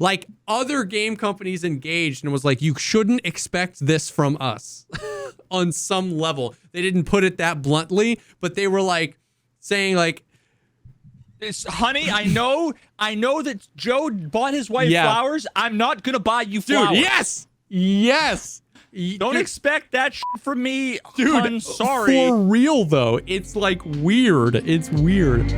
Like, other game companies engaged and was like, you shouldn't expect this from us on some level. They didn't put it that bluntly, but they were like saying like, honey, I know that Joe bought his wife flowers. I'm not going to buy you flowers. Dude, yes. Don't expect that shit from me, dude. Hun, sorry. For real, though. It's like weird. It's weird.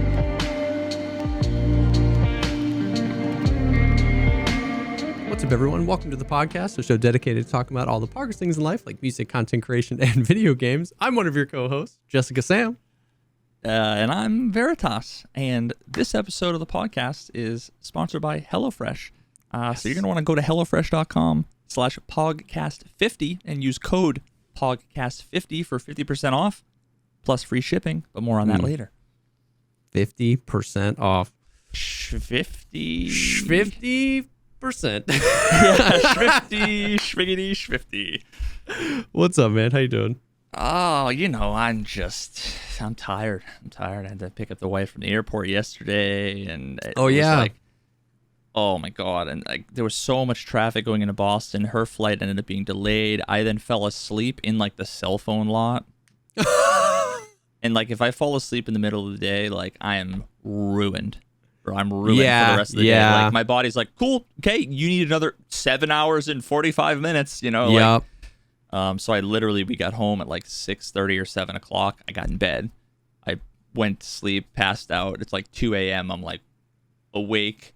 What's up, everyone? Welcome to the podcast, a show dedicated to talking about all the Pogcast things in life, like music, content creation, and video games. I'm one of your co-hosts, JesseKazam. And I'm Veritas. And this episode of the podcast is sponsored by HelloFresh. So you're going to want to go to HelloFresh.com/Pogcast50 and use code Pogcast50 for 50% off, plus free shipping, but more on that later. 50% off. 50%. Yeah, schwiggity. What's up, man? How you doing? Oh, I'm tired. I had to pick up the wife from the airport yesterday, and it was like, oh my God. And like, there was so much traffic going into Boston. Her flight ended up being delayed. I then fell asleep in like the cell phone lot. And like, if I fall asleep in the middle of the day, like I am ruined. Or I'm ruined for the rest of the day. Like, my body's like, cool, okay, you need another 7 hours and 45 minutes, Yep. So we got home at like 6:30 or 7 o'clock. I got in bed. I went to sleep, passed out. It's like 2 a.m. I'm like awake,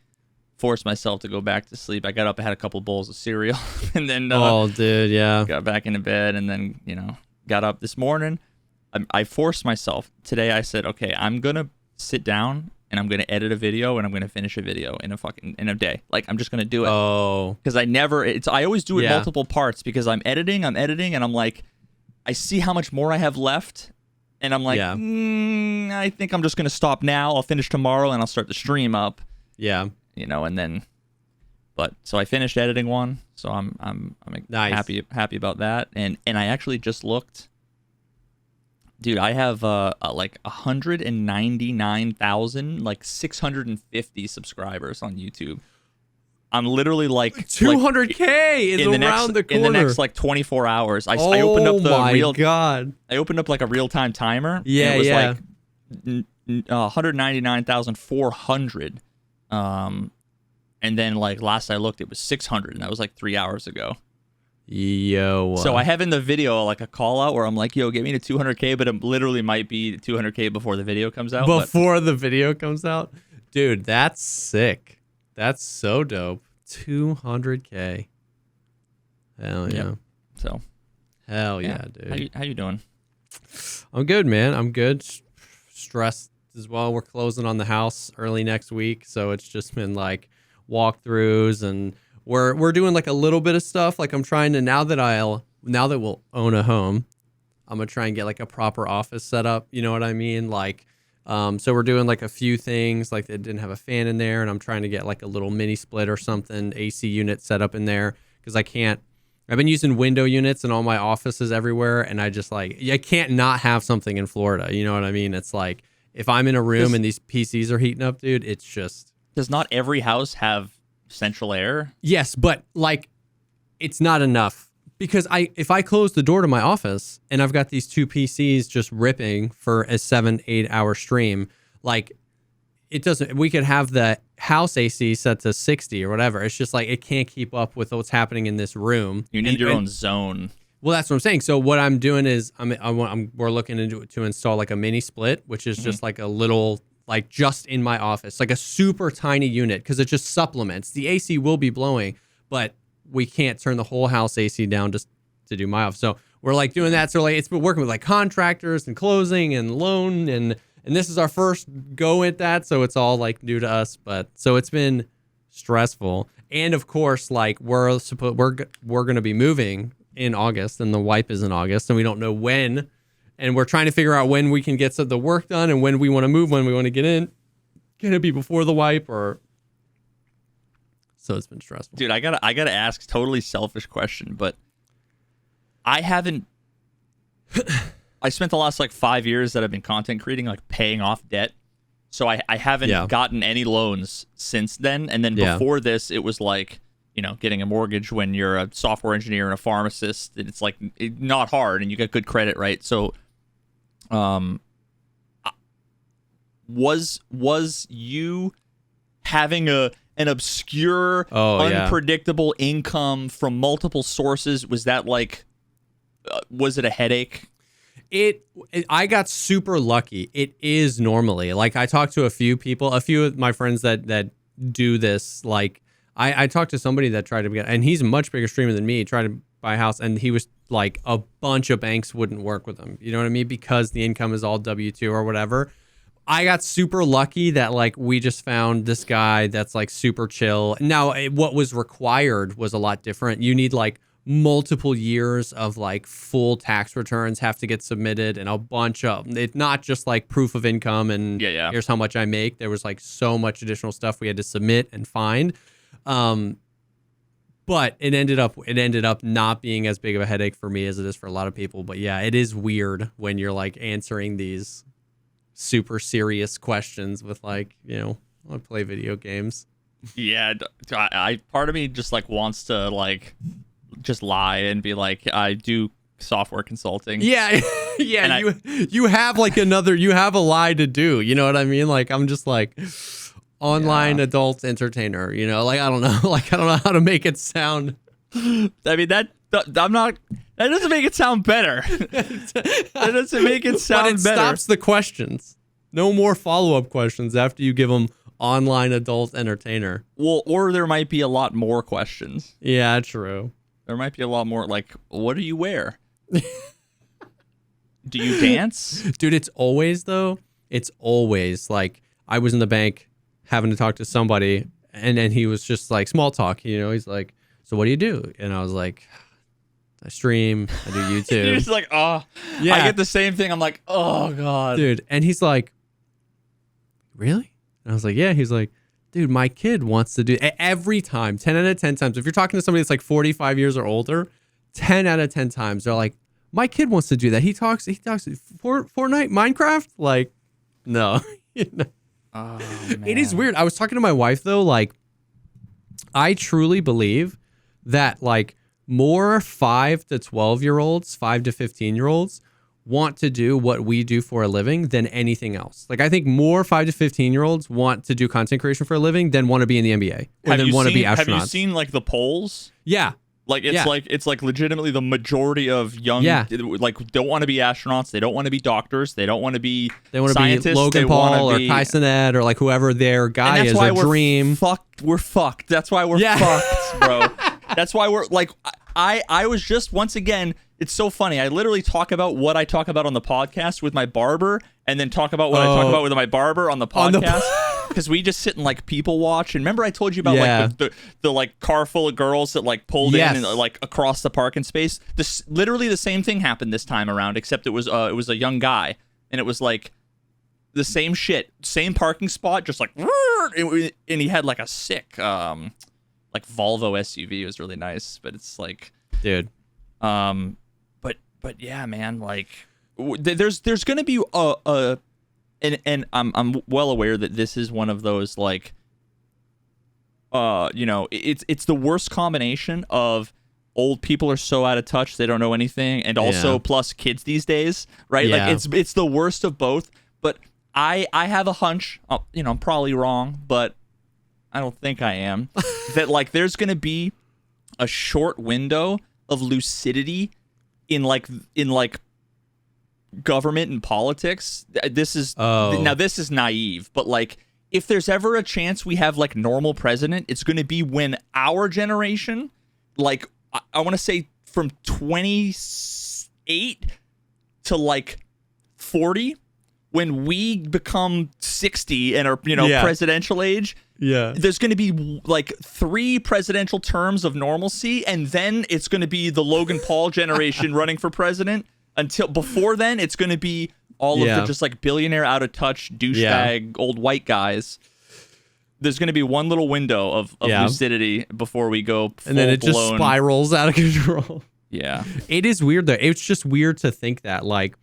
forced myself to go back to sleep. I got up, I had a couple bowls of cereal, and then got back into bed, and then got up this morning. I forced myself today. I said, okay, I'm gonna sit down and I'm gonna edit a video and I'm gonna finish a video in a day. Like, I'm just gonna do it. Oh, because I always do it multiple parts, because I'm editing, and I'm like, I see how much more I have left, and I'm like, I think I'm just gonna stop now. I'll finish tomorrow and I'll start the stream up. Yeah. And then, so I finished editing one, so I'm nice. happy about that, and I actually just looked. Dude, I have like 199,650 subscribers on YouTube. I'm literally like 200K is around the corner in the next like 24 hours. I opened up I opened up like a real-time timer. Yeah, and it was like 199,400. And then like last I looked, it was 600, and that was like 3 hours ago. Yo. So I have in the video like a call out where I'm like, yo, get me to 200K, but it literally might be 200K before the video comes out. The video comes out? Dude, that's sick. That's so dope. 200K. Hell yeah. Yep. So. Hell yeah, dude. How you doing? I'm good, man. I'm good. Stressed as well. We're closing on the house early next week, so it's just been like walkthroughs, and we're doing like a little bit of stuff. Like, I'm trying to, now that we'll own a home, I'm gonna try and get like a proper office set up. You know what I mean? Like, so we're doing like a few things. Like, they didn't have a fan in there, and I'm trying to get like a little mini split or something, AC unit set up in there, because I've been using window units in all my offices everywhere, and I can't not have something in Florida. You know what I mean? It's like, if I'm in a room and these PCs are heating up, dude, it's just... Does not every house have central air? Yes, but like, it's not enough, because if I close the door to my office and I've got these two PCs just ripping for a 7-8 hour stream, like, it doesn't, we could have the house AC set to 60 or whatever. It's just like, it can't keep up with what's happening in this room. You need your own zone. Well, that's what I'm saying. So what I'm doing is we're looking to install like a mini split, which is just like a little, like, just in my office, like a super tiny unit, because it just supplements. The AC will be blowing, but we can't turn the whole house AC down just to do my office. So we're like doing that. So like, it's been working with like contractors and closing and loan, and this is our first go at that. So it's all like new to us, but so it's been stressful. And of course, like, we're going to be moving in August, and the wipe is in August, and we don't know when. And we're trying to figure out when we can get the work done, and when we want to move, when we want to get in. Can it be before the wipe, or? So it's been stressful. Dude, I gotta ask, totally selfish question, but I haven't. I spent the last like 5 years that I've been content creating, like paying off debt. So I haven't gotten any loans since then. And then before this, it was like, getting a mortgage when you're a software engineer and a pharmacist, it's like not hard and you get good credit, right? So was you having an obscure, unpredictable income from multiple sources, was that like, was it a headache? I got super lucky. It is normally, like, I talked to a few of my friends that do this. Like, I talked to somebody that tried to get, and he's a much bigger streamer than me, tried to buy a house, and he was like, a bunch of banks wouldn't work with him. You know what I mean? Because the income is all W-2 or whatever. I got super lucky that, like, we just found this guy that's like super chill. Now, what was required was a lot different. You need like multiple years of like full tax returns have to get submitted, and a bunch of it's not just like proof of income and here's how much I make. There was like so much additional stuff we had to submit and find. But it ended up not being as big of a headache for me as it is for a lot of people. But yeah, it is weird when you're like answering these super serious questions with like, I play video games. Yeah, I part of me just like wants to like just lie and be like, I do software consulting. Yeah. You have like you have a lie to do. You know what I mean? Like, I'm just like online adult entertainer, like, I don't know. Like, I don't know how to make it sound. I mean, that doesn't make it sound better. That doesn't make it sound better. But it stops the questions. No more follow-up questions after you give them online adult entertainer. Well, or there might be a lot more questions. Yeah, true. There might be a lot more, like, what do you wear? Do you dance? Dude, it's always like, I was in the bank having to talk to somebody, and then he was just like, small talk, he's like, so what do you do? And I was like, I stream, I do YouTube. You're just like, oh, yeah. I get the same thing. I'm like, oh, God. Dude, and he's like, really? And I was like, yeah. He's like, dude, my kid wants to do every time, 10 out of 10 times. If you're talking to somebody that's like 45 years or older, 10 out of 10 times, they're like, my kid wants to do that. He talks Fortnite, Minecraft? Like, no. Oh, man. It is weird. I was talking to my wife, though. Like, I truly believe that, like, more 5 to 12-year-olds, 5 to 15-year-olds want to do what we do for a living than anything else. Like, I think more 5 to 15-year-olds want to do content creation for a living than want to be in the NBA or than want to be astronauts. Have you seen, like, the polls? Yeah. Like, it's like legitimately the majority of young, like, don't want to be astronauts. They don't want to be doctors. They don't want to be scientists. Be Logan Paul or Kai Cenat or like whoever their guy is, or Dream. We're fucked. That's why we're fucked, bro. That's why we're like, I was just, once again, it's so funny. I literally talk about what I talk about on the podcast with my barber, and then talk about what I talk about with my barber on the podcast. Because we just sit and like people watch. And remember I told you about like the like car full of girls that like pulled in and like across the parking space. This literally the same thing happened this time around, except it was a young guy, and it was like the same shit, same parking spot, just like, and he had like a sick like Volvo SUV. It was really nice, but it's like, dude, but yeah, man, like there's gonna be and I'm well aware that this is one of those like, it's the worst combination of old people are so out of touch they don't know anything, and also plus kids these days, right? Yeah. Like it's the worst of both. But I have a hunch, I'm probably wrong, but I don't think I am, that like there's gonna be a short window of lucidity in government and politics. This is now this is naive, but like if there's ever a chance we have like normal president, it's going to be when our generation, like I want to say from 28 to like 40, when we become 60 and are presidential age. Yeah, there's going to be like 3 presidential terms of normalcy, and then it's going to be the Logan Paul generation running for president. Until before then, it's going to be all of the just like billionaire out of touch douchebag old white guys. There's going to be one little window of lucidity before we go full and then it just blown. Spirals out of control. Yeah, it is weird though. It's just weird to think that like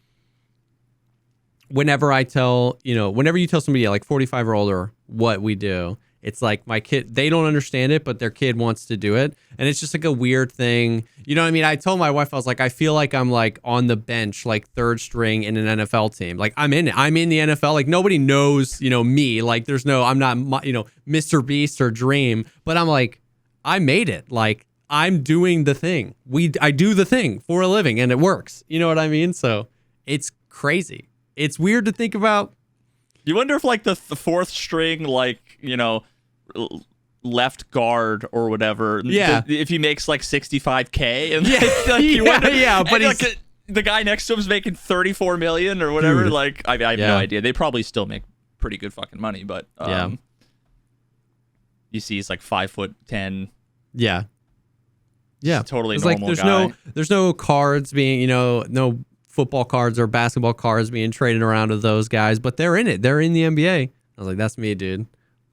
whenever you tell somebody like 45 or older what we do, it's like my kid, they don't understand it, but their kid wants to do it. And it's just like a weird thing. You know what I mean? I told my wife, I was like, I feel like I'm like on the bench, like third string in an NFL team. Like I'm in it. I'm in the NFL. Like nobody knows, me. Like I'm not, Mr. Beast or Dream, but I'm like, I made it. Like I'm doing the thing. I do the thing for a living and it works. You know what I mean? So it's crazy. It's weird to think about. You wonder if like the fourth string, like, left guard or whatever. Yeah. If he makes like 65K and but like, the guy next to him is making 34 million or whatever. Dude. Like I have no idea. They probably still make pretty good fucking money, but you see he's like 5'10". Yeah. Yeah. Totally it's normal like guy. there's no cards being, no football cards or basketball cards being traded around to those guys, but they're in it. They're in the NBA. I was like, that's me, dude.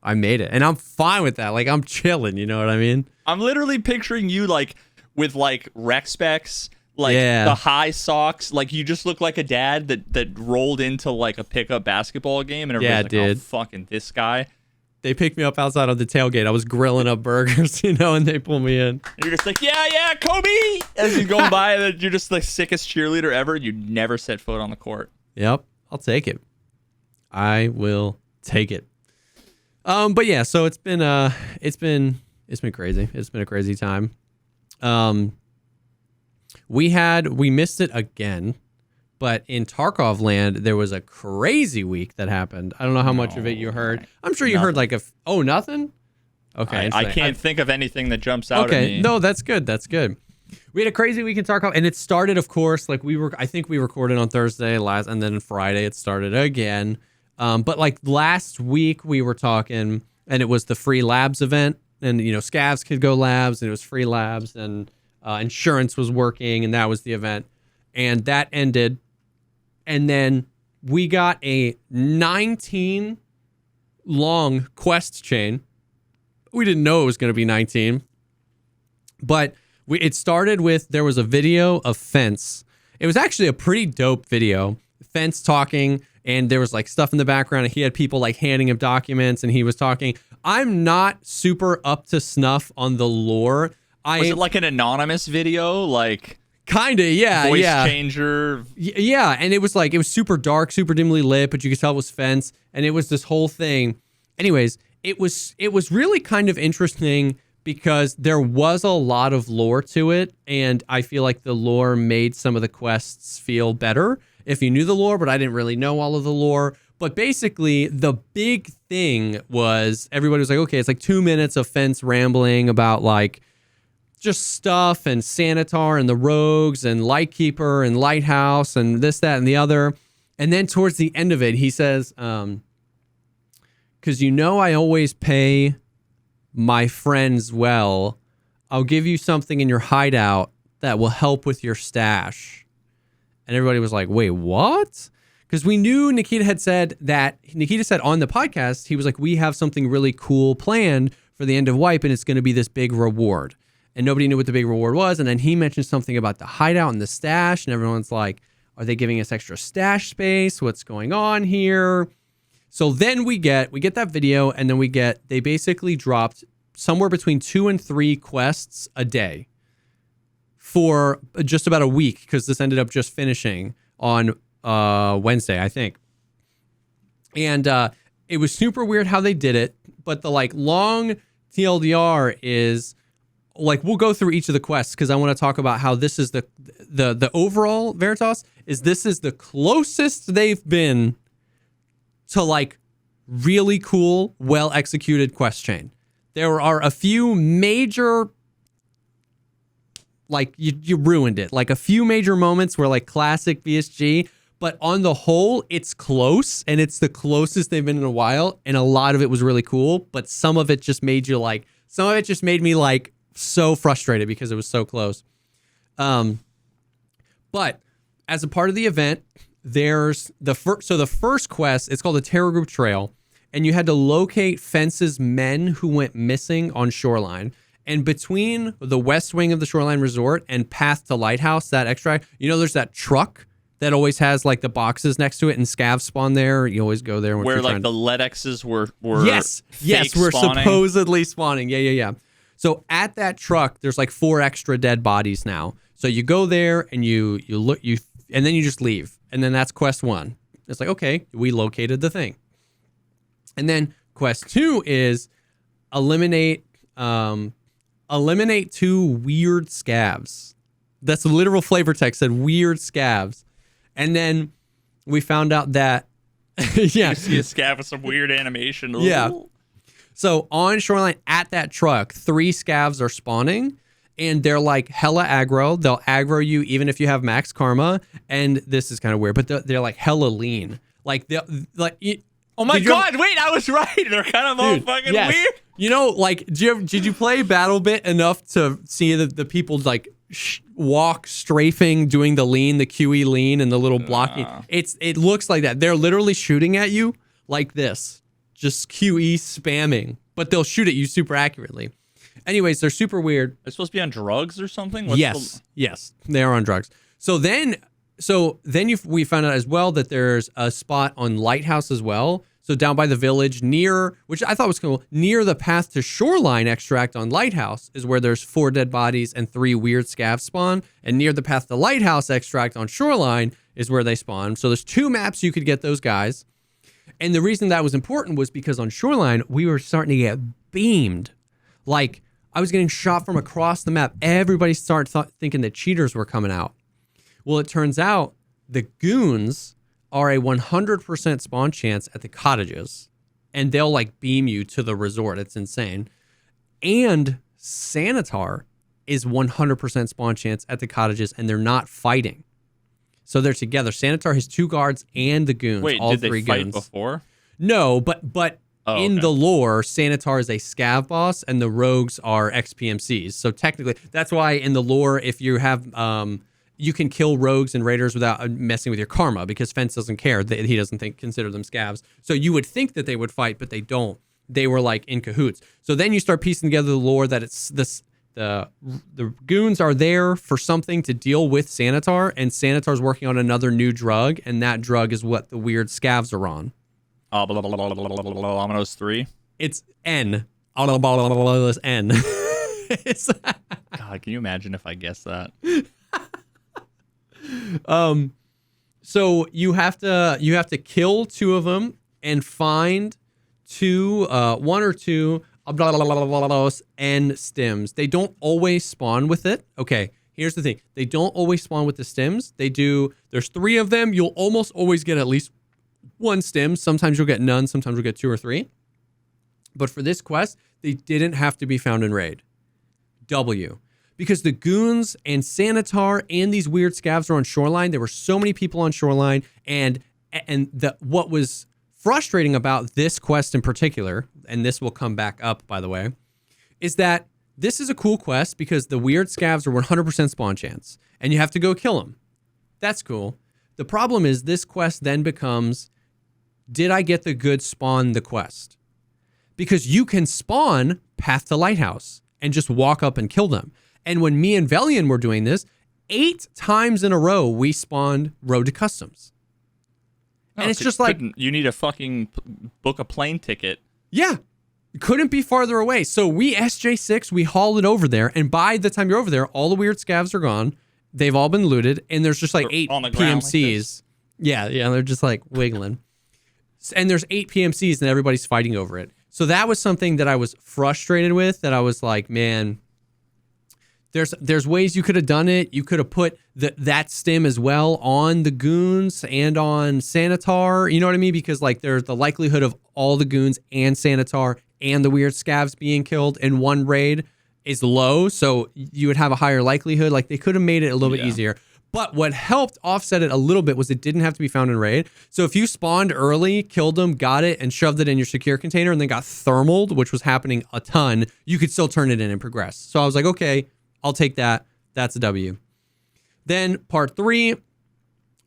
I made it. And I'm fine with that. Like I'm chilling, you know what I mean? I'm literally picturing you like with like rec specs, like the high socks. Like you just look like a dad that rolled into like a pickup basketball game and everybody's like, oh, fucking this guy. They picked me up outside of the tailgate. I was grilling up burgers, and they pulled me in. And you're just like, yeah, Kobe! As you're going by, and you're just the sickest cheerleader ever. You never set foot on the court. Yep, I'll take it. I will take it. But yeah, so it's been crazy. It's been a crazy time. We missed it again. But in Tarkov land, there was a crazy week that happened. I don't know how much of it you heard. I'm sure you heard like nothing? Okay. I can't think of anything that jumps out at me. No, that's good. That's good. We had a crazy week in Tarkov, and it started, of course, like I think we recorded on Thursday and then Friday it started again. But like last week we were talking, and it was the free labs event, and scavs could go labs, and it was free labs, and insurance was working, and that was the event. And that ended. And then we got a 19 long quest chain. We didn't know it was going to be 19. But it started with, there was a video of Fence. It was actually a pretty dope video. Fence talking, and there was like stuff in the background, and he had people like handing him documents, and he was talking. I'm not super up to snuff on the lore. Was it like an anonymous video? Like... Kinda, yeah. Voice changer. Yeah, and it was super dark, super dimly lit, but you could tell it was Fence, and it was this whole thing. Anyways, it was really kind of interesting because there was a lot of lore to it, and I feel like the lore made some of the quests feel better if you knew the lore, but I didn't really know all of the lore. But basically, the big thing was everybody was like, okay, it's like 2 minutes of Fence rambling about like just stuff and Sanitar and the Rogues and Lightkeeper and Lighthouse and this, that, and the other. And then towards the end of it, he says, because I always pay my friends well, I'll give you something in your hideout that will help with your stash. And everybody was like, wait, what? Because we knew Nikita said on the podcast, he was like, we have something really cool planned for the end of Wipe, and it's going to be this big reward. And nobody knew what the big reward was. And then he mentioned something about the hideout and the stash. And everyone's like, are they giving us extra stash space? What's going on here? So then we get that video. And then they basically dropped somewhere between 2 and 3 quests a day for just about a week. Because this ended up just finishing on Wednesday, I think. And it was super weird how they did it. But the like long TLDR is... like we'll go through each of the quests because I want to talk about how this is the overall Veritas this is the closest they've been to like really cool, well executed quest chain. There are a few major, like you ruined it, like a few major moments where like classic VSG, but on the whole it's close, and it's the closest they've been in a while, and a lot of it was really cool, but some of it just made me like so frustrated because it was so close. But as a part of the event, there's the first quest, it's called the Terror Group Trail, and you had to locate Fence's men who went missing on Shoreline. And between the west wing of the Shoreline Resort and Path to Lighthouse, that extract, there's that truck that always has like the boxes next to it and scavs spawn there. You always go there. Where like the LEDXs were yes, we're supposedly spawning. Yeah. So at that truck, there's like 4 extra dead bodies now. So you go there and you look, and then you just leave. And then that's quest 1. It's like, okay, we located the thing. And then quest 2 is eliminate 2 weird scavs. That's the literal flavor text, said weird scavs. And then we found out that yeah, you see a scav with some weird animation. Yeah. So on Shoreline at that truck, 3 scavs are spawning, and they're like hella aggro. They'll aggro you even if you have max karma. And this is kind of weird, but they're like hella lean. Like oh my god! Wait, I was right. They're kind of all fucking weird. You know, like did you play BattleBit enough to see the people like walk strafing, doing the lean, the QE lean, and the little blocking? It looks like that. They're literally shooting at you like this. Just QE spamming, but they'll shoot at you super accurately. Anyways, they're super weird. They're supposed to be on drugs or something? Yes, they are on drugs. So then we found out as well that there's a spot on Lighthouse as well. So down by the village near, which I thought was cool, near the path to Shoreline extract on Lighthouse is where there's 4 dead bodies and 3 weird scav spawn. And near the path to Lighthouse extract on Shoreline is where they spawn. So there's 2 maps you could get those guys. And the reason that was important was because on Shoreline, we were starting to get beamed. Like, I was getting shot from across the map. Everybody started thinking that cheaters were coming out. Well, it turns out the goons are a 100% spawn chance at the cottages. And they'll, like, beam you to the resort. It's insane. And Sanitar is 100% spawn chance at the cottages, and they're not fighting. So they're together. Sanitar has 2 guards and the goons. Wait, all did 3 they fight goons. before? No, but in the lore, Sanitar is a scav boss and the rogues are XPMCs. So technically, that's why in the lore, if you have, you can kill rogues and raiders without messing with your karma because Fence doesn't care. He doesn't consider them scavs. So you would think that they would fight, but they don't. They were like in cahoots. So then you start piecing together the lore that it's this. The goons are there for something to deal with Sanitar, and Sanitar's working on another new drug, and that drug is what the weird scavs are on. Ominous 3. It's N. N. God, can you imagine if I guessed that? So you have to kill 2 of them and find 1 or 2 and stims. They don't always spawn with it. Okay, here's the thing. They don't always spawn with the stims. They do. There's 3 of them. You'll almost always get at least 1 stim. Sometimes you'll get none. Sometimes you'll get 2 or 3. But for this quest, they didn't have to be found in raid. W. Because the goons and Sanitar and these weird scavs are on Shoreline. There were so many people on Shoreline. And what was frustrating about this quest in particular, and this will come back up, by the way, is that this is a cool quest because the weird scavs are 100% spawn chance, and you have to go kill them. That's cool. The problem is this quest then becomes, did I get the good spawn the quest? Because you can spawn Path to Lighthouse and just walk up and kill them. And when me and Velian were doing this, 8 times in a row, we spawned Road to Customs. And it's just like, you need a fucking book a plane ticket. Yeah. Couldn't be farther away. So we SJ6, we hauled it over there. And by the time you're over there, all the weird scavs are gone. They've all been looted. And there's just like 8 PMCs. Like yeah. They're just like wiggling. And there's 8 PMCs and everybody's fighting over it. So that was something that I was frustrated with, that I was like, man, there's ways you could have done it. You could have put that stim as well on the goons and on Sanitar. You know what I mean? Because like there's the likelihood of all the goons and Sanitar and the weird scavs being killed in one raid is low. So you would have a higher likelihood. Like they could have made it a little bit easier. But what helped offset it a little bit was it didn't have to be found in raid. So if you spawned early, killed them, got it, and shoved it in your secure container and then got thermaled, which was happening a ton, you could still turn it in and progress. So I was like, okay, I'll take that. That's a W. Then part 3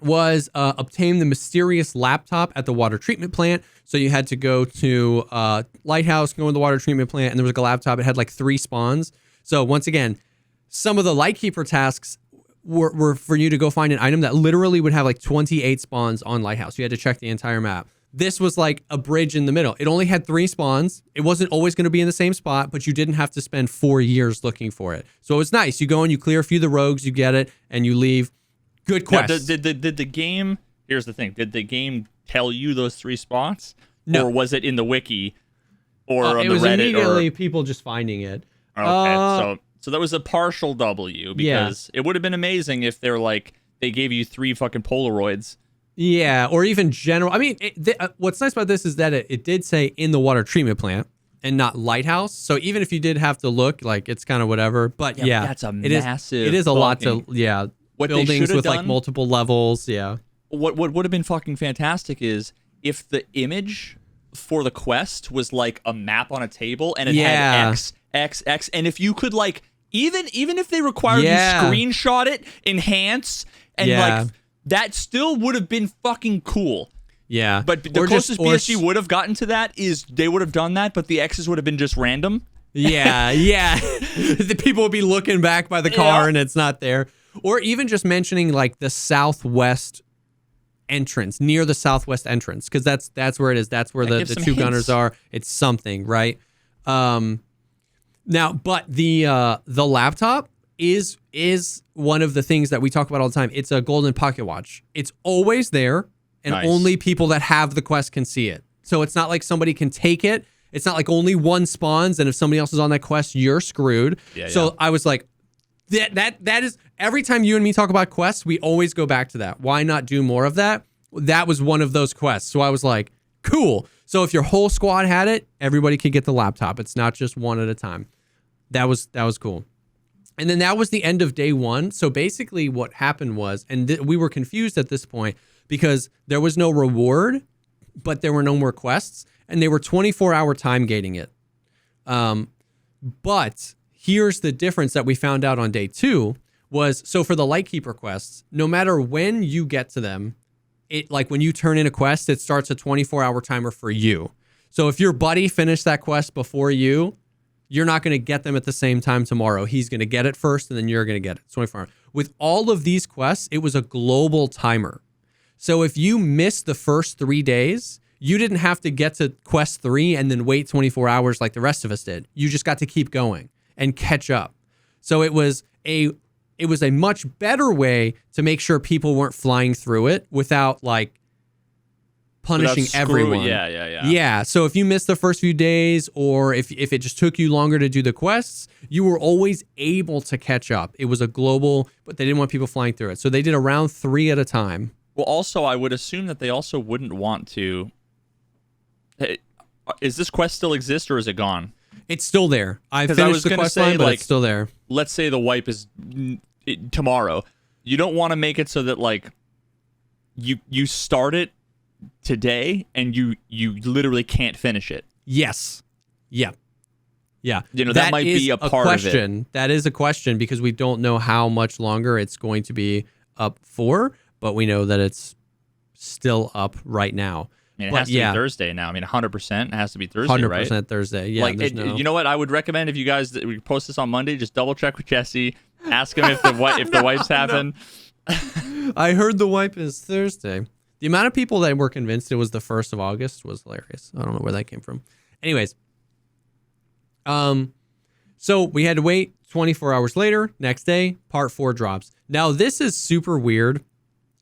was obtain the mysterious laptop at the water treatment plant. So you had to go to Lighthouse, go in the water treatment plant, and there was a laptop. It had like 3 spawns. So once again, some of the Lightkeeper tasks were for you to go find an item that literally would have like 28 spawns on Lighthouse. You had to check the entire map. This was like a bridge in the middle. It only had 3 spawns. It wasn't always going to be in the same spot, but you didn't have to spend 4 years looking for it. So it was nice. You go and you clear a few of the rogues, you get it, and you leave. Good quest. Now, did the game, here's the thing, did the game tell you those 3 spots? No. Or was it in the wiki or on the Reddit? It was immediately people just finding it. Okay, so that was a partial W because it would have been amazing if they're like, they gave you 3 fucking Polaroids. Yeah, or even general. I mean, what's nice about this is that it did say in the water treatment plant and not Lighthouse. So even if you did have to look, like, it's kind of whatever. But yeah, that's a massive. It is a lot to What buildings with done, like multiple levels. Yeah. What would have been fucking fantastic is if the image for the quest was like a map on a table and it had X, and if you could like even if they required you screenshot it, enhance, and like that still would have been fucking cool. Yeah. But the closest BSG would have gotten to that is they would have done that, but the X's would have been just random. Yeah. The people would be looking back by the car and it's not there. Or even just mentioning like the southwest entrance, near the southwest entrance, because that's where it is. That's where the 2 gunners are. It's something, right? Now, but the laptop is one of the things that we talk about all the time. It's a golden pocket watch. It's always there, and only people that have the quest can see it. So it's not like somebody can take it. It's not like only one spawns, and if somebody else is on that quest, you're screwed. So I was like, that is, every time you and me talk about quests, we always go back to that. Why not do more of that? That was one of those quests. So I was like, cool. So if your whole squad had it, everybody could get the laptop. It's not just one at a time. That was cool. And then that was the end of day 1. So basically what happened was, and we were confused at this point because there was no reward, but there were no more quests, and they were 24-hour time gating it. But here's the difference that we found out on day 2 was, so for the Lightkeeper quests, no matter when you get to them, it, like when you turn in a quest, it starts a 24-hour timer for you. So if your buddy finished that quest before you're not going to get them at the same time tomorrow. He's going to get it first, and then you're going to get it. 24 hours. With all of these quests, it was a global timer. So if you missed the first 3 days, you didn't have to get to quest 3 and then wait 24 hours like the rest of us did. You just got to keep going and catch up. So it was a much better way to make sure people weren't flying through it without like punishing everyone. Yeah. So if you missed the first few days, or if it just took you longer to do the quests, you were always able to catch up. It was a global, but they didn't want people flying through it. So they did around 3 at a time. Well, also, I would assume that they also wouldn't want to. Hey, is this quest still exist or is it gone? It's still there. I finished the quest line, but it's still there. Let's say the wipe is tomorrow. You don't want to make it so that like you start it today and you literally can't finish it. Yes. Yeah. You know, that might be a part question. of it. That is a question because we don't know how much longer it's going to be up for, but we know that it's still up right now. I mean, it has to be Thursday now. I mean, 100% it has to be Thursday, 100% right? 100% Thursday. Yeah. Like, you know what? I would recommend if you guys we post this on Monday, just double check with Jesse, ask him if the wipes happen. I heard the wipe is Thursday. The amount of people that were convinced it was the 1st of August was hilarious. I don't know where that came from. Anyways, so we had to wait 24 hours later. Next day, part 4 drops. Now this is super weird.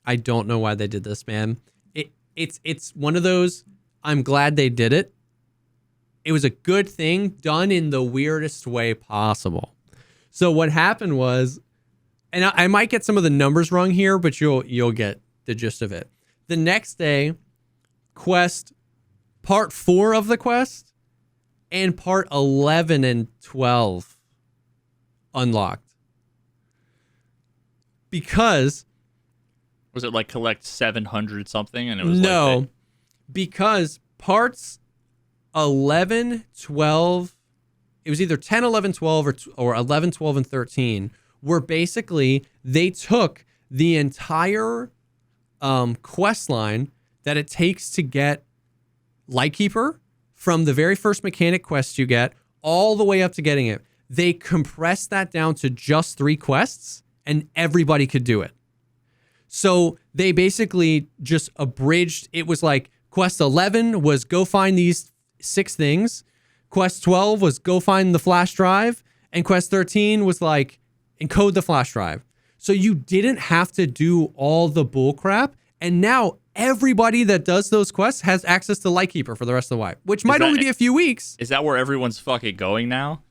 I don't know why they did this, man. It's one of those, I'm glad they did it. It was a good thing done in the weirdest way possible. So what happened was, and I might get some of the numbers wrong here, but you'll get the gist of it. The next day, quest part 4 of the quest and part 11 and 12 unlocked. Because was it like collect 700 something and it was no, because parts 11, 12, it was either 10, 11, 12 or 11, 12 and 13 were basically, they took the entire quest line that it takes to get Lightkeeper from the very first mechanic quest you get all the way up to getting it. They compressed that down to just 3 quests and everybody could do it. So they basically just abridged. It was like quest 11 was go find these 6 things. Quest 12 was go find the flash drive. And quest 13 was like encode the flash drive. So you didn't have to do all the bull crap. And now everybody that does those quests has access to Lightkeeper for the rest of the wipe, which might only be a few weeks. Is that where everyone's fucking going now?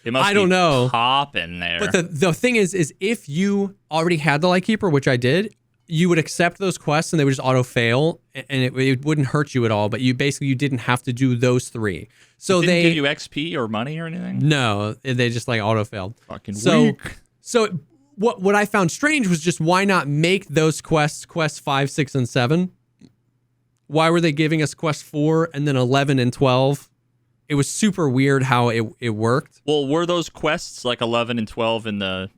It must I don't know. Pop in there. But the thing is if you already had the Lightkeeper, which I did, you would accept those quests and they would just auto fail, and it wouldn't hurt you at all. But you didn't have to do those 3. So they give you XP or money or anything? No, they just like auto failed. Fucking weak. So what I found strange was just why not make those quests 5, 6, and 7? Why were they giving us quest 4 and then 11 and 12? It was super weird how it worked. Well, were those quests like 11 and 12 in the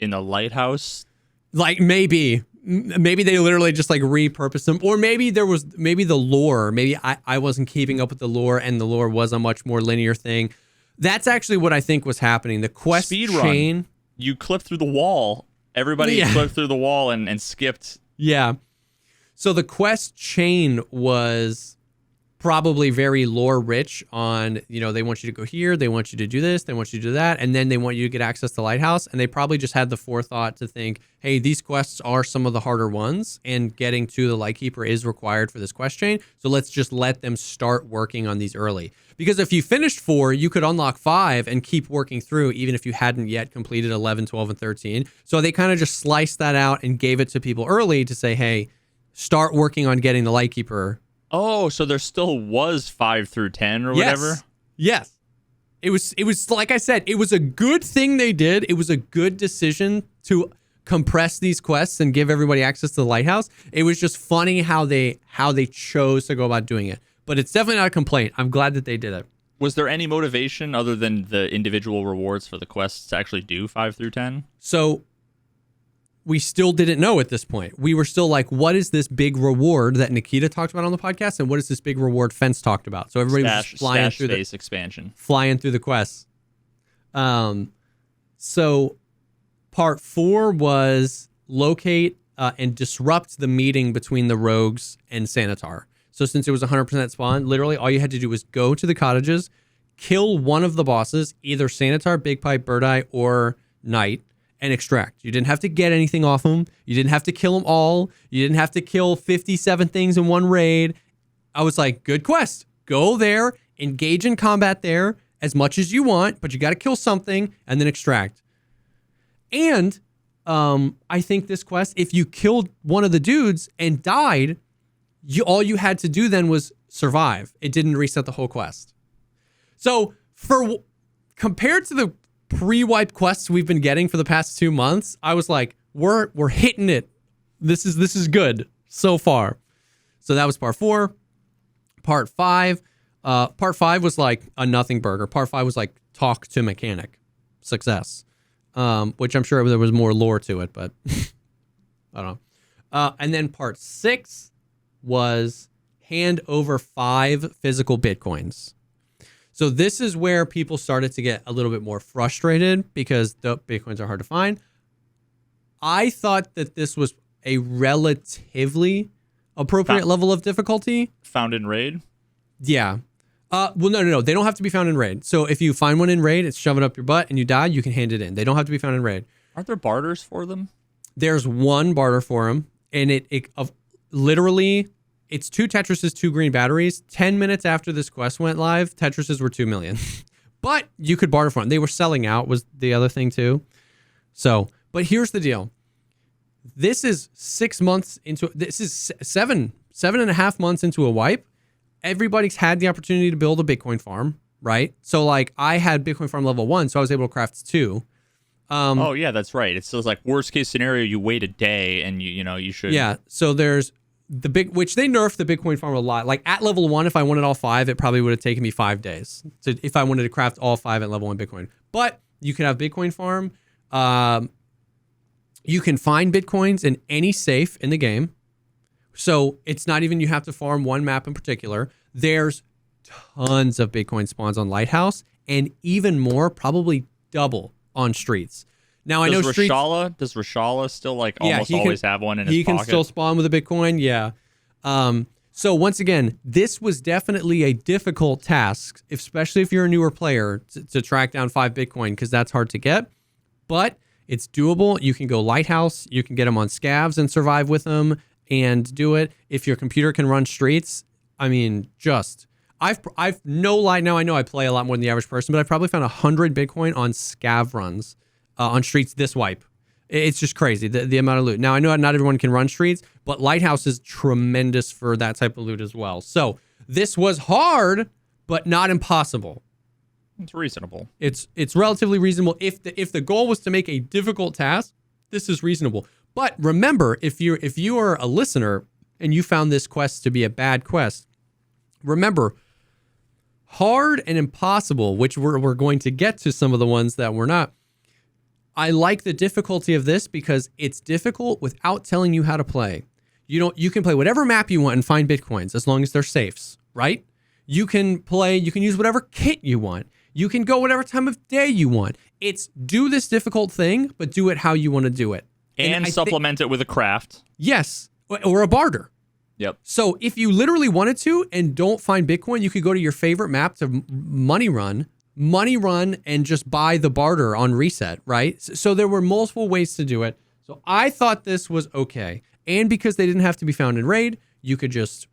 lighthouse? Like maybe they literally just like repurposed them, or maybe the lore. Maybe I wasn't keeping up with the lore, and the lore was a much more linear thing. That's actually what I think was happening. The quest speed chain. Run. You clipped through the wall. Everybody clipped through the wall and skipped. Yeah. So the quest chain was probably very lore rich on, they want you to go here, they want you to do this, they want you to do that, and then they want you to get access to Lighthouse. And they probably just had the forethought to think, hey, these quests are some of the harder ones, and getting to the Lightkeeper is required for this quest chain. So let's just let them start working on these early. Because if you finished 4, you could unlock 5 and keep working through, even if you hadn't yet completed 11, 12, and 13. So they kind of just sliced that out and gave it to people early to say, hey, start working on getting the Lightkeeper. Oh, so there still was 5 through 10 or whatever? Yes. It was like I said, it was a good thing they did. It was a good decision to compress these quests and give everybody access to the lighthouse. It was just funny how they chose to go about doing it. But it's definitely not a complaint. I'm glad that they did it. Was there any motivation other than the individual rewards for the quests to actually do 5 through 10? So we still didn't know at this point. We were still like, what is this big reward that Nikita talked about on the podcast? And what is this big reward Fence talked about? So everybody was flying through the expansion. Flying through the quests. So part 4 was locate and disrupt the meeting between the rogues and Sanitar. So since it was 100% spawn, literally all you had to do was go to the cottages, kill one of the bosses, either Sanitar, Big Pipe, Bird Eye, or Knight, and extract. You didn't have to get anything off them. You didn't have to kill them all. You didn't have to kill 57 things in one raid. I was like, good quest. Go there, engage in combat there as much as you want, but you got to kill something and then extract. And I think this quest, if you killed one of the dudes and died, all you had to do then was survive. It didn't reset the whole quest. So compared to the pre-wipe quests we've been getting for the past 2 months, I was like, we're hitting it. This is good so far. So that was part 4. Part 5 was like a nothing burger. Part 5 was like talk to mechanic. Success. Which I'm sure there was more lore to it, but I don't know. And then part 6 was hand over 5 physical Bitcoins. So this is where people started to get a little bit more frustrated because the Bitcoins are hard to find. I thought that this was a relatively appropriate level of difficulty. Found in raid? Yeah. Well, no. They don't have to be found in raid. So if you find one in raid, it's shove it up your butt and you die, you can hand it in. They don't have to be found in raid. Aren't there barters for them? There's one barter for them, and literally, it's 2 Tetrises, 2 green batteries. 10 minutes after this quest went live, Tetrises were 2 million. But you could barter for them. They were selling out was the other thing too. So, but here's the deal. This is 6 months into, this is 7.5 months into a wipe. Everybody's had the opportunity to build a Bitcoin farm, right? So like I had Bitcoin farm level 1, so I was able to craft 2. Oh yeah, that's right. It's still like worst case scenario, you wait a day and you should. Yeah. So there's which they nerfed the Bitcoin farm a lot. Like at level 1, if I wanted all 5, it probably would have taken me 5 days. So if I wanted to craft all 5 at level 1 Bitcoin, but you can have Bitcoin farm. You can find Bitcoins in any safe in the game. So it's not even you have to farm one map in particular. There's tons of Bitcoin spawns on Lighthouse and even more, probably double on streets. Now I know does Rashala still like almost always have one in his pocket? He can still spawn with a Bitcoin, yeah. So once again, this was definitely a difficult task, especially if you're a newer player, to track down 5 Bitcoin, because that's hard to get. But it's doable. You can go Lighthouse. You can get them on scavs and survive with them and do it. If your computer can run streets, I mean, I've no lie. Now I know I play a lot more than the average person, but I've probably found 100 Bitcoin on scav runs on streets this wipe. It's just crazy, the amount of loot. Now, I know not everyone can run streets, but Lighthouse is tremendous for that type of loot as well. So this was hard, but not impossible. It's reasonable. It's relatively reasonable. If the goal was to make a difficult task, this is reasonable. But remember, if you are a listener and you found this quest to be a bad quest, remember, hard and impossible, which we're going to get to some of the ones that we're not. I like the difficulty of this because it's difficult without telling you how to play. You can play whatever map you want and find Bitcoins as long as they're safes, right? You can use whatever kit you want. You can go whatever time of day you want. It's do this difficult thing, but do it how you want to do it. And supplement it with a craft. Yes, or a barter. Yep. So if you literally wanted to and don't find Bitcoin, you could go to your favorite map to money run and just buy the barter on reset, right? So there were multiple ways to do it. So I thought this was okay. And because they didn't have to be found in raid, you could just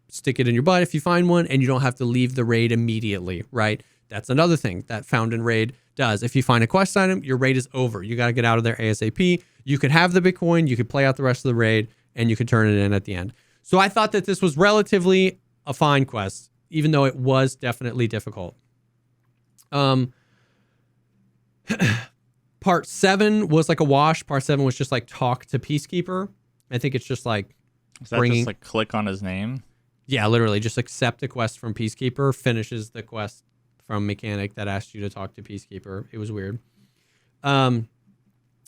stick it in your butt if you find one, and you don't have to leave the raid immediately, right? That's another thing that found in raid does. If you find a quest item, your raid is over. You got to get out of there ASAP. You could have the Bitcoin, you could play out the rest of the raid, and you could turn it in at the end. So I thought that this was relatively a fine quest, even though it was definitely difficult. Part 7 was like a wash. Part 7 was just like talk to Peacekeeper. I think it's just like is that just like click on his name? Yeah, literally just accept a quest from Peacekeeper, finishes the quest from Mechanic that asked you to talk to Peacekeeper. It was weird. And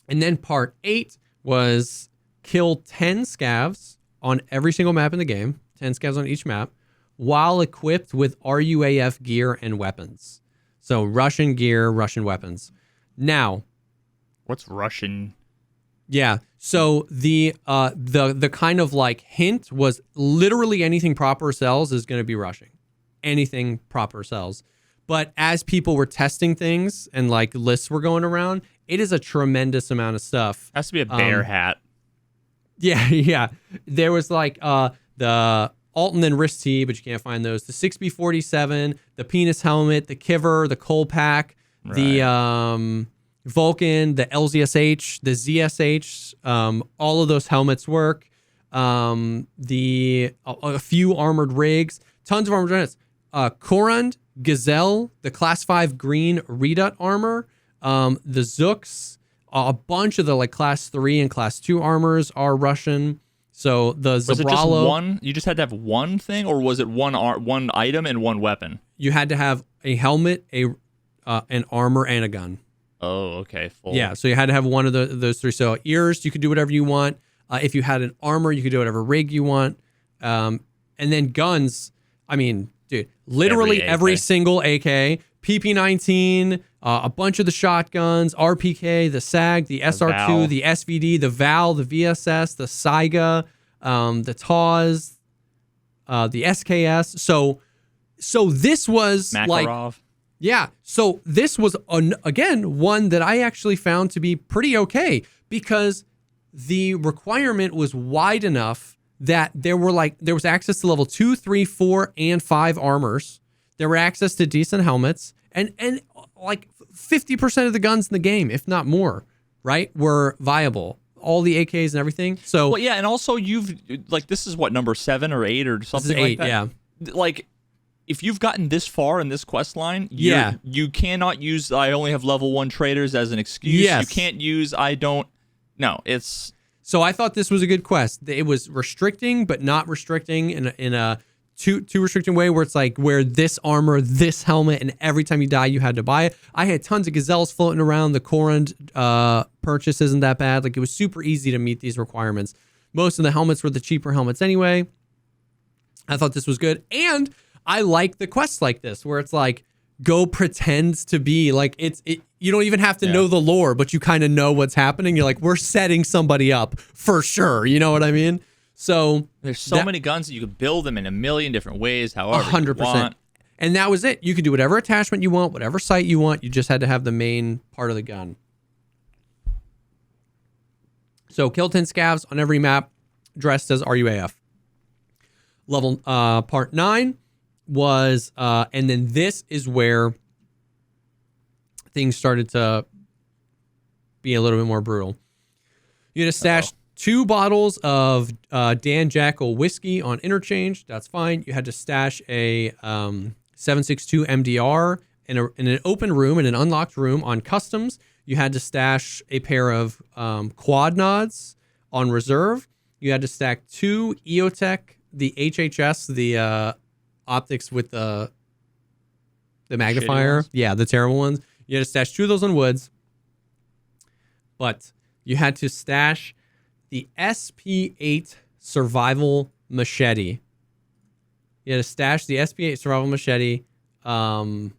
then part 8 was kill 10 scavs on every single map in the game, 10 scavs on each map, while equipped with RUAF gear and weapons. So Russian gear, Russian weapons. Now, what's Russian? Yeah. So the kind of like hint was literally anything proper sells is going to be Russian. Anything proper sells. But as people were testing things and like lists were going around, it is a tremendous amount of stuff. Has to be a bear hat. Yeah, yeah. There was like the Alton and wrist tee, but you can't find those. The 6B47, the penis helmet, the Kiver, the Coal Pack, right. The Vulcan, the LZSH, the ZSH, all of those helmets work. A few armored rigs, tons of armored rigs. Korund, Gazelle, the Class 5 green Redut armor, the Zooks, a bunch of the like Class 3 and Class 2 armors are Russian. So the Zabralo... Was it just one? You just had to have one thing, or was it one item and one weapon? You had to have a helmet, an armor, and a gun. Oh, okay. Full. Yeah, so you had to have one of those three. So ears, you could do whatever you want. If you had an armor, you could do whatever rig you want. And then guns, I mean, dude, literally every single AK, PP19, a bunch of the shotguns, RPK, the SAG, the SR2, the SVD, the VAL, the VSS, the Saiga, the TAWS, the SKS. So this was Makarov. like... Yeah, so this was, again, one that I actually found to be pretty okay because the requirement was wide enough that there was access to level 2, 3, 4, and 5 armors. There were access to decent helmets, and like 50% of the guns in the game, if not more, right, were viable. All the AKs and everything. So, well, yeah, and also you've, like, this is what, number 7 or 8 or something like that? Yeah. Like... If you've gotten this far in this quest line, you cannot use I only have level 1 traders as an excuse. Yes. You can't use it's... So I thought this was a good quest. It was restricting, but not restricting in a too restricting way where it's like where this armor, this helmet, and every time you die, you had to buy it. I had tons of Gazelles floating around. The Korund purchase isn't that bad. Like it was super easy to meet these requirements. Most of the helmets were the cheaper helmets anyway. I thought this was good. And... I like the quests like this, where it's like, go pretend to be like you don't even have to know the lore, but you kind of know what's happening. You're like, we're setting somebody up for sure. You know what I mean? So there's so many guns that you could build them in a million different ways, however 100%. You want. And that was it. You could do whatever attachment you want, whatever sight you want. You just had to have the main part of the gun. So kill 10 scavs on every map dressed as RUAF. Level part 9 was, and then this is where things started to be a little bit more brutal. You had to stash 2 bottles of Dan Jackal whiskey on interchange. That's fine. You had to stash a 7.62 MDR in an open room, in an unlocked room on customs. You had to stash a pair of quad nods on reserve. You had to stack 2 EOTech, the HHS, the optics with the magnifier. Yeah, the terrible ones. You had to stash 2 of those on woods. But you had to stash the SP8 survival machete. You had to stash the SP8 survival machete on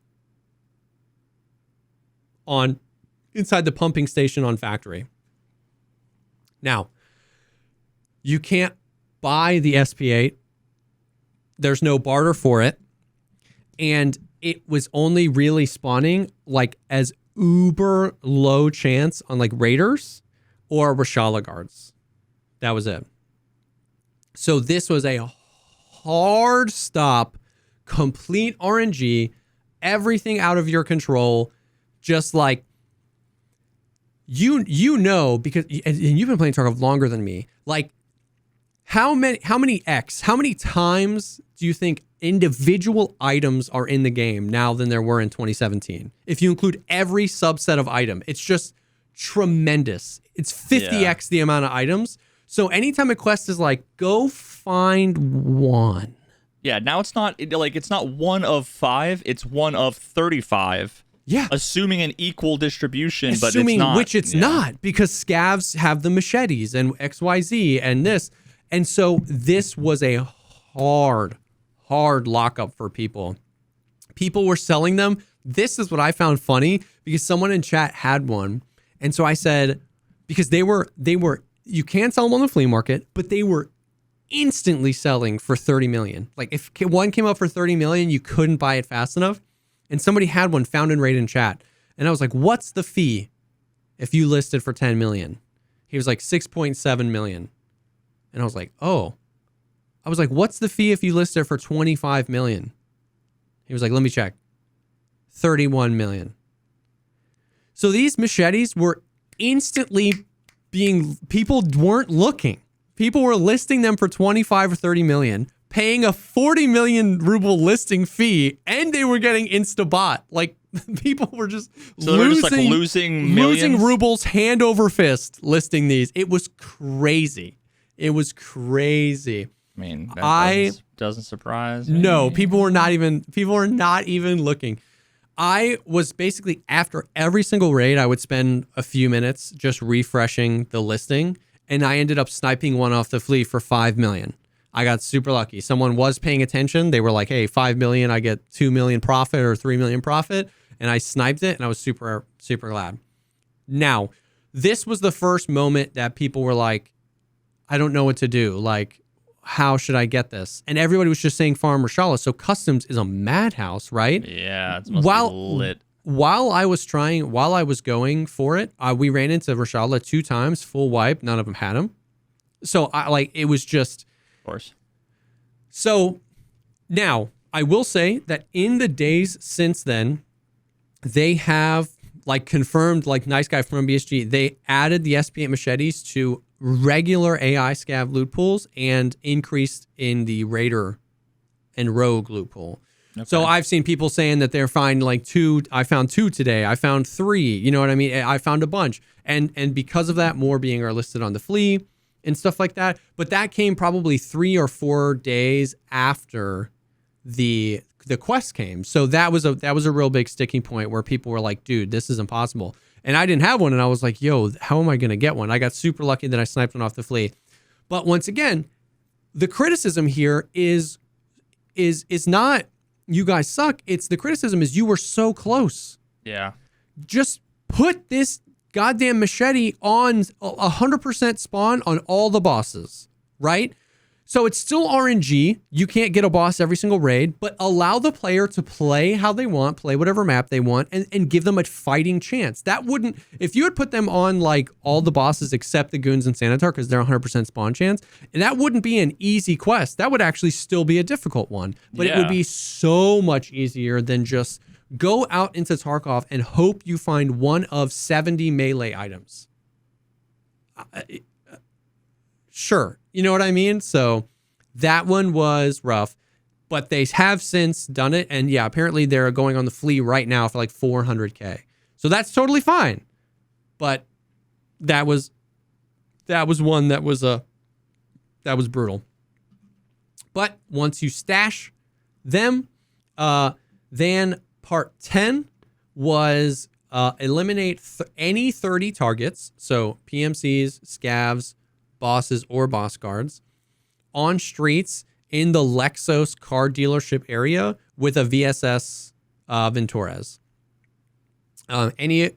inside the pumping station on factory. Now, you can't buy the SP8. There's no barter for it. And it was only really spawning like as uber low chance on like raiders or Reshala guards. That was it. So this was a hard stop, complete RNG, everything out of your control. Just like you know, because and you've been playing Tarkov longer than me. Like how many times do you think individual items are in the game now than there were in 2017? If you include every subset of item, it's just tremendous. It's 50x the amount of items. So anytime a quest is like, go find one. Yeah, now it's not 1 of 5, it's 1 of 35. Yeah. Assuming an equal distribution, but it's assuming not. Which it's not, because scavs have the machetes and XYZ and this. And so this was a hard lockup for people. People were selling them. This is what I found funny, because someone in chat had one. And so I said, because they were you can't sell them on the flea market, but they were instantly selling for 30 million. Like if one came up for 30 million, you couldn't buy it fast enough. And somebody had one found in raid in chat. And I was like, what's the fee if you listed for 10 million? He was like 6.7 million. And I was like, oh. I was like, what's the fee if you list it for 25 million? He was like, let me check. 31 million. So these machetes were instantly people weren't looking. People were listing them for 25 or 30 million, paying a 40 million ruble listing fee, and they were getting insta-bought. Like, people were just losing rubles hand over fist listing these. It was crazy. It was crazy. I mean, that doesn't surprise me. No, people were not even looking. I was basically, after every single raid, I would spend a few minutes just refreshing the listing, and I ended up sniping one off the flea for 5 million. I got super lucky. Someone was paying attention. They were like, hey, 5 million, I get 2 million profit or 3 million profit. And I sniped it, and I was super, super glad. Now, this was the first moment that people were like, I don't know what to do. Like, how should I get this? And everybody was just saying farm Reshala. So customs is a madhouse, right? Yeah, it's must be lit. While I was going for it, we ran into Reshala 2 times, full wipe. None of them had him. So it was just... Of course. So now I will say that in the days since then, they have confirmed, nice guy from BSG, they added the SP8 machetes to regular AI scav loot pools and increased in the Raider and Rogue loot pool. Okay. So I've seen people saying that they're finding 2. I found 2 today. I found 3. You know what I mean? I found a bunch. And because of that, more being are listed on the flea and stuff like that. But that came probably 3 or 4 days after the quest came. So that was a real big sticking point where people were like, dude, this is impossible. And I didn't have one, and I was like, yo, how am I going to get one? I got super lucky that I sniped one off the flea. But once again, the criticism here is not you guys suck. It's the criticism is you were so close. Yeah. Just put this goddamn machete on 100% spawn on all the bosses, right? So it's still RNG. You can't get a boss every single raid, but allow the player to play how they want, play whatever map they want, and give them a fighting chance. That wouldn't, if you had put them on like all the bosses except the goons and Sanitar, because they're 100% spawn chance, and that wouldn't be an easy quest. That would actually still be a difficult one, but it would be so much easier than just go out into Tarkov and hope you find one of 70 melee items. Sure. You know what I mean? So that one was rough, but they have since done it. And yeah, apparently they're going on the flea right now for like 400K. So that's totally fine. But that was one that was brutal. But once you stash them, then part 10 was eliminate any 30 targets. So PMCs, scavs, bosses, or boss guards on streets in the Lexos car dealership area with a VSS Ventures. Any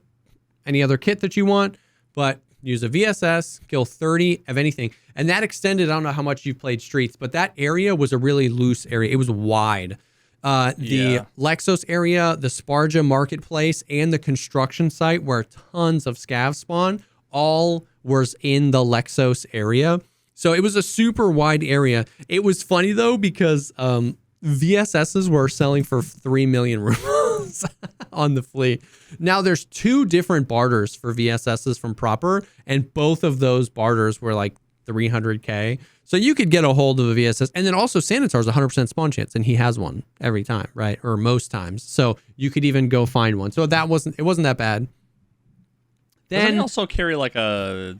other kit that you want, but use a VSS, kill 30 of anything. And that extended, I don't know how much you've played streets, but that area was a really loose area. It was wide. The Lexos area, the Sparja marketplace, and the construction site where tons of scav spawn all was in the Lexos area. So it was a super wide area. It was funny though, because VSSs were selling for 3 million rubles on the flea. Now there's 2 different barters for VSSs from proper, and both of those barters were like 300K. So you could get a hold of a VSS. And then also Sanitar's 100% spawn chance, and he has one every time, right? Or most times. So you could even go find one. So it wasn't that bad. Then doesn't he also carry like not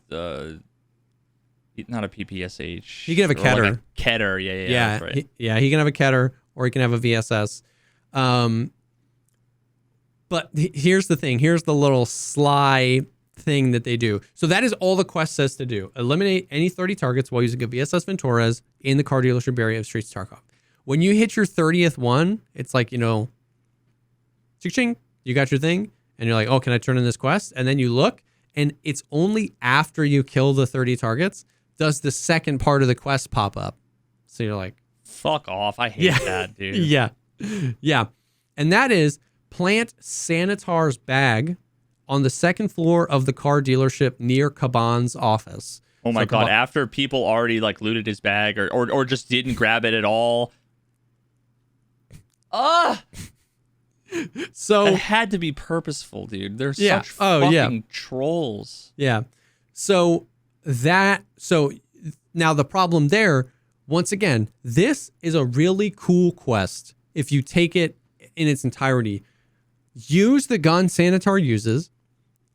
a PPSH. He can have a Keter. Like a Keter, yeah. That's right. He can have a Keter, or he can have a VSS. But here's the thing. Here's the little sly thing that they do. So that is all the quest says to do. Eliminate any 30 targets while using a VSS Ventures in the car dealership area of Streets Tarkov. When you hit your 30th one, it's like, ching, you got your thing, and you're like, oh, can I turn in this quest? And then you look, and it's only after you kill the 30 targets does the second part of the quest pop up. So you're like, fuck off. I hate that, dude. Yeah. And that is plant Sanitar's bag on the second floor of the car dealership near Kaban's office. Oh my God. After people already like looted his bag or just didn't grab it at all. So it had to be purposeful, dude. They're such fucking trolls. Yeah. So now the problem there, once again, this is a really cool quest if you take it in its entirety. Use the gun Sanitar uses,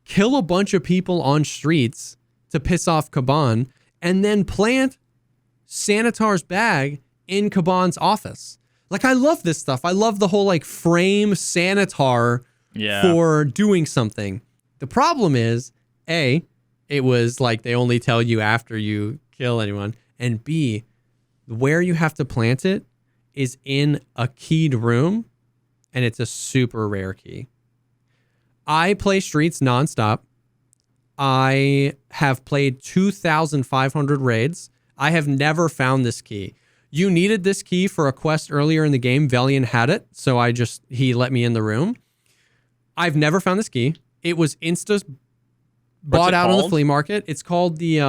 kill a bunch of people on streets to piss off Kaban, and then plant Sanitar's bag in Kaban's office. Like, I love this stuff. I love the whole like frame Sanitar for doing something. The problem is, A, it was like they only tell you after you kill anyone, and B, where you have to plant it is in a keyed room, and it's a super rare key. I play streets nonstop. I have played 2,500 raids. I have never found this key. You needed this key for a quest earlier in the game. Velian had it, so he let me in the room. I've never found this key. It was bought out on the flea market. It's called the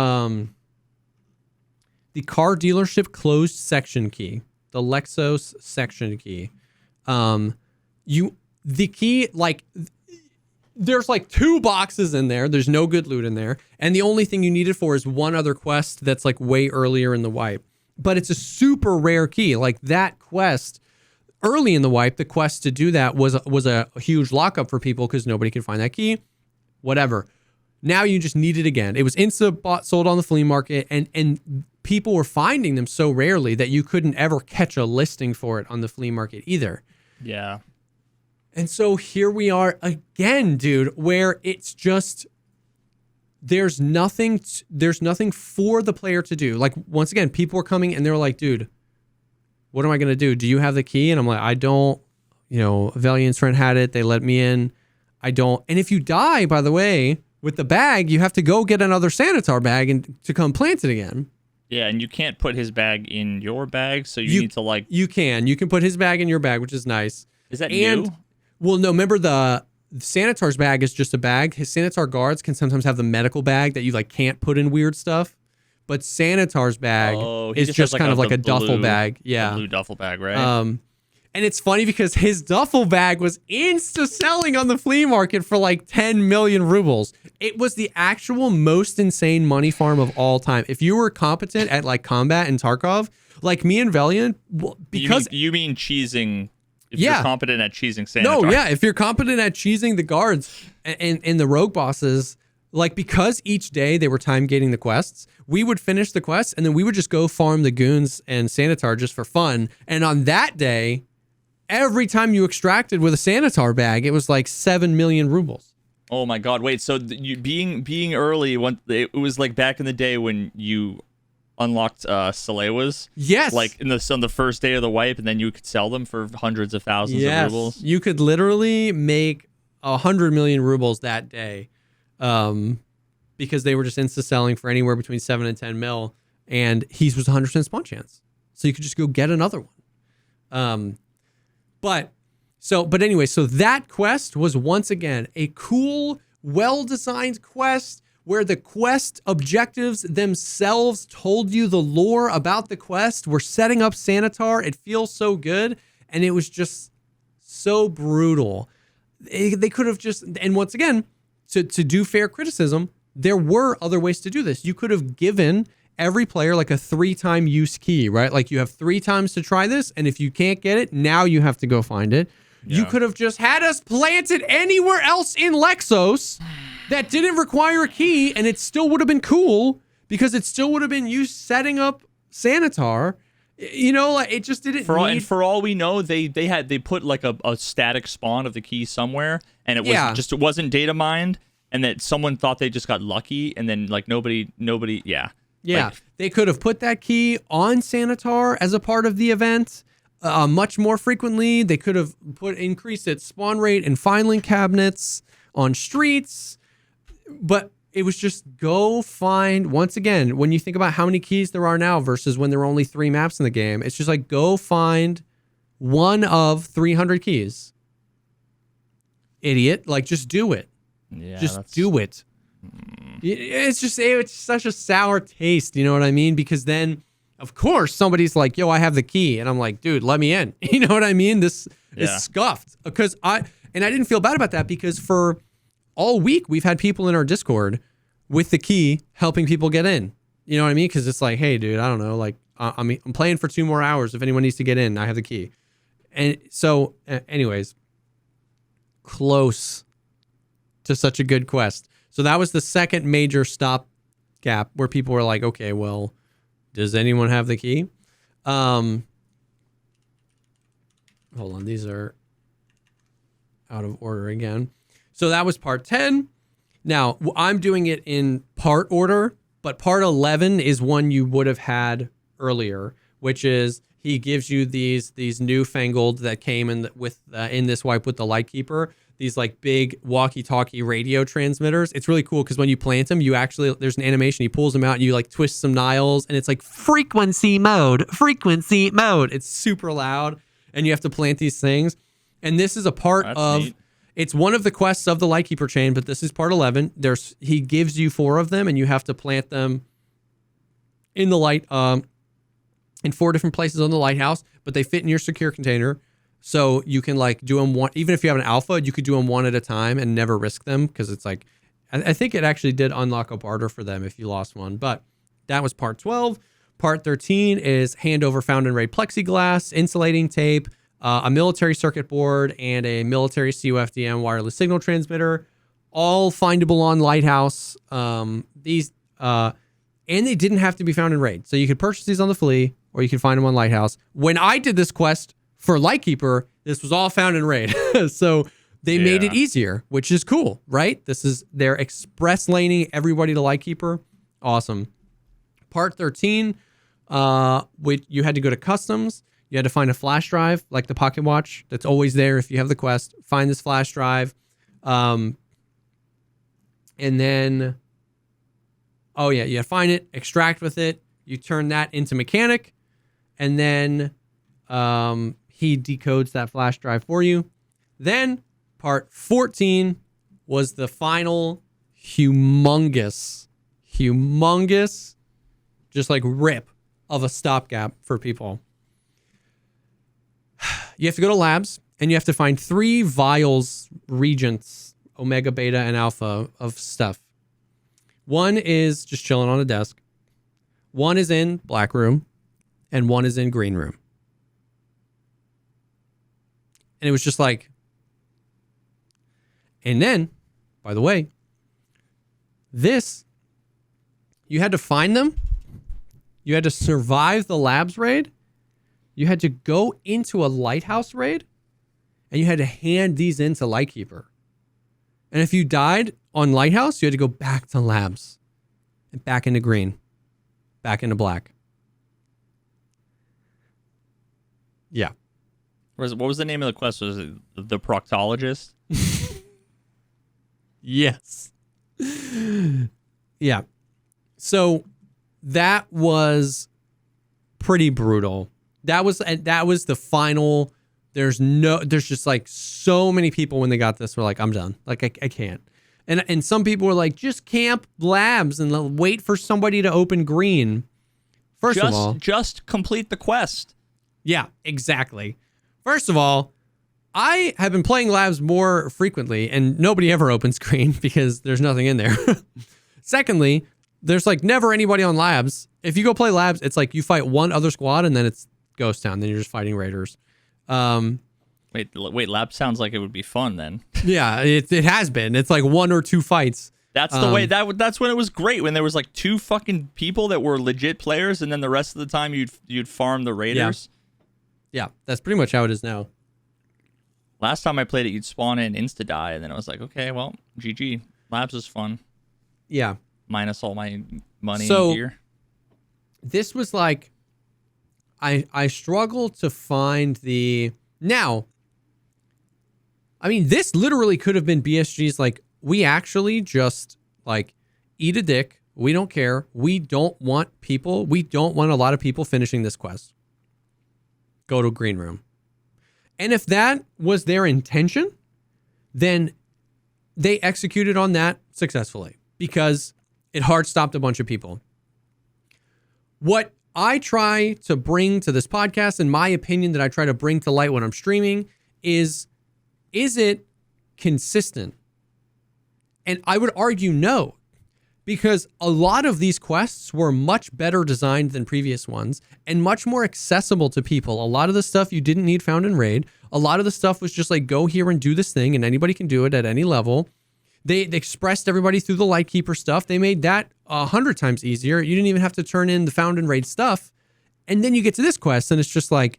car dealership closed section key, the Lexos section key. The key, like, there's like 2 boxes in there. There's no good loot in there, and the only thing you need it for is one other quest that's like way earlier in the wipe. But it's a super rare key. Like that quest early in the wipe, the quest to do that was a huge lockup for people because nobody could find that key. Whatever. Now you just need it again. It was sold on the flea market, and people were finding them so rarely that you couldn't ever catch a listing for it on the flea market either. Yeah. And so here we are again, dude, where it's just there's nothing for the player to do. Like, once again, people were coming and they were like, dude, what am I going to do? Do you have the key? And I'm like, I don't. Valiant's friend had it. They let me in. I don't. And if you die, by the way, with the bag, you have to go get another Sanitar bag and to come plant it again. Yeah, and you can't put his bag in your bag, so you need to like... You can put his bag in your bag, which is nice. Is that new? Well, no, remember the Sanitar's bag is just a bag. His Sanitar guards can sometimes have the medical bag that you like can't put in weird stuff. But Sanitar's bag is just kind of like a duffel bag. Yeah. A blue duffel bag, right? And it's funny because his duffel bag was insta-selling on the flea market for like 10 million rubles. It was the actual most insane money farm of all time. If you were competent at like combat in Tarkov, like me and Valiant, because... You mean cheesing... If you're competent at cheesing Sanitar. No, yeah. If you're competent at cheesing the guards and the rogue bosses, like because each day they were time gating the quests, we would finish the quests and then we would just go farm the goons and Sanitar just for fun. And on that day... Every time you extracted with a Sanitar bag, it was like 7 million rubles. Oh my God! Wait, so you being early, it was like back in the day when you unlocked Salewas. Yes. Like on the first day of the wipe, and then you could sell them for hundreds of thousands of rubles. You could literally make 100 million rubles that day, because they were just insta selling for anywhere between 7 and 10 mil, and he was 100% spawn chance, so you could just go get another one. But anyway, so that quest was once again a cool, well-designed quest where the quest objectives themselves told you the lore about the quest. We're setting up Sanitar. It feels so good. And it was just so brutal. They could have just, and once again, to do fair criticism, there were other ways to do this. You could have given every player like a 3-time use key, right? Like you have 3 times to try this, and if you can't get it, now you have to go find it. Yeah. You could have just had us plant it anywhere else in Lexos that didn't require a key, and it still would have been cool because it still would have been you setting up Sanitar. Like it just didn't. For all we know, they put like a static spawn of the key somewhere, and it was it wasn't data mined, and that someone thought they just got lucky, and then like nobody. Yeah, they could have put that key on Sanitar as a part of the event much more frequently. They could have increased its spawn rate in filing cabinets on streets. But it was just go find, once again, when you think about how many keys there are now versus when there were only 3 maps in the game, it's just like go find one of 300 keys. Idiot. Like, just do it. Yeah, just do it. It's such a sour taste, you know what I mean? Because then, of course, somebody's like, yo, I have the key. And I'm like, dude, let me in. You know what I mean? This is scuffed. Because I didn't feel bad about that because for all week, we've had people in our Discord with the key helping people get in. You know what I mean? Because it's like, hey, dude, I don't know. Like, I'm playing for 2 more hours. If anyone needs to get in, I have the key. And so, anyways, close to such a good quest. So that was the second major stop gap where people were like, okay, well, does anyone have the key? Hold on. These are out of order again. So that was part 10. Now, I'm doing it in part order, but part 11 is one you would have had earlier, which is he gives you these newfangled that came in in this wipe with the Lightkeeper, these like big walkie-talkie radio transmitters. It's really cool because when you plant them, there's an animation. He pulls them out and you like twist some dials and it's like frequency mode. It's super loud and you have to plant these things. And this is a part neat. It's one of the quests of the Lightkeeper chain, but this is part 11. He gives you 4 of them and you have to plant them in the light, in 4 different places on the lighthouse, but they fit in your secure container. So you can like do them one, even if you have an alpha, you could do them one at a time and never risk them because it's like, I think it actually did unlock a barter for them if you lost one. But that was part 12. Part 13 is hand over found and raid plexiglass, insulating tape, a military circuit board, and a military CUFDM wireless signal transmitter, all findable on Lighthouse. And they didn't have to be found in raid. So you could purchase these on the flea or you could find them on Lighthouse. When I did this quest for Lightkeeper, this was all found in raid. So they made it easier, which is cool, right? They're express laning everybody to Lightkeeper. Awesome. Part 13, you had to go to customs. You had to find a flash drive, like the pocket watch, that's always there if you have the quest. Find this flash drive. And then, you find it, extract with it. You turn that into mechanic. And then he decodes that flash drive for you. Then part 14 was the final humongous, just like rip of a stopgap for people. You have to go to labs and you have to find 3 vials, regents, omega, beta, and alpha of stuff. One is just chilling on a desk. One is in black room and one is in green room. And it was just like, and then, by the way, you had to find them. You had to survive the labs raid. You had to go into a lighthouse raid. And you had to hand these in to Lightkeeper. And if you died on lighthouse, you had to go back to labs. And back into green. Back into black. Yeah. What was the name of the quest? Was it the proctologist? Yes. Yeah. So that was pretty brutal. That was the final. There's just like so many people when they got this were like, I'm done. Like I can't. And some people were like, just camp labs and wait for somebody to open green. First of all, just complete the quest. Yeah, exactly. First of all, I have been playing labs more frequently and nobody ever opens green because there's nothing in there. Secondly, there's like never anybody on labs. If you go play labs, it's like you fight one other squad and then it's Ghost Town. Then you're just fighting raiders. Wait, lab sounds like it would be fun then. Yeah, it has been. It's like 1 or 2 fights. That's the way that's when it was great, when there was like 2 fucking people that were legit players and then the rest of the time you'd farm the raiders. Yeah, that's pretty much how it is now. Last time I played it, you'd spawn in insta die, and then I was like, okay, well, GG. Labs is fun. Yeah. Minus all my money and gear. This was like, I struggled to find the... Now, I mean, this literally could have been BSG's like, we actually just like eat a dick. We don't care. We don't want a lot of people finishing this quest. Go to green room. And if that was their intention, then they executed on that successfully because it hard stopped a bunch of people. What I try to bring to this podcast, in my opinion, that I try to bring to light when I'm streaming is it consistent? And I would argue no, because a lot of these quests were much better designed than previous ones and much more accessible to people. A lot of the stuff you didn't need found in raid. A lot of the stuff was just like, go here and do this thing, and anybody can do it at any level. They expressed everybody through the Lightkeeper stuff. They made that 100 times easier. You didn't even have to turn in the found in raid stuff. And then you get to this quest and it's just like,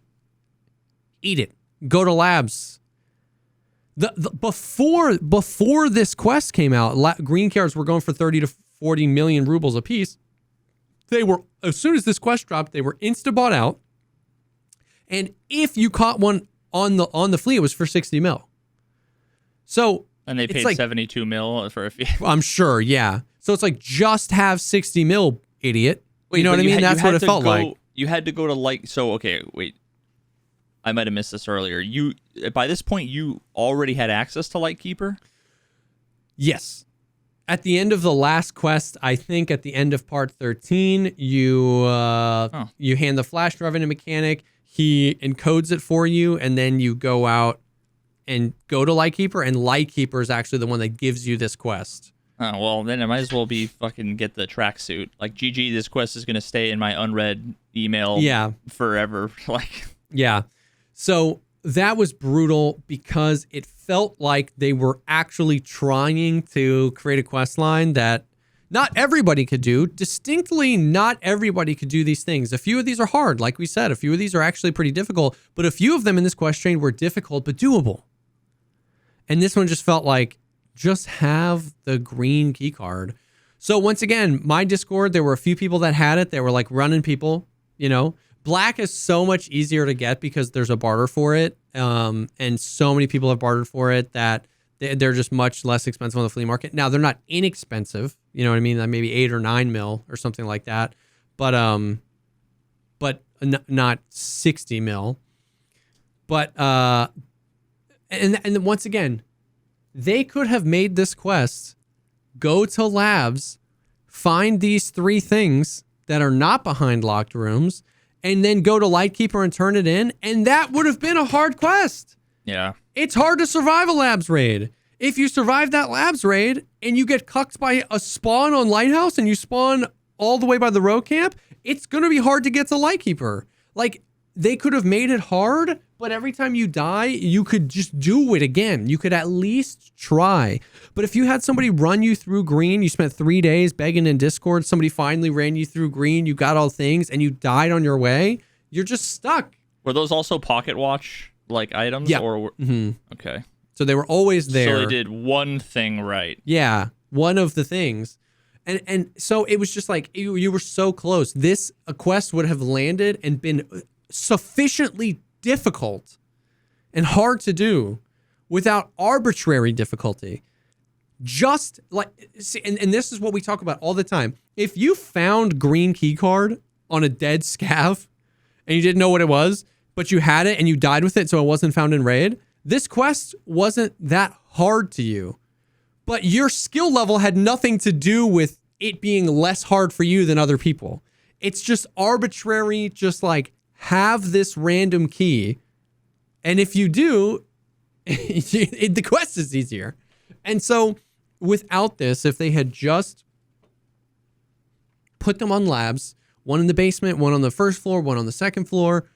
eat it. Go to labs. Before this quest came out, green cards were going for 30 to 40 million rubles a piece. They were, as soon as this quest dropped, they were insta bought out. And if you caught one on the fleet, it was for 60 mil. So, and they paid like 72 mil for a fee. I'm sure, yeah. So it's like, just have 60 mil, idiot. Wait, you know what I mean? That's what it felt like. You had to go to okay, wait. I might have missed this earlier. By this point, you already had access to Lightkeeper? Yes. At the end of the last quest, I think at the end of part 13, you hand the flash drive in a mechanic. He encodes it for you, and then you go out and go to Lightkeeper, and Lightkeeper is actually the one that gives you this quest. Oh, well, then it might as well be fucking get the tracksuit. Like, GG, this quest is going to stay in my unread email forever. Yeah. So that was brutal because it felt like they were actually trying to create a quest line that not everybody could do. Distinctly, not everybody could do these things. A few of these are hard, like we said. A few of these are actually pretty difficult, but a few of them in this quest chain were difficult but doable. And this one just felt like, just have the green key card. So once again, my Discord, there were a few people that had it. They were like running people, Black is so much easier to get because there's a barter for it, and so many people have bartered for it that they're just much less expensive on the flea market. Now, they're not inexpensive, you know what I mean? Like maybe 8 or 9 mil or something like that, but not 60 mil. But and once again, they could have made this quest: go to labs, find these 3 things that are not behind locked rooms, and then go to Lightkeeper and turn it in, and that would have been a hard quest. Yeah. It's hard to survive a labs raid. If you survive that labs raid and you get cucked by a spawn on Lighthouse and you spawn all the way by the road camp, it's going to be hard to get to Lightkeeper. Like, they could have made it hard, but every time you die, you could just do it again. You could at least try. But if you had somebody run you through green, you spent 3 days begging in Discord, somebody finally ran you through green, you got all things, and you died on your way, you're just stuck. Were those also pocket watch like items? Yeah. Okay. So they were always there. So they did one thing right. Yeah, one of the things. And so it was just like, you were so close. A quest would have landed and been sufficiently difficult and hard to do without arbitrary difficulty. Just like, and this is what we talk about all the time. If you found green key card on a dead scav and you didn't know what it was, but you had it and you died with it so it wasn't found in raid, this quest wasn't that hard to you. But your skill level had nothing to do with it being less hard for you than other people. It's just arbitrary, just like, have this random key, and if you do, the quest is easier. And so without this, if they had just put them on labs, one in the basement, one on the first floor, one on the second floor,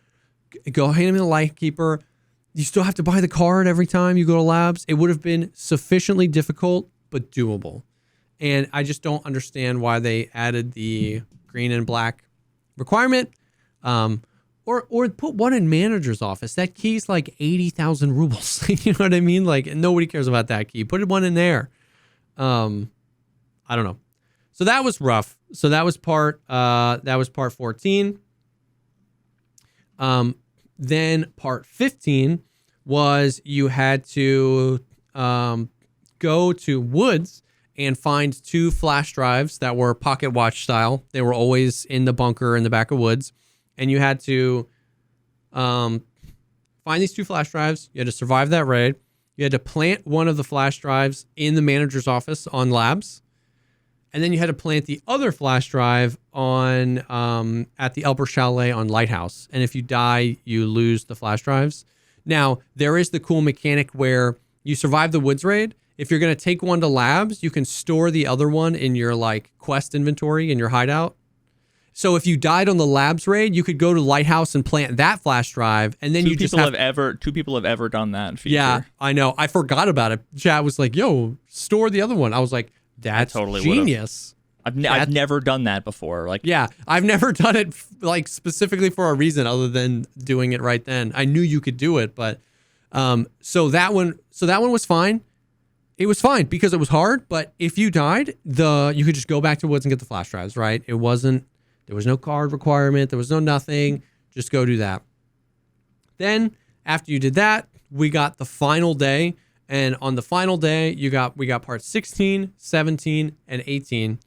go hand them in the Lightkeeper, you still have to buy the card every time you go to labs, it would have been sufficiently difficult but doable. And I just don't understand why they added the green and black requirement. Or put one in manager's office. That key's like 80,000 rubles. You know what I mean? Like, nobody cares about that key. Put one in there. I don't know. So that was rough. So that was part 14. Then part 15 was you had to go to Woods and find 2 flash drives that were pocket watch style. They were always in the bunker in the back of Woods. And you had to find these 2 flash drives. You had to survive that raid. You had to plant one of the flash drives in the manager's office on labs. And then you had to plant the other flash drive on at the Elber Chalet on Lighthouse. And if you die, you lose the flash drives. Now, there is the cool mechanic where you survive the Woods raid. If you're going to take one to labs, you can store the other one in your like quest inventory in your hideout. So if you died on the labs raid, you could go to Lighthouse and plant that flash drive, and then two people have ever done that feature. Yeah, I know. I forgot about it. Chat was like, "Yo, store the other one." I was like, "That's totally genius." I've never done that before. Like, yeah, I've never done it like specifically for a reason other than doing it right then. I knew you could do it, but so that one was fine. It was fine because it was hard. But if you died, you could just go back to Woods and get the flash drives. Right? There was no card requirement. There was no nothing. Just go do that. Then after you did that, we got the final day. And on the final day, we got parts 16, 17, and 18,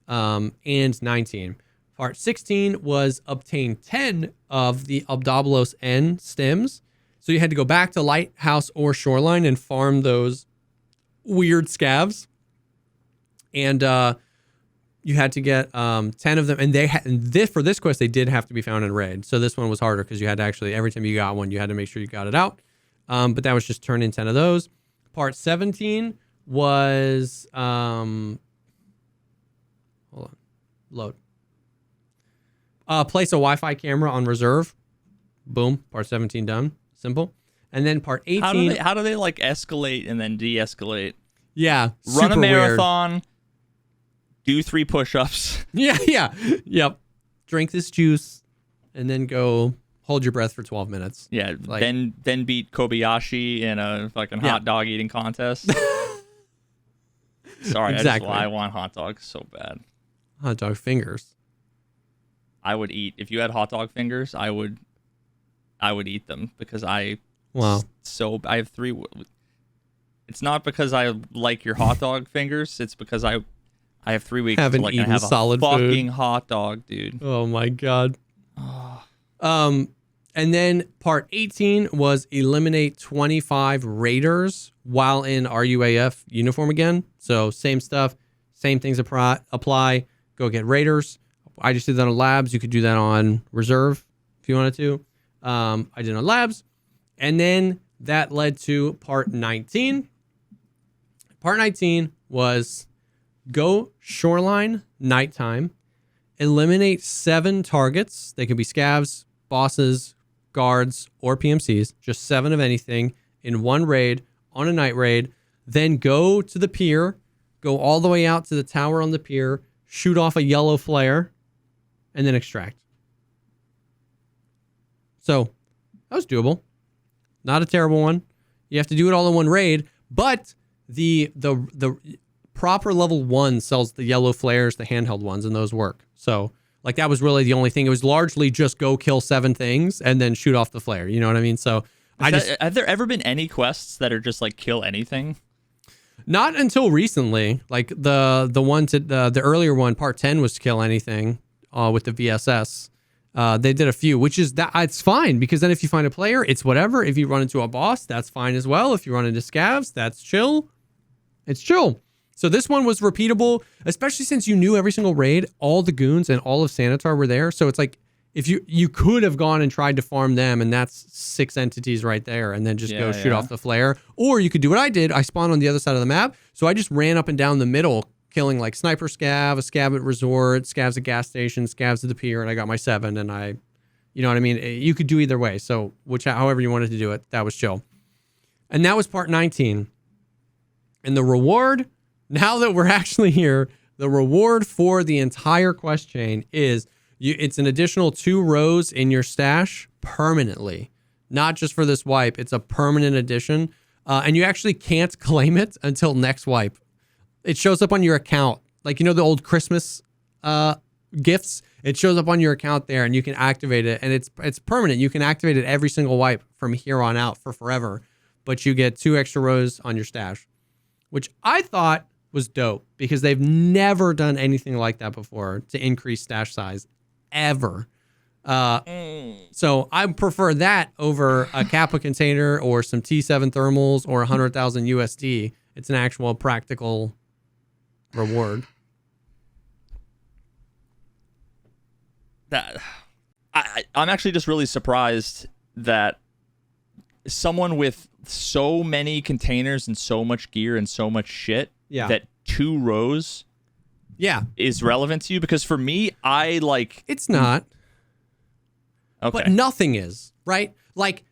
and 19. Part 16 was obtain 10 of the Obdabolos N stems. So you had to go back to Lighthouse or Shoreline and farm those weird scavs. And you had to get 10 of them, and for this quest they did have to be found in raid. So this one was harder because you had to actually, every time you got one, you had to make sure you got it out. But that was just turn in 10 of those. Part 17 was hold on, load. Place a Wi-Fi camera on reserve. Boom. Part 17 done. Simple. And then part 18. How do they like escalate and then de-escalate? Yeah. Run a marathon. Weird. Do 3 push-ups. Yep. Drink this juice, and then go hold your breath for 12 minutes. Yeah. Like, then beat Kobayashi in a fucking hot dog eating contest. Sorry, exactly. I want hot dogs so bad. Hot dog fingers. I would eat if you had hot dog fingers. I would eat them because I have 3. It's not because I like your hot dog fingers. It's because I have 3 weeks Haven't to like eaten have solid a fucking food. hot dog, dude. Oh my god. And then part 18 was eliminate 25 raiders while in RUAF uniform again. So same stuff, same things apply. Go get raiders. I just did that on labs. You could do that on reserve if you wanted to. I did it on labs. And then that led to part 19. Part 19 was go shoreline nighttime. Eliminate 7 targets. They could be scavs, bosses, guards, or PMCs. Just 7 of anything in one raid on a night raid. Then go to the pier. Go all the way out to the tower on the pier. Shoot off a yellow flare. And then extract. So that was doable. Not a terrible one. You have to do it all in one raid. But the proper level 1 sells the yellow flares, the handheld ones, and those work. So like that was really the only thing. It was largely just go kill 7 things and then shoot off the flare. You know what I mean? So have there ever been any quests that are just like kill anything? Not until recently. Like the one to the earlier one, part 10 was to kill anything with the VSS. They did a few, which is that it's fine because then if you find a player, it's whatever. If you run into a boss, that's fine as well. If you run into scavs, that's chill. It's chill. So this one was repeatable, especially since you knew every single raid, all the goons and all of Sanitar were there. So it's like if you could have gone and tried to farm them, and that's 6 entities right there, and then just go shoot off the flare. Or you could do what I did. I spawned on the other side of the map, so I just ran up and down the middle, killing like sniper scav, a scav at resort, scavs at gas station, scavs at the pier, and I got my 7. And you know what I mean. You could do either way. So however you wanted to do it, that was chill. And that was part 19. And the reward. Now that we're actually here, the reward for the entire quest chain is it's an additional 2 rows in your stash permanently. Not just for this wipe. It's a permanent addition. And you actually can't claim it until next wipe. It shows up on your account. Like, you know, the old Christmas gifts? It shows up on your account there and you can activate it. And it's permanent. You can activate it every single wipe from here on out for forever. But you get 2 extra rows on your stash, which I thought was dope because they've never done anything like that before to increase stash size ever. So I prefer that over a Kappa container or some T7 thermals or 100,000 USD. It's an actual practical reward. I'm actually just really surprised that someone with so many containers and so much gear and so much shit that 2 rows is relevant to you, because for me, I like it's not. Okay. But nothing is, right? Like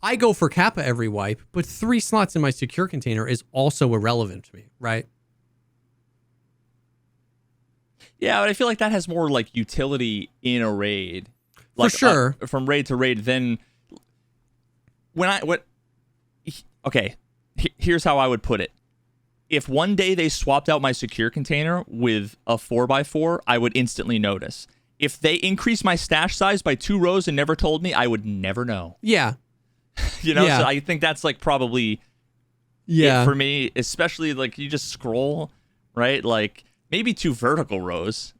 I go for Kappa every wipe, but 3 slots in my secure container is also irrelevant to me, right? Yeah, but I feel like that has more like utility in a raid. Like, for sure. From raid to raid, then here's how I would put it. If one day they swapped out my secure container with a 4x4, I would instantly notice. If they increased my stash size by 2 rows and never told me, I would never know. Yeah. You know, so I think that's like probably it for me, especially like you just scroll, right? Like maybe 2 vertical rows.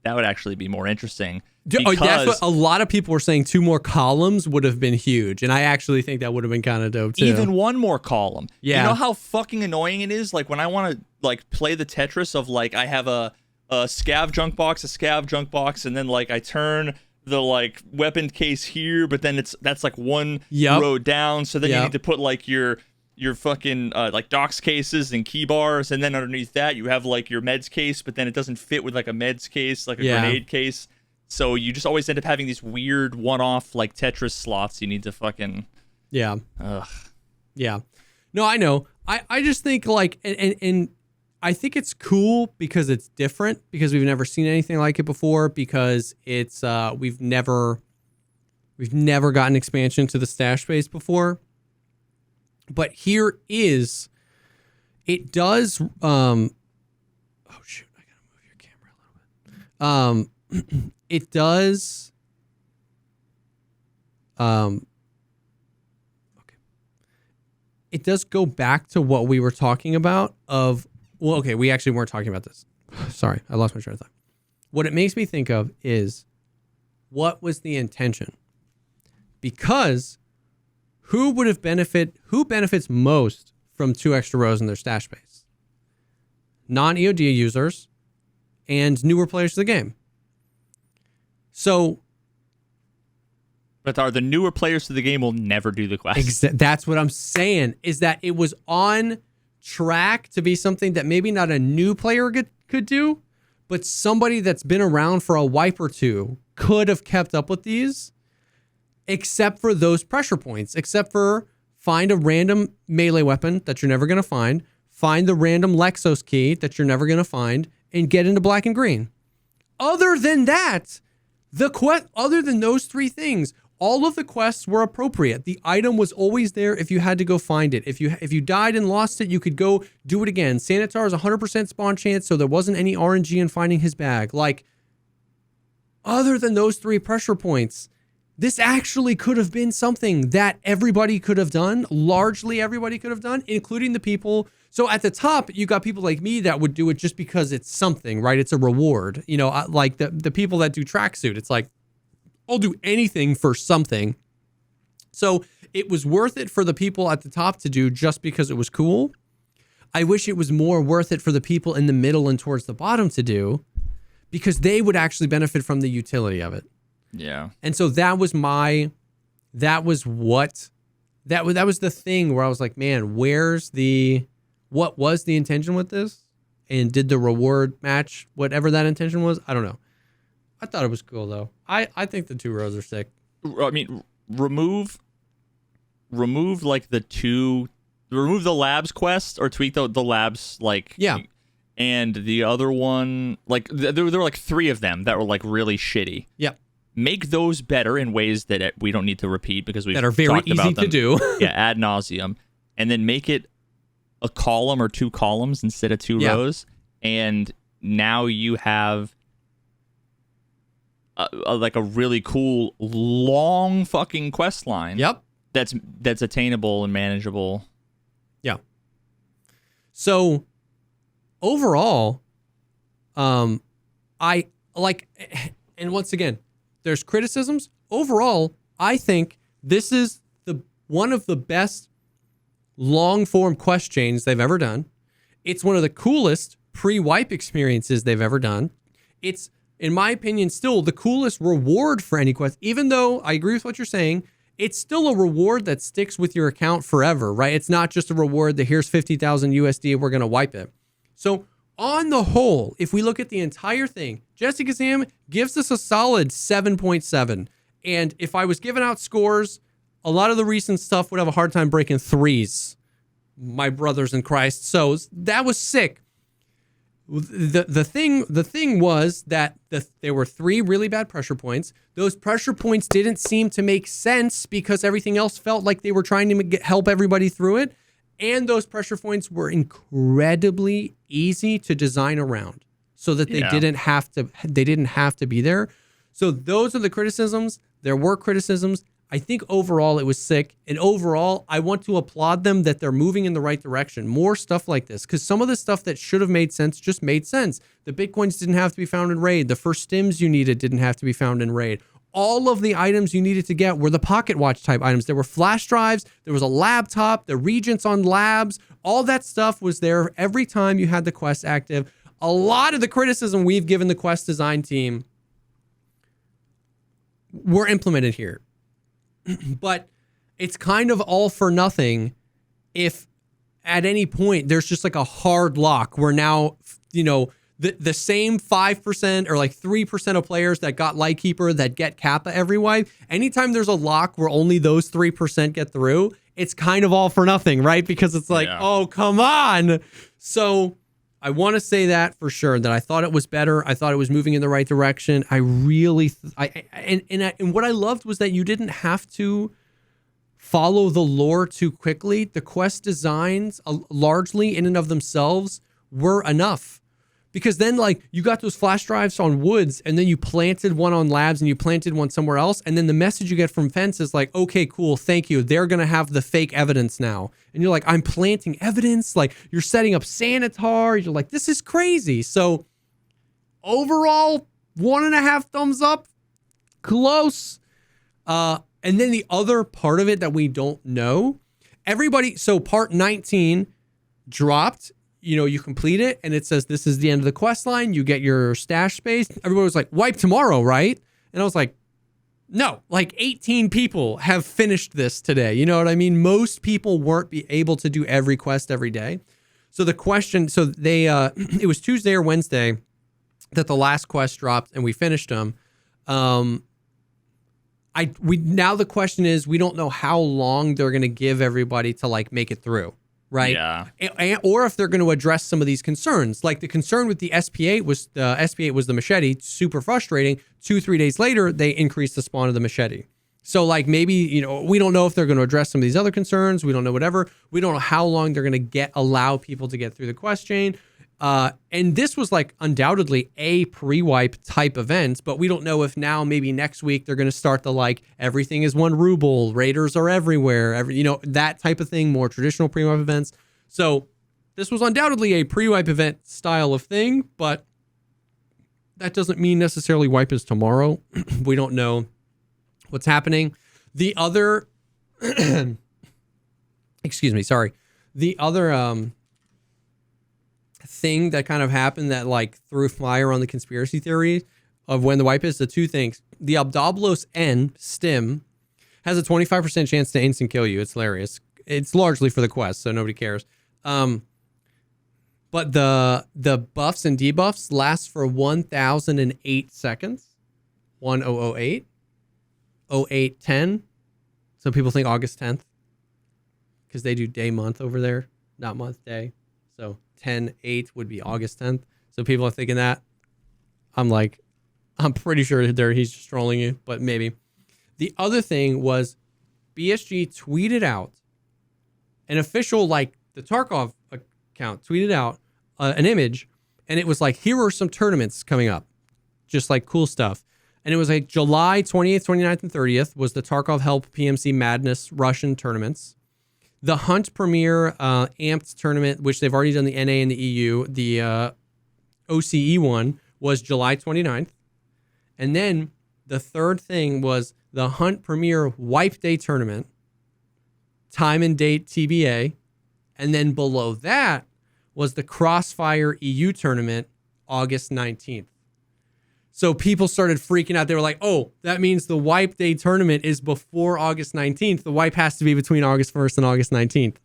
That would actually be more interesting. That's what a lot of people were saying. 2 more columns would have been huge, and I actually think that would have been kind of dope too. Even 1 more column. Yeah. You know how fucking annoying it is? Like when I want to like play the Tetris of like I have a scav junk box, and then like I turn the like weapon case here, but then that's like 1 row down. So then you need to put like your fucking like docs cases and key bars, and then underneath that you have like your meds case, but then it doesn't fit with like a meds case, like a grenade case. So you just always end up having these weird one-off like Tetris slots you need to fucking No, I know. I just think like and I think it's cool because it's different, because we've never seen anything like it before, because it's we've never gotten expansion to the stash space before. But here is, it does, oh shoot, I gotta move your camera a little bit. it does. Okay. It does go back to what we were talking about we actually weren't talking about this. Sorry, I lost my train of thought. What it makes me think of is, what was the intention? Because who benefits most from 2 extra rows in their stash space? Non-EOD users and newer players to the game. So, but are the newer players to the game will never do the quest. That's what I'm saying, is that it was on track to be something that maybe not a new player could do, but somebody that's been around for a wipe or two could have kept up with these, except for those pressure points, except for find a random melee weapon that you're never going to find the random Lexos key that you're never going to find, and get into black and green. Other than that, other than those 3 things, all of the quests were appropriate. The item was always there if you had to go find it. If you died and lost it, you could go do it again. Sanitar is 100% spawn chance, so there wasn't any RNG in finding his bag. Like, other than those 3 pressure points, this actually could have been something that everybody could have done, largely everybody could have done, including the people. So at the top, you got people like me that would do it just because it's something, right? It's a reward. You know, like the people that do tracksuit, it's like, I'll do anything for something. So it was worth it for the people at the top to do just because it was cool. I wish it was more worth it for the people in the middle and towards the bottom to do, because they would actually benefit from the utility of it. Yeah. And so that was the thing where I was like, man, what was the intention with this? And did the reward match whatever that intention was? I don't know. I thought it was cool though. I think the 2 rows are sick. I mean, remove like remove the labs quest, or tweak the labs, like, yeah. And the other one, like there were like 3 of them that were like really shitty. Yeah. Make those better in ways that we don't need to repeat, because we've that are very easy to do. Yeah, ad nauseum. And then make it a column or 2 columns instead of 2 rows. And now you have like a really cool long fucking quest line. Yep. That's attainable and manageable. Yeah. So overall, I like, and once again, there's criticisms. Overall, I think this is one of the best long-form quest chains they've ever done. It's one of the coolest pre-wipe experiences they've ever done. It's, in my opinion, still the coolest reward for any quest. Even though I agree with what you're saying, it's still a reward that sticks with your account forever, right? It's not just a reward that here's 50,000 USD and we're going to wipe it. So on the whole, if we look at the entire thing, JesseKazam gives us a solid 7.7. And if I was giving out scores, a lot of the recent stuff would have a hard time breaking 3s, my brothers in Christ. So that was sick. The thing was that there were 3 really bad pressure points. Those pressure points didn't seem to make sense because everything else felt like they were trying to help everybody through it. And those pressure points were incredibly easy to design around, so that they didn't have to be there. So those are the criticisms. There were criticisms. I think overall it was sick. And overall, I want to applaud them that they're moving in the right direction. More stuff like this, because some of the stuff that should have made sense just made sense. The Bitcoins didn't have to be found in Raid. The first stims you needed didn't have to be found in Raid. All of the items you needed to get were the pocket watch type items. There were flash drives. There was a laptop, the regents on labs. All that stuff was there every time you had the quest active. A lot of the criticism we've given the quest design team were implemented here. But it's kind of all for nothing if at any point there's just like a hard lock where now, you know, the same 5% or like 3% of players that got Lightkeeper that get Kappa every wipe, anytime there's a lock where only those 3% get through, it's kind of all for nothing, right? Because it's like, oh, come on. So I want to say that for sure, that I thought it was better. I thought it was moving in the right direction. I really, and what I loved was that you didn't have to follow the lore too quickly. The quest designs, largely in and of themselves, were enough. Because then, like, you got those flash drives on Woods, and then you planted one on Labs, and you planted one somewhere else, and then the message you get from Fence is like, okay, cool, thank you. They're going to have the fake evidence now. And you're like, I'm planting evidence? Like, you're setting up Sanitar. You're like, this is crazy. So, overall, 1.5 thumbs up. Close. And then the other part of it that we don't know, so part 19 dropped. You complete it, and it says this is the end of the quest line. You get your stash space. Everybody was like, wipe tomorrow, right? And I was like, no, like 18 people have finished this today. You know what I mean? Most people weren't able to do every quest every day. So the question, they, it was Tuesday or Wednesday that the last quest dropped, and we finished them. Now the question is, we don't know how long they're going to give everybody to like make it through. Right. Yeah. Or if they're going to address some of these concerns, like the concern with the SP8 was the machete. Super frustrating. 2-3 days later, they increased the spawn of the machete. So like maybe, we don't know if they're going to address some of these other concerns. We don't know whatever. We don't know how long they're going to allow people to get through the quest chain. And this was like undoubtedly a pre-wipe type event, but we don't know if now maybe next week they're going to start the like everything is 1 ruble, raiders are everywhere, that type of thing, more traditional pre-wipe events. So this was undoubtedly a pre-wipe event style of thing, but that doesn't mean necessarily wipe is tomorrow. We don't know what's happening. The other, the other thing that kind of happened that like threw fire on the conspiracy theory of when the wipe is, the two things. The Abdoblos N stim has a 25% chance to instant kill you. It's hilarious. It's largely for the quest, so nobody cares. But the buffs and debuffs last for 1,008 seconds. 1008. 0810. So people think August 10th. Because they do day month over there, not month day. So 10/8 would be August 10th. So people are thinking that. I'm pretty sure he's just trolling you, but maybe. The other thing was BSG tweeted out an official, like the Tarkov account tweeted out an image, and it was like, here are some tournaments coming up, just like cool stuff. And it was like July 28th, 29th, and 30th was the Tarkov Help PMC Madness Russian tournaments. The Hunt Premier Amped tournament, which they've already done the NA and the EU, the OCE one was July 29th. And then the third thing was the Hunt Premier Wipe Day tournament, time and date TBA. And then below that was the Crossfire EU tournament, August 19th. So people started freaking out. They were like, oh, that means the Wipe Day tournament is before August 19th. The wipe has to be between August 1st and August 19th.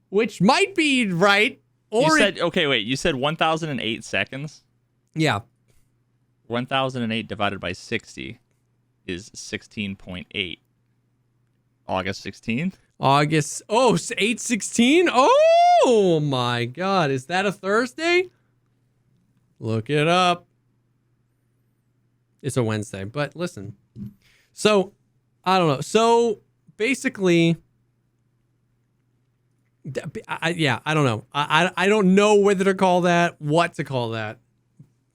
Which might be right. Or you said 1,008 seconds? Yeah. 1,008 divided by 60 is 16.8. August 16th? 8/16? Oh my God. Is that a Thursday? Look it up. It's a Wednesday, but listen. So, I don't know. So, basically, I don't know. I don't know whether to call that, what to call that.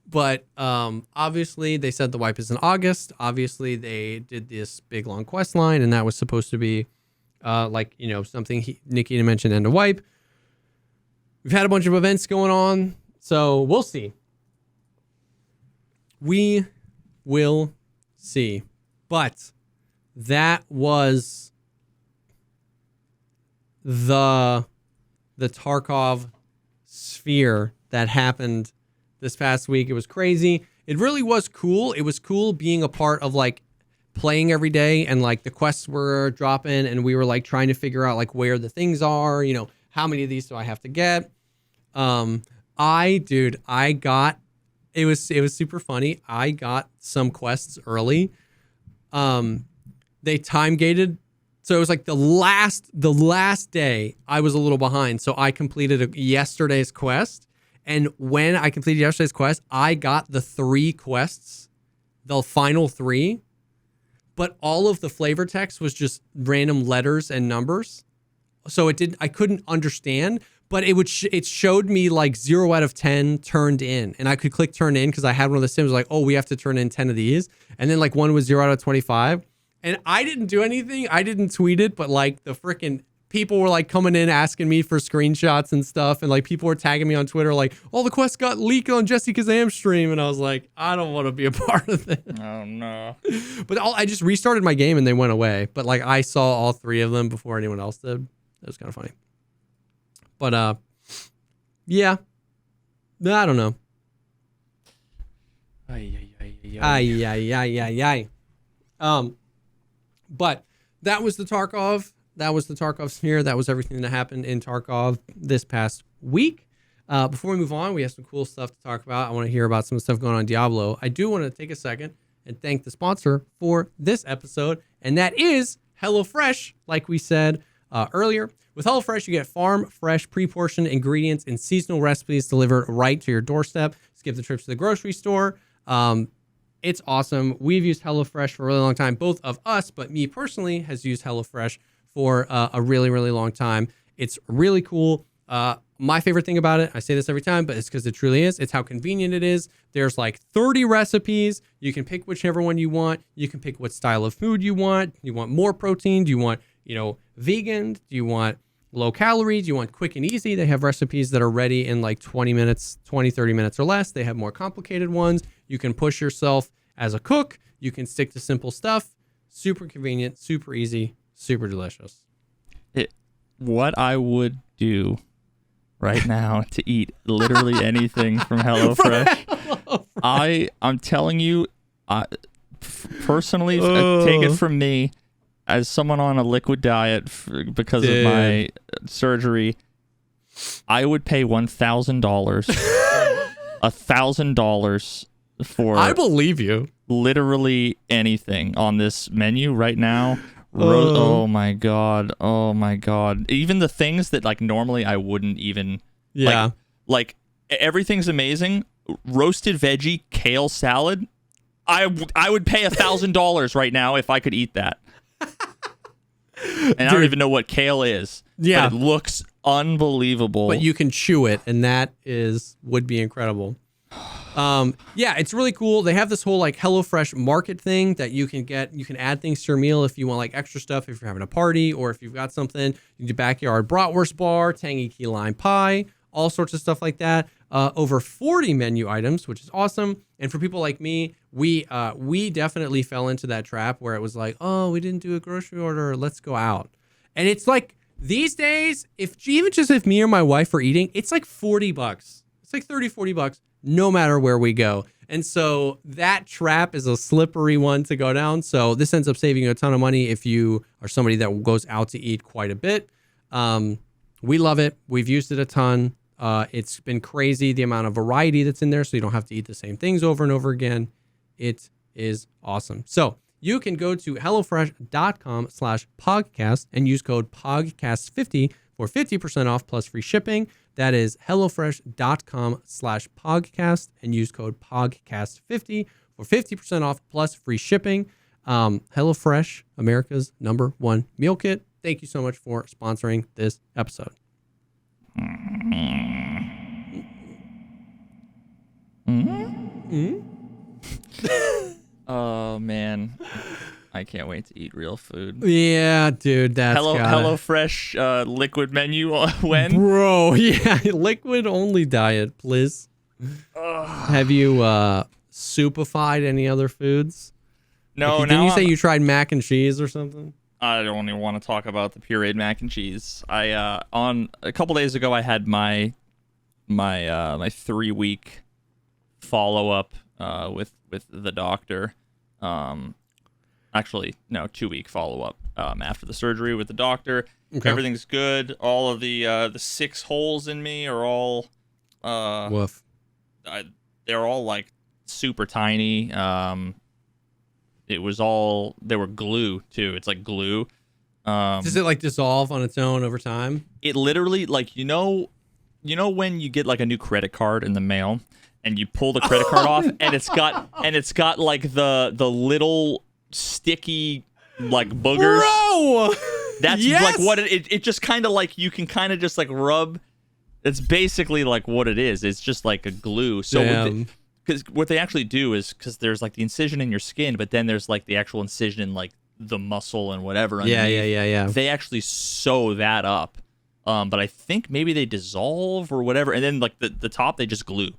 But obviously, they said the wipe is in August. Obviously, they did this big, long quest line, and that was supposed to be, something Nikki mentioned, end of wipe. We've had a bunch of events going on, so we'll see. We will see. But that was the Tarkov sphere that happened this past week. It was crazy. It really was cool. It was cool being a part of like playing every day, and like the quests were dropping, and we were like trying to figure out like where the things are, how many of these do I have to get? It was super funny. I got some quests early. They time gated. So it was like the last day I was a little behind. So I completed yesterday's quest. And when I completed yesterday's quest, I got the 3 quests, the final 3. But all of the flavor text was just random letters and numbers. So I couldn't understand. but it showed me like 0 out of 10 turned in, and I could click turn in because I had one of the sims like, oh, we have to turn in 10 of these, and then like one was 0 out of 25, and I didn't do anything. I didn't tweet it, but like the freaking people were like coming in asking me for screenshots and stuff, and like people were tagging me on Twitter like, all the quests got leaked on JesseKazam stream, and I was like, I don't want to be a part of this. Oh no. But I just restarted my game and they went away. But like I saw all 3 of them before anyone else did. It was kind of funny. But yeah, I don't know. Ay. But that was the Tarkov. That was the Tarkov smear. That was everything that happened in Tarkov this past week. Before we move on, we have some cool stuff to talk about. I want to hear about some of the stuff going on in Diablo. I do want to take a second and thank the sponsor for this episode, and that is HelloFresh, like we said earlier. With HelloFresh, you get farm-fresh, pre-portioned ingredients and seasonal recipes delivered right to your doorstep. Skip the trips to the grocery store. It's awesome. We've used HelloFresh for a really long time. Both of us, but me personally, has used HelloFresh for a really, really long time. It's really cool. My favorite thing about it, I say this every time, but it's because it truly is. It's how convenient it is. There's like 30 recipes. You can pick whichever one you want. You can pick what style of food you want. You want more protein? Do you want, vegan? Do you want low calorie? Do you want quick and easy? They have recipes that are ready in like 20 minutes, 20, 30 minutes or less. They have more complicated ones. You can push yourself as a cook. You can stick to simple stuff. Super convenient, super easy, super delicious. What I would do right now to eat literally anything from HelloFresh. I'm telling you, personally, take it from me, as someone on a liquid diet because of my surgery, I would pay $1,000, $1,000 for. I believe you. Literally anything on this menu right now. Oh my god! Even the things that like normally I wouldn't even. Yeah. Like everything's amazing. Roasted veggie kale salad. I would pay $1,000 right now if I could eat that. And I don't even know what kale is. Yeah. But it looks unbelievable. But you can chew it, and that would be incredible. Yeah, it's really cool. They have this whole like HelloFresh market thing that you can get. You can add things to your meal if you want like extra stuff, if you're having a party or if you've got something. You do backyard bratwurst bar, tangy key lime pie, all sorts of stuff like that. Over 40 menu items, which is awesome. And for people like me, we definitely fell into that trap where it was like, oh, we didn't do a grocery order, let's go out. And it's like these days, if me or my wife are eating, it's like $40. It's like $30-$40 no matter where we go. And so that trap is a slippery one to go down. So this ends up saving you a ton of money if you are somebody that goes out to eat quite a bit. We love it. We've used it a ton. It's been crazy the amount of variety that's in there, so you don't have to eat the same things over and over again. It is awesome. So you can go to hellofresh.com/podcast and use code POGCAST50 for 50% off plus free shipping. That is hellofresh.com/podcast and use code POGCAST50 for 50% off plus free shipping. HelloFresh, America's #1 meal kit. Thank you so much for sponsoring this episode. Oh man, I can't wait to eat real food. Yeah, dude, that's HelloFresh liquid menu when? Bro, yeah, liquid only diet, please. Have you soupified any other foods? No, like, didn't you say you tried mac and cheese or something? I don't even want to talk about the pureed mac and cheese. On a couple days ago, I had my 3-week follow up with the doctor. Actually, no, 2-week follow up after the surgery with the doctor. Okay. Everything's good. All of the 6 holes in me are all woof. They're all like super tiny. They were glue too. It's like glue. Does it like dissolve on its own over time? It literally, like, you know when you get like a new credit card in the mail and you pull the credit card off and it's got like the little sticky like boogers. Bro! That's yes! Like what it just kind of like, you can kind of just like rub It's basically like what it is. It's just like a glue. So because what they actually do is because there's like the incision in your skin, but then there's like the actual incision in like the muscle and whatever. Yeah. They actually sew that up. But I think maybe they dissolve or whatever, and then like the top they just glue.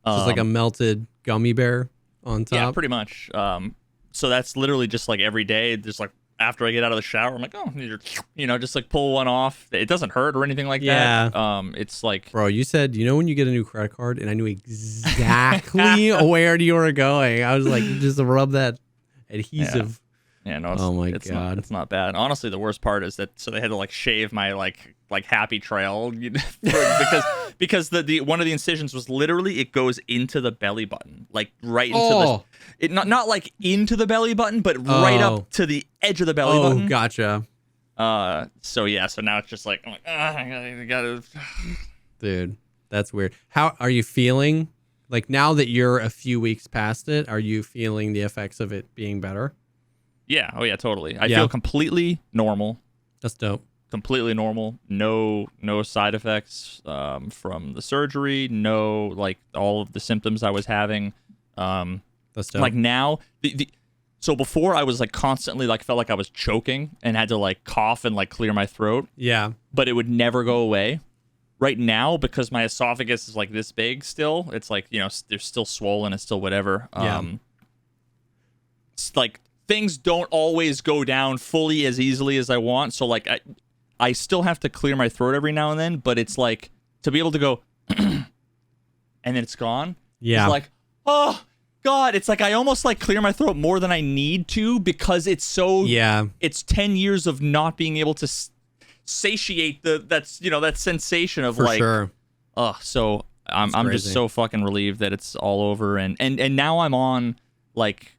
Just like a melted gummy bear on top. Yeah, pretty much. So that's literally just like every day. Just like after I get out of the shower, I'm like, oh, just like pull one off. It doesn't hurt or anything like that. It's like, bro, you said, when you get a new credit card, and I knew exactly where you were going. I was like, just rub that adhesive. Yeah, no. Oh my God, it's not bad. Honestly, the worst part is that they had to like shave my like happy trail because the one of the incisions was literally it goes into the belly button, like right into not like into the belly button, but right up to the edge of the belly button. Oh, gotcha. So now it's just like I'm like I gotta. Dude, that's weird. How are you feeling? Like now that you're a few weeks past it, are you feeling the effects of it being better? Yeah. Oh yeah, totally. I feel completely normal. That's dope. Completely normal. No side effects from the surgery. No, like all of the symptoms I was having. That's dope. Like now, so before I was like constantly like felt like I was choking and had to like cough and like clear my throat. Yeah. But it would never go away. Right now, because my esophagus is like this big still, it's like, they're still swollen and still whatever. It's like things don't always go down fully as easily as I want. So like I still have to clear my throat every now and then, but it's like to be able to go and then it's gone. Yeah. It's like, oh God, it's like I almost like clear my throat more than I need to because it's so it's 10 years of not being able to satiate that sensation of sure. So I'm just so fucking relieved that it's all over and now I'm on like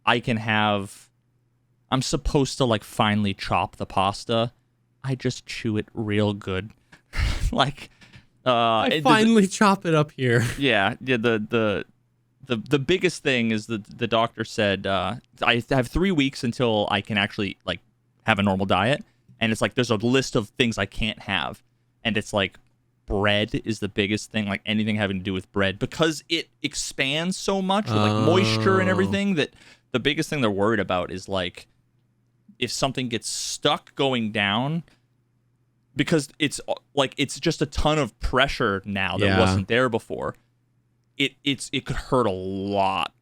I'm supposed to like finally chop the pasta. I just chew it real good. Like I finally chop it up here. Yeah, the biggest thing is the doctor said I have 3 weeks until I can actually like have a normal diet, and it's like there's a list of things I can't have, and it's like bread is the biggest thing, like anything having to do with bread, because it expands so much with like moisture and everything that the biggest thing they're worried about is like if something gets stuck going down, because it's just a ton of pressure now that wasn't there before. It could hurt a lot.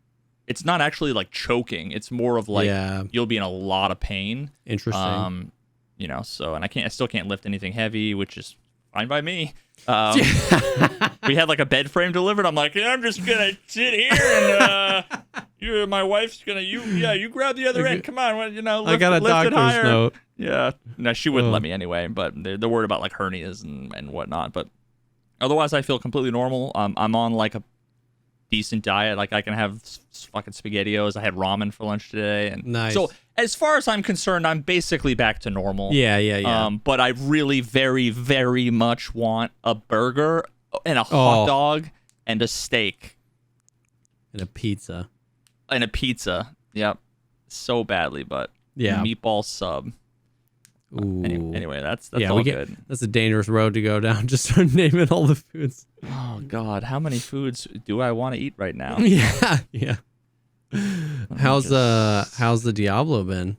It's not actually like choking. It's more of like you'll be in a lot of pain. Interesting. So and I still can't lift anything heavy, which is fine by me. We had like a bed frame delivered. I'm like, I'm just gonna sit here and my wife's gonna you grab the other end. Come on, lift, I got a lift doctor's it higher. note. Yeah, no, she wouldn't let me anyway. But they're worried about like hernias and whatnot. But otherwise, I feel completely normal. I'm on like a decent diet. Like I can have fucking SpaghettiOs. I had ramen for lunch today, and nice. So as far as I'm concerned, I'm basically back to normal. Yeah. But I really, very, very much want a burger and a hot dog and a steak and a pizza. Yep, so badly, but meatball sub. Ooh. Anyway, that's all good. That's a dangerous road to go down. Just start naming all the foods. Oh God, how many foods do I want to eat right now? Yeah. How's the Diablo been?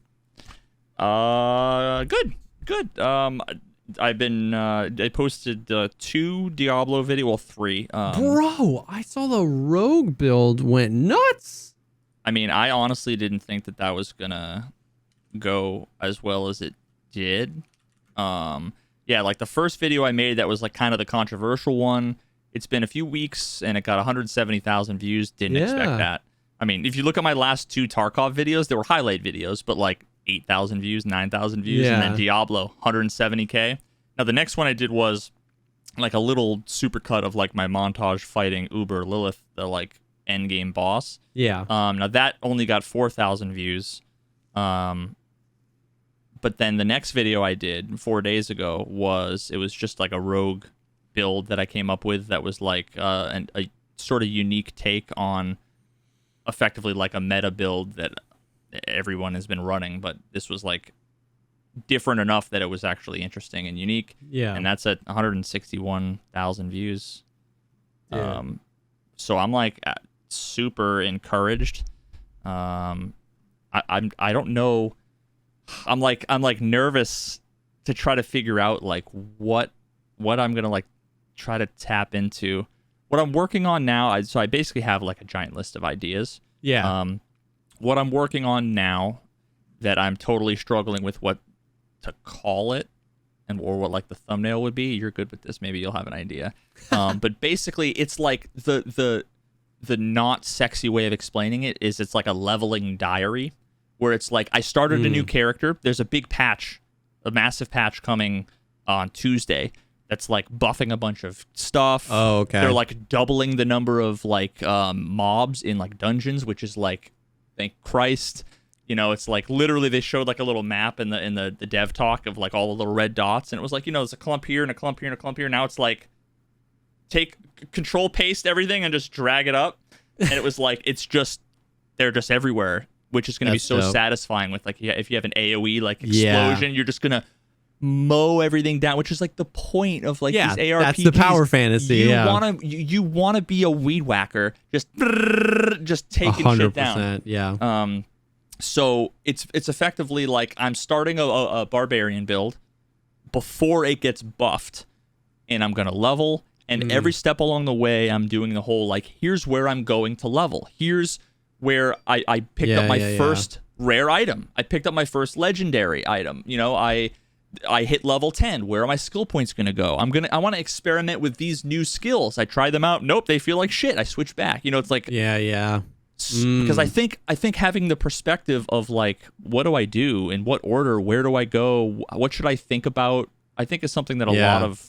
Good. I posted 2 Diablo video, 3. Bro, I saw the rogue build went nuts. I mean, I honestly didn't think that was gonna go as well as it did. Like the first video I made that was like kind of the controversial one. It's been a few weeks and it got 170,000 views. Didn't expect that. I mean, if you look at my last 2 Tarkov videos, they were highlight videos, but like 8,000 views, 9,000 views, and then Diablo 170K. Now the next one I did was like a little supercut of like my montage fighting Uber Lilith, the like end game boss. Yeah. Now that only got 4,000 views. But then the next video I did 4 days ago was just like a rogue build that I came up with that was like a sort of unique take on effectively like a meta build that everyone has been running, but this was like different enough that it was actually interesting and unique. Yeah. And that's at 161,000 views. Yeah. So I'm like super encouraged. I don't know. I'm like nervous to try to figure out like what I'm gonna like try to tap into. What I'm working on now, I basically have like a giant list of ideas. Yeah. What I'm working on now that I'm totally struggling with what to call it or what like the thumbnail would be. You're good with this. Maybe you'll have an idea. But basically it's like the not sexy way of explaining it is it's like a leveling diary where it's like I started a new character. There's a big patch, a massive patch coming on Tuesday that's like buffing a bunch of stuff. Oh, okay. They're like doubling the number of like mobs in like dungeons, which is like, thank Christ. You know, it's like literally they showed like a little map in the dev talk of like all the little red dots, and it was like, you know, there's a clump here and a clump here and a clump here. Now it's like take control paste everything and just drag it up, and it was like they're just everywhere, which is going to be so dope. Satisfying with like if you have an AOE like explosion, you're just gonna mow everything down, which is like the point of like these ARPGs. That's the power fantasy. You wanna be a weed whacker, just taking 100%, shit down. Yeah. So it's effectively like I'm starting a barbarian build before it gets buffed, and I'm gonna level. And every step along the way, I'm doing the whole like, here's where I'm going to level. Here's where I picked up my first rare item. I picked up my first legendary item. You know, I hit level 10. Where are my skill points going to go? I want to experiment with these new skills. I try them out. Nope, they feel like shit. I switch back. You know, it's like because I think having the perspective of like, what do I do? In what order? Where do I go? What should I think about? I think is something that a lot of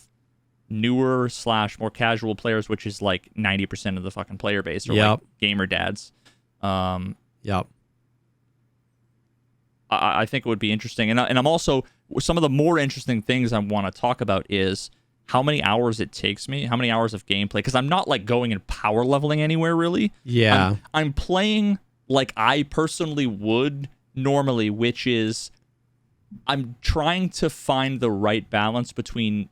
newer / more casual players, which is like 90% of the fucking player base, or like gamer dads. I think it would be interesting, and I'm also, some of the more interesting things I want to talk about is how many hours it takes me, how many hours of gameplay, because I'm not like going and power leveling anywhere really. I'm playing like I personally would normally, which is I'm trying to find the right balance between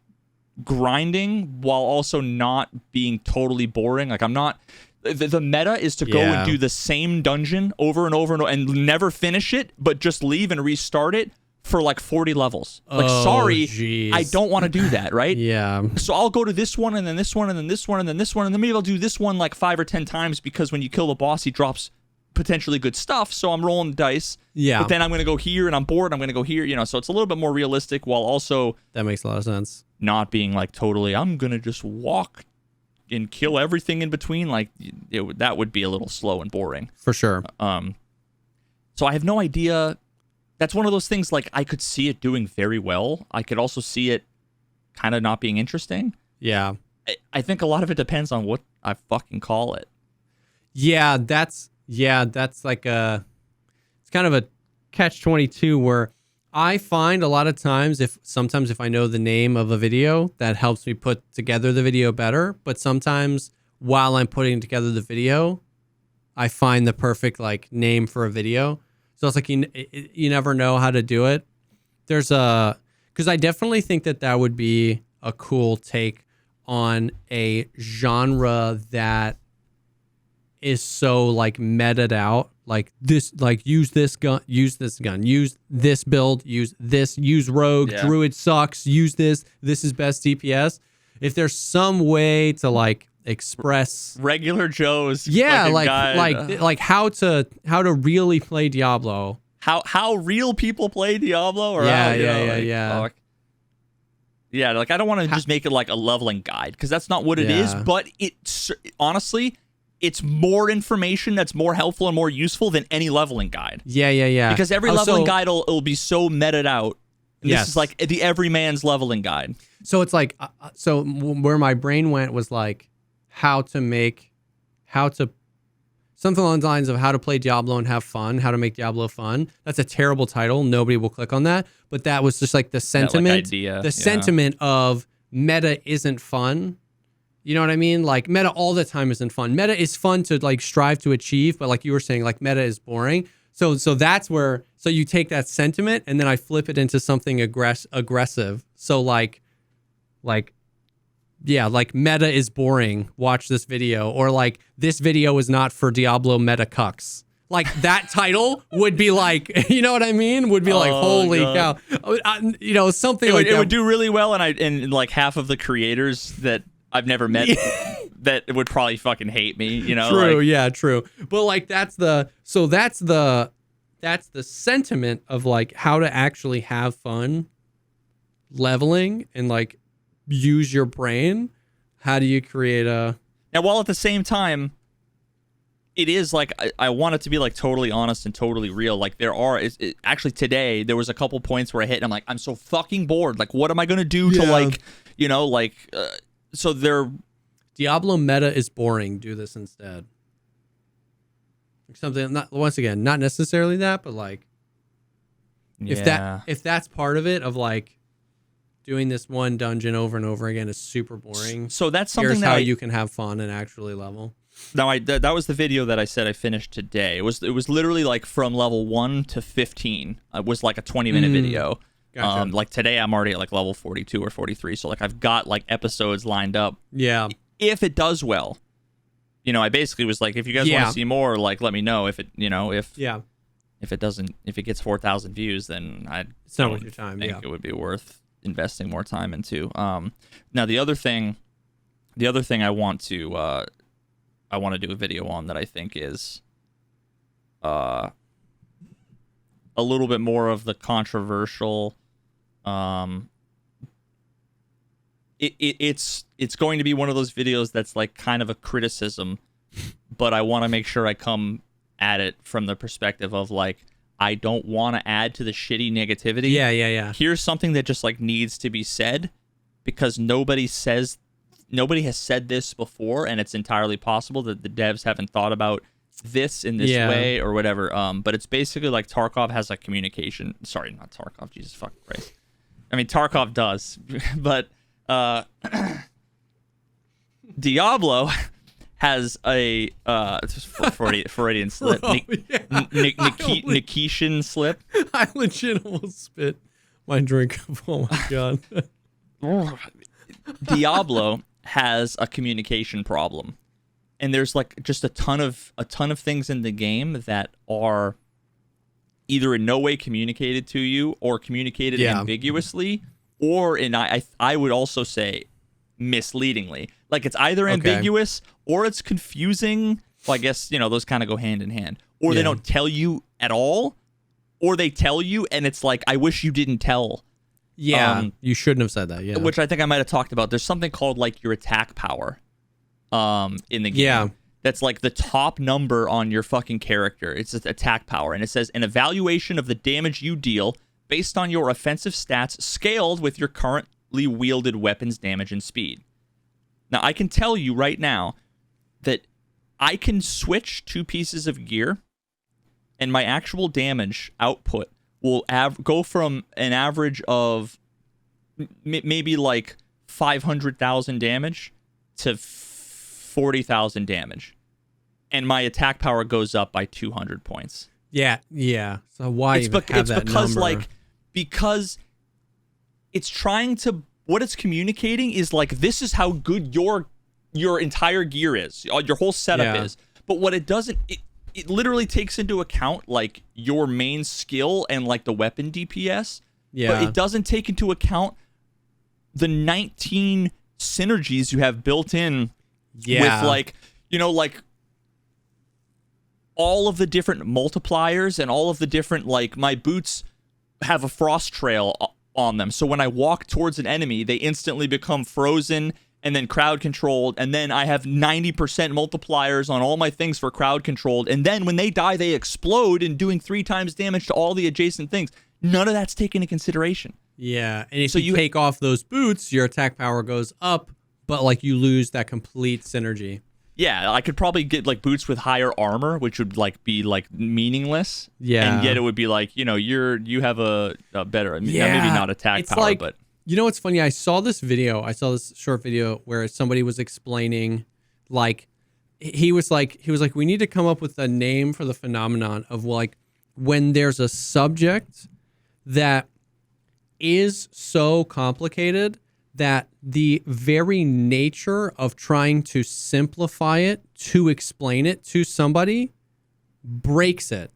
grinding while also not being totally boring. Like I'm not. The meta is to go and do the same dungeon over and over and never finish it, but just leave and restart it for like 40 levels. Like, geez. I don't want to do that, right? Yeah. So I'll go to this one and then this one and then this one and then this one, and then maybe I'll do this one like 5 or 10 times because when you kill the boss, he drops potentially good stuff. So I'm rolling the dice. Yeah. But then I'm going to go here and I'm bored. I'm going to go here, you know, so it's a little bit more realistic while also. That makes a lot of sense. Not being like totally, I'm going to just walk and kill everything in between. Like that would be a little slow and boring. For sure. So I have no idea. That's one of those things, like I could see it doing very well. I could also see it kind of not being interesting. Yeah. I think a lot of it depends on what I fucking call it. Yeah, that's like it's kind of a catch-22 where I find a lot of times sometimes if I know the name of a video, that helps me put together the video better. But sometimes while I'm putting together the video, I find the perfect like name for a video. So it's like you never know how to do it. Because I definitely think that would be a cool take on a genre that is so like meted out. Like this, like use this gun, use this build, use rogue, druid sucks, use this is best DPS. If there's some way to like express regular Joe's like how to really play Diablo, how real people play Diablo, or yeah. Like I don't want to just make it like a leveling guide, because that's not what it is, but it honestly, it's more information that's more helpful and more useful than any leveling guide. Yeah. Because every leveling guide will be so meted out. And this is like the everyman's leveling guide. So it's like, so where my brain went was like something along the lines of how to play Diablo and have fun, how to make Diablo fun. That's a terrible title. Nobody will click on that. But that was just like the sentiment, sentiment of meta isn't fun. You know what I mean? Like meta all the time isn't fun. Meta is fun to like strive to achieve, but like you were saying, like meta is boring. So that's where, so you take that sentiment and then I flip it into something aggressive. So like meta is boring, watch this video, or like this video is not for Diablo meta cucks. Like that title would be like, you know what I mean? Would be like, holy cow. You know, something like that. It would do really well, and like half of the creators that I've never met that would probably fucking hate me, you know? True, yeah, true. But like that's the sentiment of like how to actually have fun leveling and like use your brain. How do you create a... Now, while at the same time, it is like I want it to be like totally honest and totally real. Like actually today there was a couple points where I hit and I'm like, I'm so fucking bored. Like, what am I gonna do to like, you know, like so they're... Diablo meta is boring. Do this instead. Something, not, once again, not necessarily that, but like if that's part of it, of like doing this one dungeon over and over again is super boring. So that's something Here's how you can have fun and actually level. Now that was the video that I said I finished today. It was literally like from level 1 to 15. It was like a 20-minute video. Gotcha. Like today I'm already at like level 42 or 43. So like I've got like episodes lined up. Yeah. If it does well, you know, I basically was like, if you guys want to see more, like let me know. If it, you know, if it doesn't, if it gets 4,000 views, then it's not worth your time. I think it would be worth investing more time into. Now the other thing I want to do a video on that I think is a little bit more of the controversial. It's going to be one of those videos that's like kind of a criticism, but I want to make sure I come at it from the perspective of like, I don't want to add to the shitty negativity. Yeah. Here's something that just like needs to be said, because nobody has said this before, and it's entirely possible that the devs haven't thought about this in this way or whatever. But it's basically like Tarkov has a communication. Sorry, not Tarkov. Jesus fucking Christ. I mean, Tarkov does, but Diablo has a Freudian slip. Nikitian slip. I legit almost spit my drink. Oh my god. Diablo has a communication problem, and there's like just a ton of things in the game that are either in no way communicated to you or communicated ambiguously, or I would also say misleadingly. Like it's either ambiguous or it's confusing. Well, I guess, you know, those kind of go hand in hand. Or they don't tell you at all, or they tell you and it's like, I wish you didn't tell. Yeah, you shouldn't have said that. Yeah, which I think I might have talked about. There's something called like your attack power, in the game. Yeah, that's like the top number on your fucking character. It's an attack power, and it says an evaluation of the damage you deal based on your offensive stats scaled with your currently wielded weapons damage and speed. Now, I can tell you right now that I can switch 2 pieces of gear, and my actual damage output will go from an average of maybe like 500,000 damage to 40,000 damage. And my attack power goes up by 200 points. Yeah. So why even have that because number? Like, because it's trying to, what it's communicating is like, this is how good your entire gear is, your whole setup is. But what it doesn't, it literally takes into account like your main skill and like the weapon DPS. Yeah. But it doesn't take into account the 19 synergies you have built in with like, you know, like all of the different multipliers and all of the different, like my boots have a frost trail on them. So when I walk towards an enemy, they instantly become frozen and then crowd controlled. And then I have 90% multipliers on all my things for crowd controlled. And then when they die, they explode and doing 3 times damage to all the adjacent things. None of that's taken into consideration. Yeah. And if you take off those boots, your attack power goes up, but like you lose that complete synergy. Yeah, I could probably get like boots with higher armor, which would like be like meaningless. Yeah. And yet it would be like, you know, you have a better, maybe not attack power, like, but you know what's funny? I saw this short video where somebody was explaining, like, he was like, we need to come up with a name for the phenomenon of like when there's a subject that is so complicated that the very nature of trying to simplify it to explain it to somebody breaks it.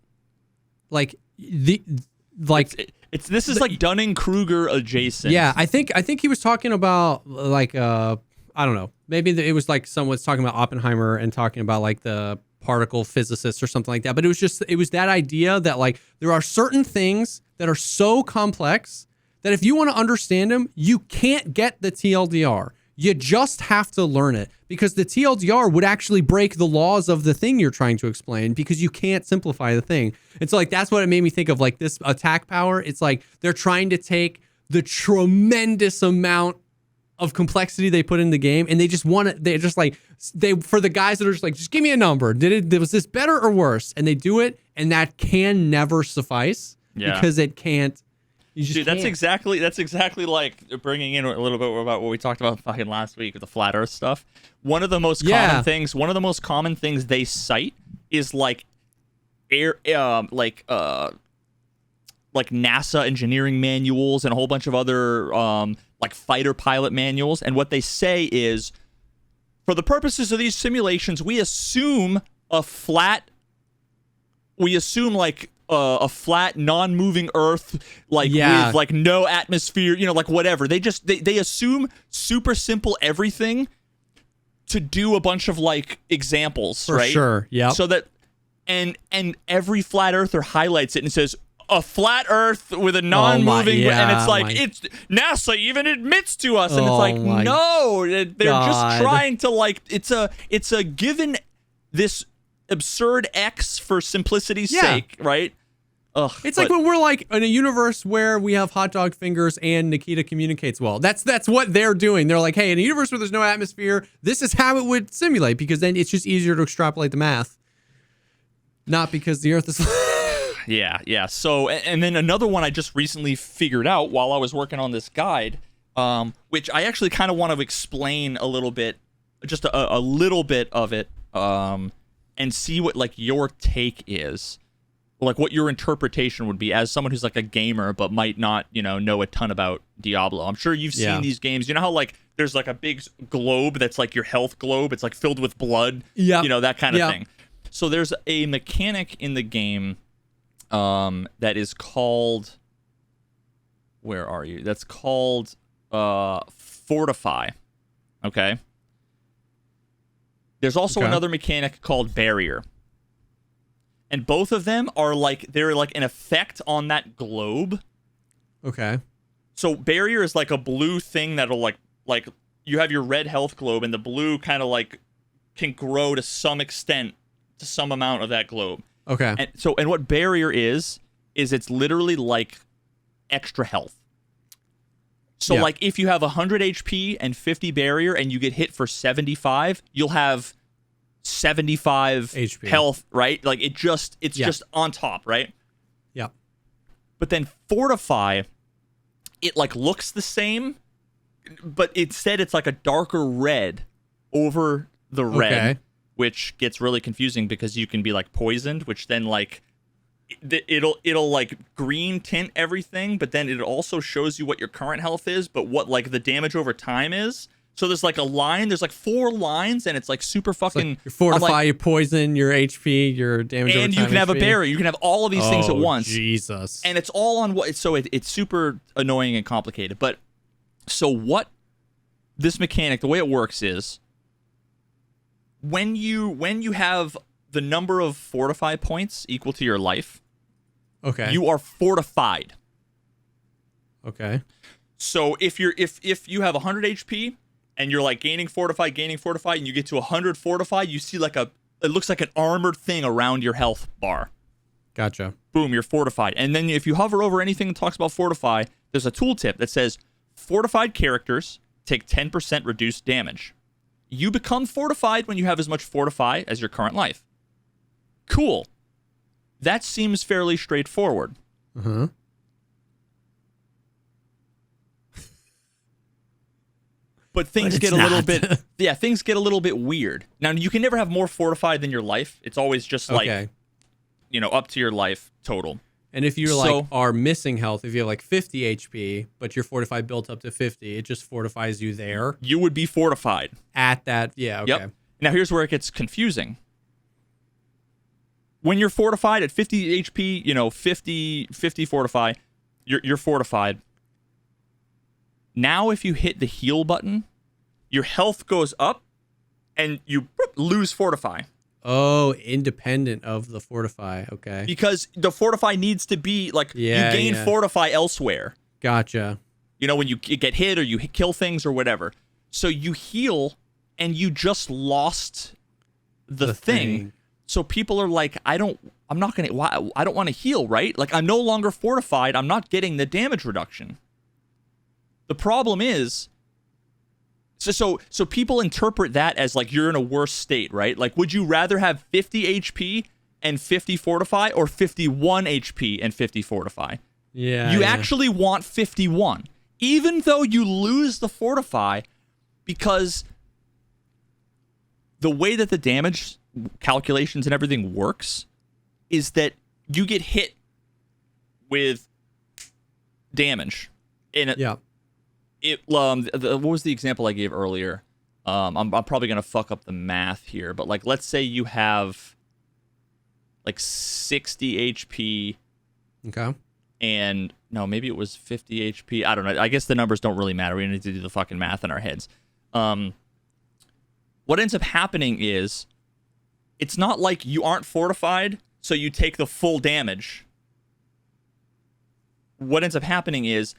Like this is like Dunning-Kruger adjacent. Yeah, I think he was talking about like I don't know. Maybe it was like someone's talking about Oppenheimer and talking about like the particle physicists or something like that. But it was that idea that like there are certain things that are so complex that if you want to understand them, you can't get the TLDR. You just have to learn it, because the TLDR would actually break the laws of the thing you're trying to explain, because you can't simplify the thing. And so like that's what it made me think of, like this attack power. It's like they're trying to take the tremendous amount of complexity they put in the game, and they just want it. They're just like for the guys that are just like, just give me a number. Was this better or worse? And they do it, and that can never suffice because it can't. Dude, that's exactly like bringing in a little bit about what we talked about fucking last week with the flat Earth stuff. One of the most common things they cite is like like NASA engineering manuals and a whole bunch of other like fighter pilot manuals. And what they say is, for the purposes of these simulations, we assume a flat non-moving Earth, with like no atmosphere, like whatever. They assume super simple everything to do a bunch of like examples, for right? Sure. Yeah. So that and every flat earther highlights it and says a flat Earth with a non-moving, and it's like it's NASA even admits to us, and it's like no, they're just trying to like it's a given this absurd X for simplicity's sake, right? It's like when we're like in a universe where we have hot dog fingers and Nikita communicates well. That's what they're doing. They're like, hey, in a universe where there's no atmosphere, this is how it would simulate, because then it's just easier to extrapolate the math. Not because the Earth is. Yeah. So, and then another one I just recently figured out while I was working on this guide, which I actually kind of want to explain a little bit, just a little bit of it, and see what like your take is. Like what your interpretation would be as someone who's like a gamer but might not, know a ton about Diablo. I'm sure you've seen these games. You know how like there's like a big globe that's like your health globe. It's like filled with blood. Yeah. That kind of thing. So there's a mechanic in the game that is called, where are you? That's called Fortify. Okay. There's also another mechanic called Barrier. And both of them are like, they're like an effect on that globe. Okay. So Barrier is like a blue thing that'll like you have your red health globe, and the blue kind of like can grow to some extent to some amount of that globe. Okay. And what Barrier is it's literally like extra health. So like if you have 100 HP and 50 Barrier and you get hit for 75, you'll have 75 HP health, right? Like it's just on top, right? Yeah. But then Fortify, it like looks the same, but instead it's like a darker red over the red, which gets really confusing because you can be like poisoned, which then like it'll like green tint everything, but then it also shows you what your current health is, but what like the damage over time is. So there's like a line, there's like 4 lines, and it's like super fucking. Like your fortify, your poison, your HP, your damage. And you can have HP. A barrier. You can have all of these things at once. Jesus. And it's all on what. So it's super annoying and complicated. But so what this mechanic, the way it works is when you have the number of fortify points equal to your life, you are fortified. Okay. So if you have 100 HP. And you're like gaining fortify, and you get to 100 fortify, you see like it looks like an armored thing around your health bar. Gotcha. Boom, you're fortified. And then if you hover over anything that talks about fortify, there's a tooltip that says fortified characters take 10% reduced damage. You become fortified when you have as much fortify as your current life. Cool. That seems fairly straightforward. Uh-huh. But things get a little bit weird. Now, you can never have more fortified than your life. It's always just like up to your life total. And if you are missing health, if you have like 50 HP, but your fortify built up to 50, it just fortifies you there. You would be fortified. At that, yeah, okay. Yep. Now here's where it gets confusing. When you're fortified at 50 HP, 50 fortify, you're fortified. Now if you hit the heal button, your health goes up and you lose fortify. Oh, independent of the fortify. Okay. Because the fortify needs to be you gain fortify elsewhere. Gotcha. When you get hit or you kill things or whatever. So you heal and you just lost the thing. So people are like, I don't want to heal, right? Like, I'm no longer fortified. I'm not getting the damage reduction. The problem is, So people interpret that as like you're in a worse state, right? Like, would you rather have 50 HP and 50 fortify or 51 HP and 50 fortify? Yeah. You actually want 51, even though you lose the fortify, because the way that the damage calculations and everything works is that you get hit with damage in it. Yeah. What was the example I gave earlier? I'm probably gonna fuck up the math here, but like, let's say you have like 60 HP. Okay. And no, maybe it was 50 HP. I don't know. I guess the numbers don't really matter. We need to do the fucking math in our heads. What ends up happening is, it's not like you aren't fortified, so you take the full damage. What ends up happening is,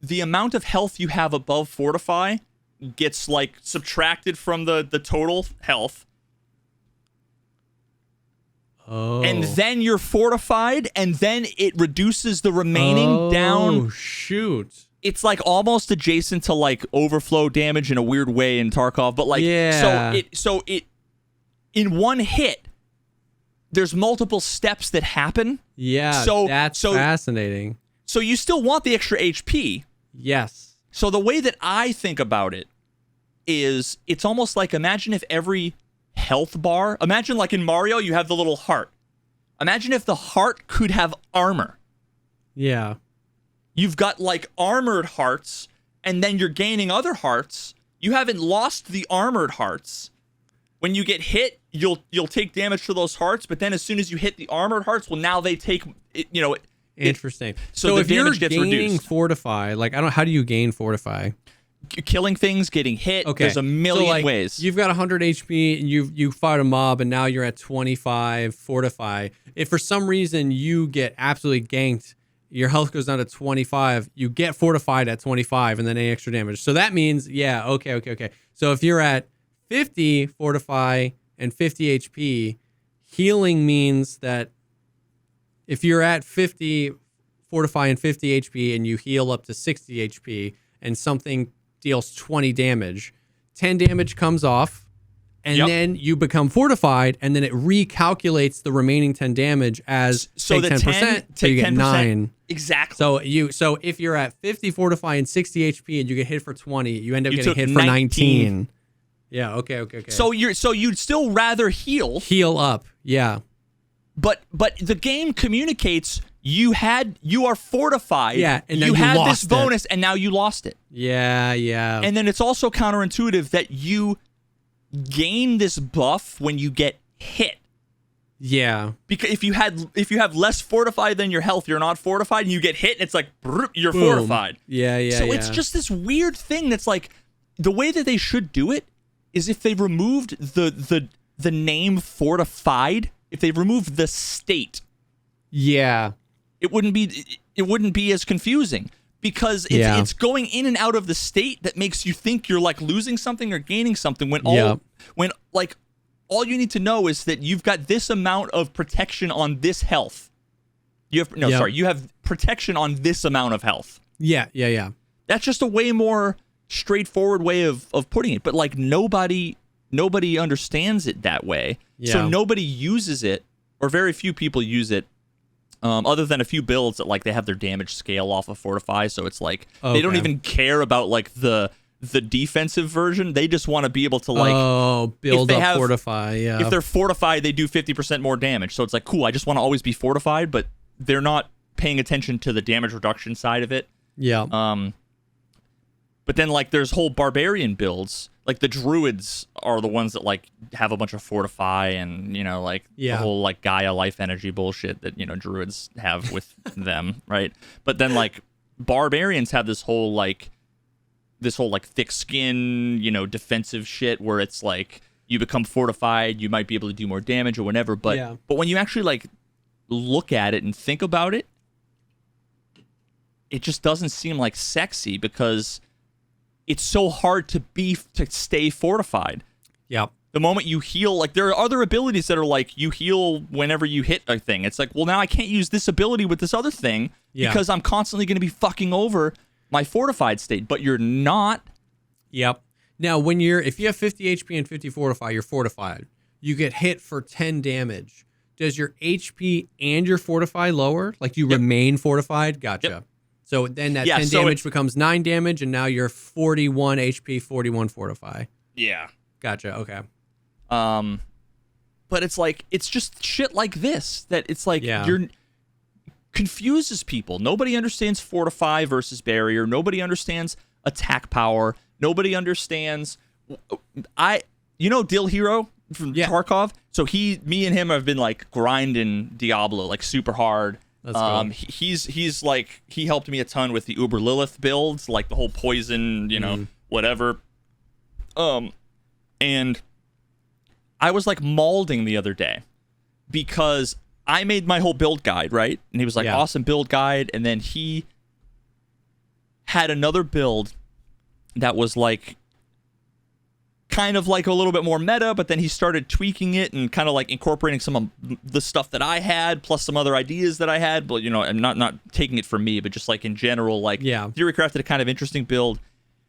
the amount of health you have above fortify gets like subtracted from the total health. Oh. And then you're fortified, and then it reduces the remaining down. Oh, shoot. It's like almost adjacent to like overflow damage in a weird way in Tarkov, but like, so it in one hit, there's multiple steps that happen. Yeah, that's fascinating. So you still want the extra HP. Yes. So the way that I think about it is, it's almost like, imagine if every health bar, imagine like in Mario, you have the little heart. Imagine if the heart could have armor. Yeah. You've got like armored hearts, and then you're gaining other hearts. You haven't lost the armored hearts. When you get hit, you'll take damage to those hearts, but then as soon as you hit the armored hearts, well, now they take, Interesting. So if you're gets gaining reduced. Fortify, like, how do you gain Fortify? Killing things, getting hit. Okay. There's a million ways. You've got 100 HP and you fight a mob, and now you're at 25 Fortify. If for some reason you get absolutely ganked, your health goes down to 25, you get fortified at 25 and then any extra damage. So that means, okay. So if you're at 50 Fortify and 50 HP, healing means that if you're at 50 Fortify and 50 HP and you heal up to 60 HP and something deals 20 damage, 10 damage comes off, and then you become fortified, and then it recalculates the remaining 10 damage as so take 10%, so you get 9. Exactly. So if you're at 50 fortify and 60 HP and you get hit for 20, you end up getting hit for 19. Yeah, okay. So you'd still rather heal up. Yeah. But the game communicates you are fortified. Yeah, and you had this bonus, and now you lost it. Yeah. And then it's also counterintuitive that you gain this buff when you get hit. Yeah. Because if you have less fortified than your health, you're not fortified, and you get hit, and it's like you're Boom. fortified. Yeah. So it's just this weird thing that's like, the way that they should do it is if they removed the name fortified, if they removed the state. Yeah. It wouldn't be as confusing, because it's going in and out of the state that makes you think you're like losing something or gaining something, when all you need to know is that you've got this amount of protection on this health. You have protection on this amount of health. Yeah. That's just a way more straightforward way of putting it, but like nobody understands it that way. Yeah. So nobody uses it, or very few people use it. Other than a few builds that like they have their damage scale off of fortify, so it's like they don't even care about like the the defensive version. They just want to be able to like build up, fortify. Yeah. If they're fortified, they do 50% more damage. So it's like, cool, I just want to always be fortified, but they're not paying attention to the damage reduction side of it. Yeah. But then like there's whole barbarian builds. Like the druids are the ones that like have a bunch of fortify and, you know, like the whole like Gaia life energy bullshit that, you know, druids have with them, right? But then like barbarians have this whole like thick skin, you know, defensive shit where it's like you become fortified, you might be able to do more damage or whatever. But when you actually like look at it and think about it, it just doesn't seem like sexy because it's so hard to stay fortified. Yeah. The moment you heal, like there are other abilities that are like you heal whenever you hit a thing. It's like, well, now I can't use this ability with this other thing because I'm constantly going to be fucking over my fortified state. But you're not. Yep. Now, if you have 50 HP and 50 fortify, you're fortified. You get hit for 10 damage. Does your HP and your fortify lower? Like you remain fortified? Gotcha. Yep. So then that 10 damage becomes 9 damage, and now you're 41 HP, 41 fortify. Yeah. Gotcha. Okay. But it's like, it's just shit like this that it's like confuses people. Nobody understands fortify versus barrier. Nobody understands attack power. Nobody understands. You know Dill Hero from Tarkov? So me and him have been like grinding Diablo like super hard. That's cool. He's like, he helped me a ton with the Uber Lilith builds, like the whole poison, you know, whatever. And I was like mauling the other day because I made my whole build guide, right? And he was like, awesome build guide. And then he had another build that was like kind of like a little bit more meta, but then he started tweaking it and kind of like incorporating some of the stuff that I had plus some other ideas that I had. But, you know, I'm not taking it from me, but just like in general, like Theory crafted a kind of interesting build,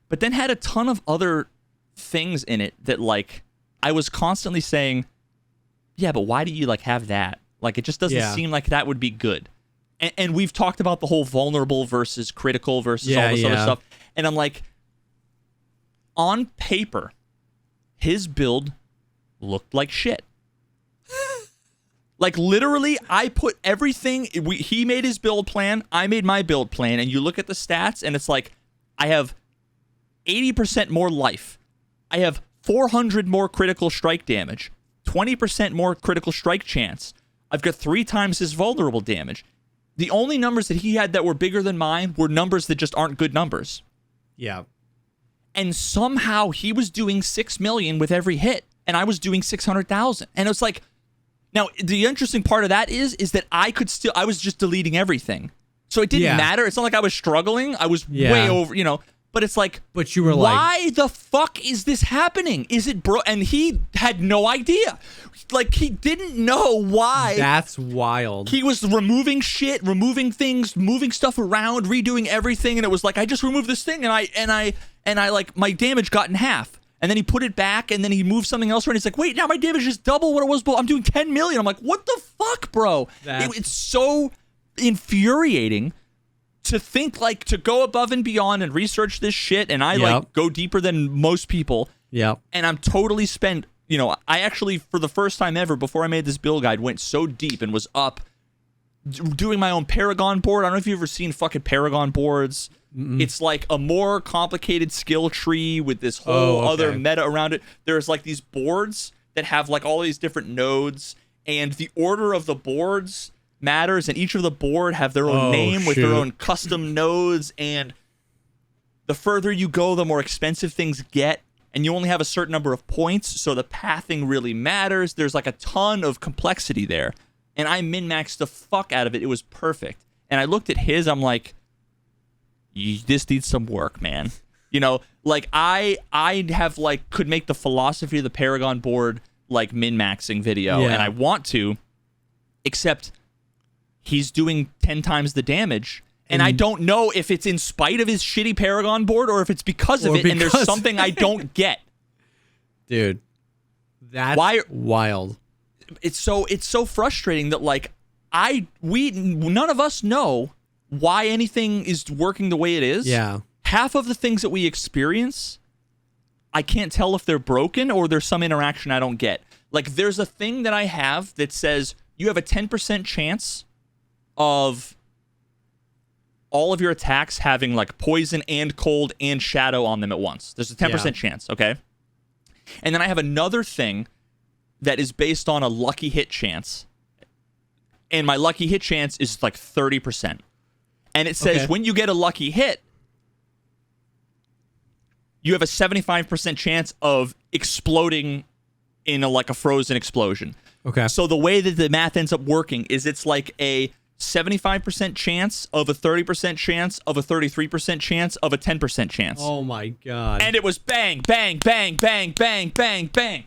but then had a ton of other things in it that like I was constantly saying, yeah, but why do you like have that? Like, it just doesn't seem like that would be good. And we've talked about the whole vulnerable versus critical versus all this other stuff. And I'm like, on paper, his build looked like shit. Like, literally, I put everything. He made his build plan. I made my build plan. And you look at the stats, and it's like, I have 80% more life. I have 400 more critical strike damage. 20% more critical strike chance. I've got 3 times his vulnerable damage. The only numbers that he had that were bigger than mine were numbers that just aren't good numbers. Yeah. And somehow he was doing 6 million with every hit, and I was doing 600,000. And it's like, now the interesting part of that is that I was just deleting everything. So it didn't matter. It's not like I was struggling. I was way over, you know. But it's like, but you were why the fuck is this happening? Is it and he had no idea. Like, he didn't know why. That's wild. He was removing shit, removing things, moving stuff around, redoing everything, and it was like, I just removed this thing, and I like, my damage got in half. And then he put it back, and then he moved something else around. He's like, wait, now my damage is double what it was, but I'm doing 10 million. I'm like, what the fuck, bro? It's so infuriating to think, like, to go above and beyond and research this shit, and I like go deeper than most people. Yeah. And I'm totally spent, you know, I actually, for the first time ever, before I made this build guide, went so deep and was up doing my own Paragon board. I don't know if you've ever seen fucking Paragon boards. Mm-mm. It's like a more complicated skill tree with this whole other meta around it. There's like these boards that have like all these different nodes, and the order of the boards matters, and each of the board have their own name with their own custom nodes, and the further you go, the more expensive things get, and you only have a certain number of points, so the pathing really matters. There's like a ton of complexity there, and I min-maxed the fuck out of it. It was perfect. And I looked at his, I'm like, this needs some work, man. You know, like I have like could make the philosophy of the Paragon board like min-maxing video, and I want to, except he's doing 10 times the damage, and I don't know if it's in spite of his shitty Paragon board or if it's because of it, and there's something I don't get. Dude, that's wild. It's so frustrating that like none of us know why anything is working the way it is. Yeah. Half of the things that we experience I can't tell if they're broken or there's some interaction I don't get. Like, there's a thing that I have that says you have a 10% chance of all of your attacks having, like, poison and cold and shadow on them at once. There's a 10% chance, okay? And then I have another thing that is based on a lucky hit chance. And my lucky hit chance is, like, 30%. And it says when you get a lucky hit, you have a 75% chance of exploding in a frozen explosion. Okay. So the way that the math ends up working is it's like a 75% chance of a 30% chance of a 33% chance of a 10% chance. Oh my God. And it was bang, bang, bang, bang, bang, bang, bang.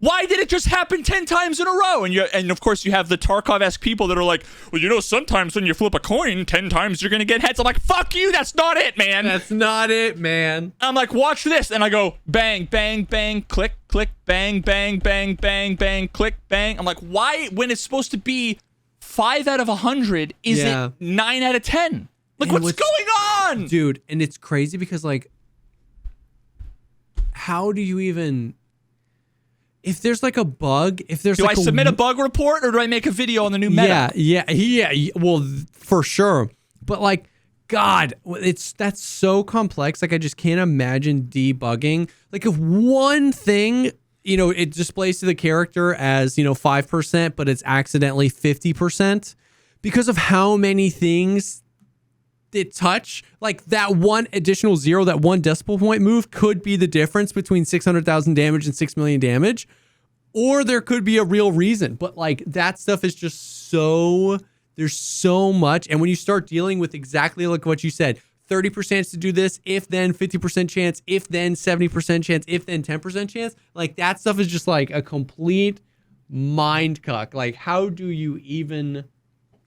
Why did it just happen 10 times in a row? And of course you have the Tarkov-esque people that are like, well, sometimes when you flip a coin 10 times you're going to get heads. I'm like, fuck you, that's not it, man. That's not it, man. I'm like, watch this. And I go, bang, bang, bang, click, click, bang, bang, bang, bang, bang, click, bang. I'm like, why, when it's supposed to be 5 out of 100, is it 9 out of 10? Like, what's going on? Dude, and it's crazy because, like, how do you even... If there's like a bug, do I submit a bug report or do I make a video on the new meta? Yeah. Well, for sure. But like, God, that's so complex. Like, I just can't imagine debugging. Like, if one thing, it displays to the character as 5%, but it's accidentally 50% because of how many things it touch. Like, that one additional zero, that one decimal point move could be the difference between 600,000 damage and 6 million damage, or there could be a real reason. But like, that stuff is just there's so much. And when you start dealing with exactly like what you said, 30% to do this, if then 50% chance, if then 70% chance, if then 10% chance, like, that stuff is just like a complete mind cuck. Like, how do you even...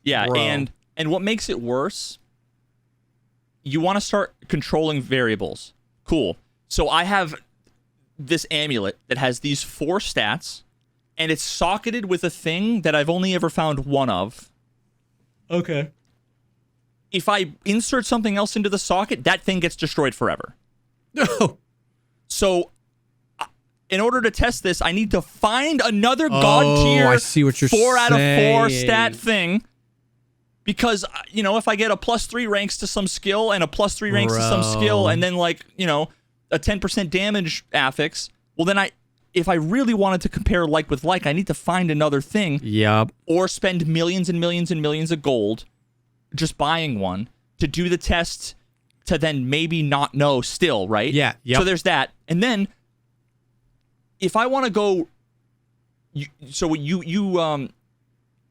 Yeah, and what makes it worse, you want to start controlling variables. Cool. So I have this amulet that has these 4 stats, and it's socketed with a thing that I've only ever found one of. Okay. If I insert something else into the socket, that thing gets destroyed forever. No. So, in order to test this, I need to find another god tier I see what you're 4 out of 4 saying. stat thing. Because, if I get a +3 ranks to some skill and a +3 ranks to some skill and then, like, a 10% damage affix, well, then if I really wanted to compare like with like, I need to find another thing. Yep. Or spend millions and millions and millions of gold just buying one to do the test to then maybe not know still, right? Yeah. Yep. So there's that. And then if I want to go...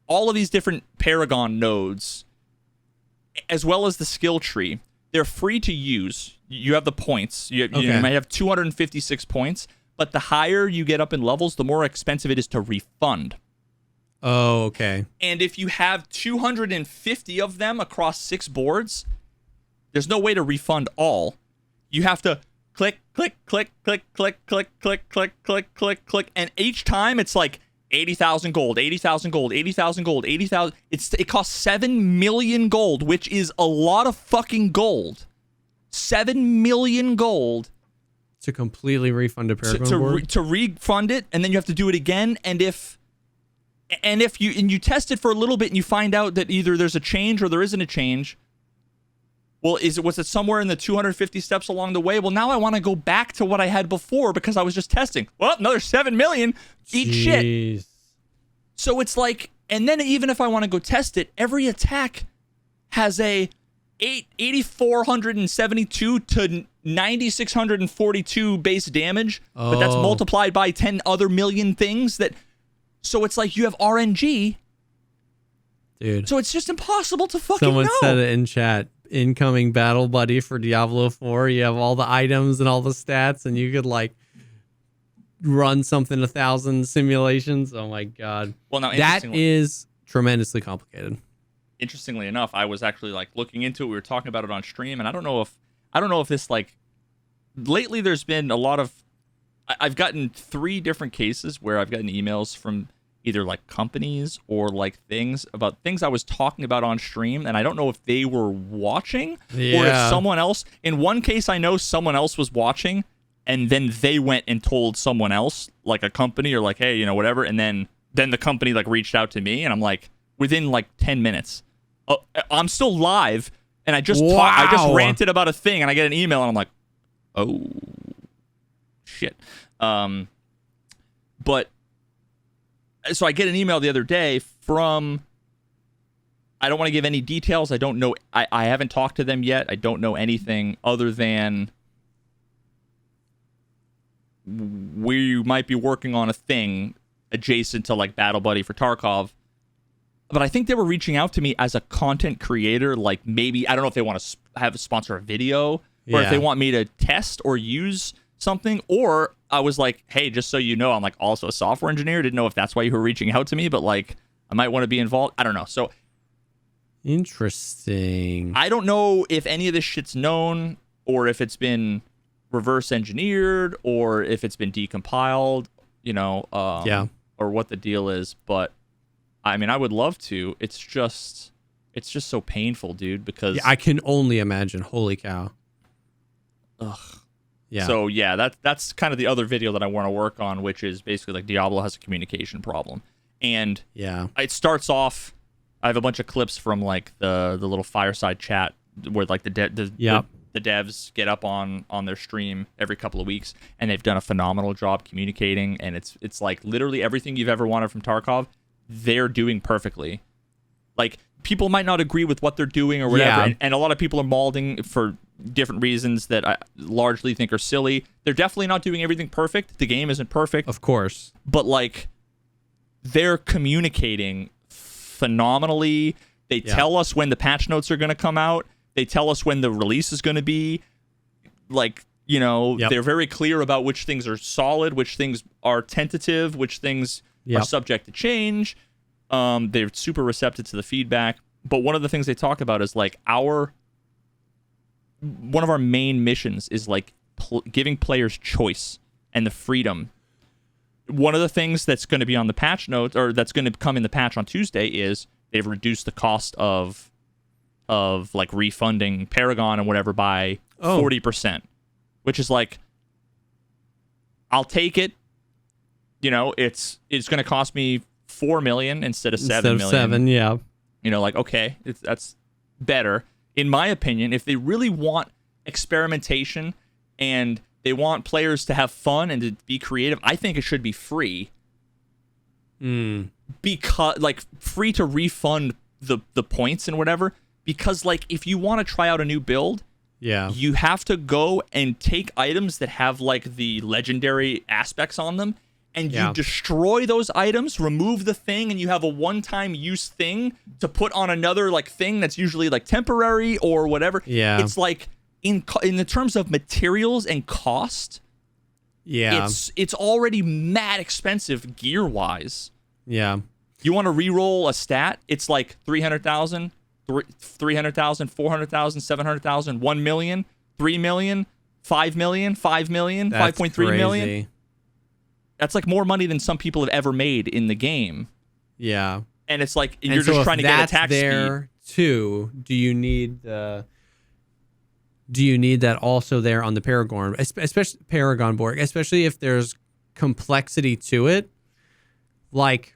all of these different Paragon nodes, as well as the skill tree, they're free to use. You have the points. You might have 256 points, but the higher you get up in levels, the more expensive it is to refund. Oh, okay. And if you have 250 of them across 6 boards, there's no way to refund all. You have to click, click, click, click, click, click, click, click, click, click, click, and each time it's like 80,000 gold, 80,000 gold, 80,000 gold, 80,000. It costs 7 million gold, which is a lot of fucking gold. 7 million gold to completely refund a Paragon board? To refund it, and then you have to do it again. And if you test it for a little bit and you find out that either there's a change or there isn't a change, well, was it somewhere in the 250 steps along the way? Well, now I want to go back to what I had before because I was just testing. Well, another 7 million. Eat shit. So it's like, and then even if I want to go test it, every attack has a 8,472 to 9,642 base damage, but that's multiplied by 10 other million things that. So it's like you have RNG. Dude. So it's just impossible to fucking Someone know. said it in chat. Incoming battle buddy for Diablo 4. You have all the items and all the stats, and you could like run something 1,000 simulations. Oh my God. Well, now that is tremendously complicated. Interestingly enough, I was actually like looking into it. We were talking about it on stream, and I don't know if this like lately there's been a lot of. I've gotten 3 different cases where I've gotten emails from either like companies or like things about things I was talking about on stream, and I don't know if they were watching or if someone else. In one case, I know someone else was watching, and then they went and told someone else, like a company or like, hey, whatever, and then the company like reached out to me, and I'm like, within like 10 minutes, I'm still live, and I just ranted about a thing, and I get an email, and I'm like, oh shit. But so I get an email the other day from, I don't want to give any details. I don't know. I haven't talked to them yet. I don't know anything other than we might be working on a thing adjacent to like Battle Buddy for Tarkov. But I think they were reaching out to me as a content creator. Like maybe, I don't know if they want to have a sponsor a video or if they want me to test or use something. Or I was like, hey, just so you know, I'm like also a software engineer. Didn't know if that's why you were reaching out to me, but like I might want to be involved. I don't know. So interesting. I don't know if any of this shit's known or if it's been reverse engineered or if it's been decompiled, or what the deal is. But I mean, I would love to. It's just so painful, dude, because I can only imagine. Holy cow. Ugh. Yeah. So yeah, that's kind of the other video that I want to work on, which is basically like Diablo has a communication problem. And it starts off, I have a bunch of clips from like the little fireside chat where like the devs get up on their stream every couple of weeks, and they've done a phenomenal job communicating, and it's like literally everything you've ever wanted from Tarkov, they're doing perfectly. Like people might not agree with what they're doing or whatever, and a lot of people are malding for different reasons that I largely think are silly. They're definitely not doing everything perfect. The game isn't perfect, of course, but like they're communicating phenomenally. They tell us when the patch notes are going to come out. They tell us when the release is going to be. Like, they're very clear about which things are solid, which things are tentative, which things are subject to change. They're super receptive to the feedback. But one of the things they talk about is like one of our main missions is like giving players choice and the freedom. One of the things that's going to be on the patch note, or that's going to come in the patch on Tuesday, is they've reduced the cost of like refunding Paragon and whatever by 40%, which is like, I'll take it. It's going to cost me $4 million instead of $7 million. $7, yeah. Like, okay, that's better. In my opinion, if they really want experimentation and they want players to have fun and to be creative, I think it should be free. Because like free to refund the points and whatever. Because like if you want to try out a new build, you have to go and take items that have like the legendary aspects on them, and you destroy those items, remove the thing, and you have a one-time use thing to put on another like thing that's usually like temporary or whatever. It's like in the terms of materials and cost, it's already mad expensive gear-wise. Yeah. You want to re-roll a stat, it's like 300,000, 300,000, 400,000, 700,000, 1 million, 3 million, 5 million, 5 million, 5.3 million. That's like more money than some people have ever made in the game. Yeah. And it's like you're just trying to get attack there speed. Too, do you need that also there on the Paragon, especially Paragon board, especially if there's complexity to it? Like,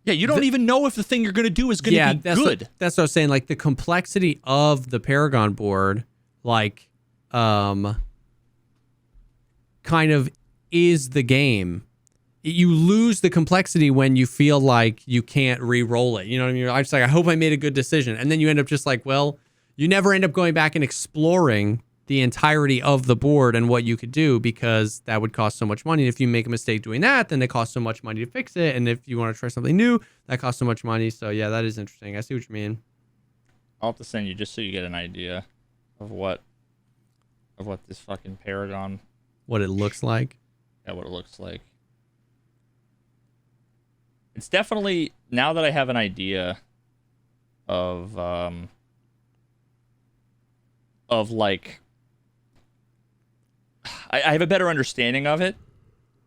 you don't even know if the thing you're going to do is going to be good. That's what I was saying. Like the complexity of the Paragon board, like, kind of is the game. You lose the complexity when you feel like you can't re-roll it. You know what I mean? I'm just like, I hope I made a good decision. And then you end up just like, well, you never end up going back and exploring the entirety of the board and what you could do, because that would cost so much money. If you make a mistake doing that, then it costs so much money to fix it. And if you want to try something new, that costs so much money. So yeah, that is interesting. I see what you mean. I'll have to send you just so you get an idea of what this fucking Paragon, what it looks like. Yeah, what it looks like. It's definitely, now that I have an idea of like, I have a better understanding of it.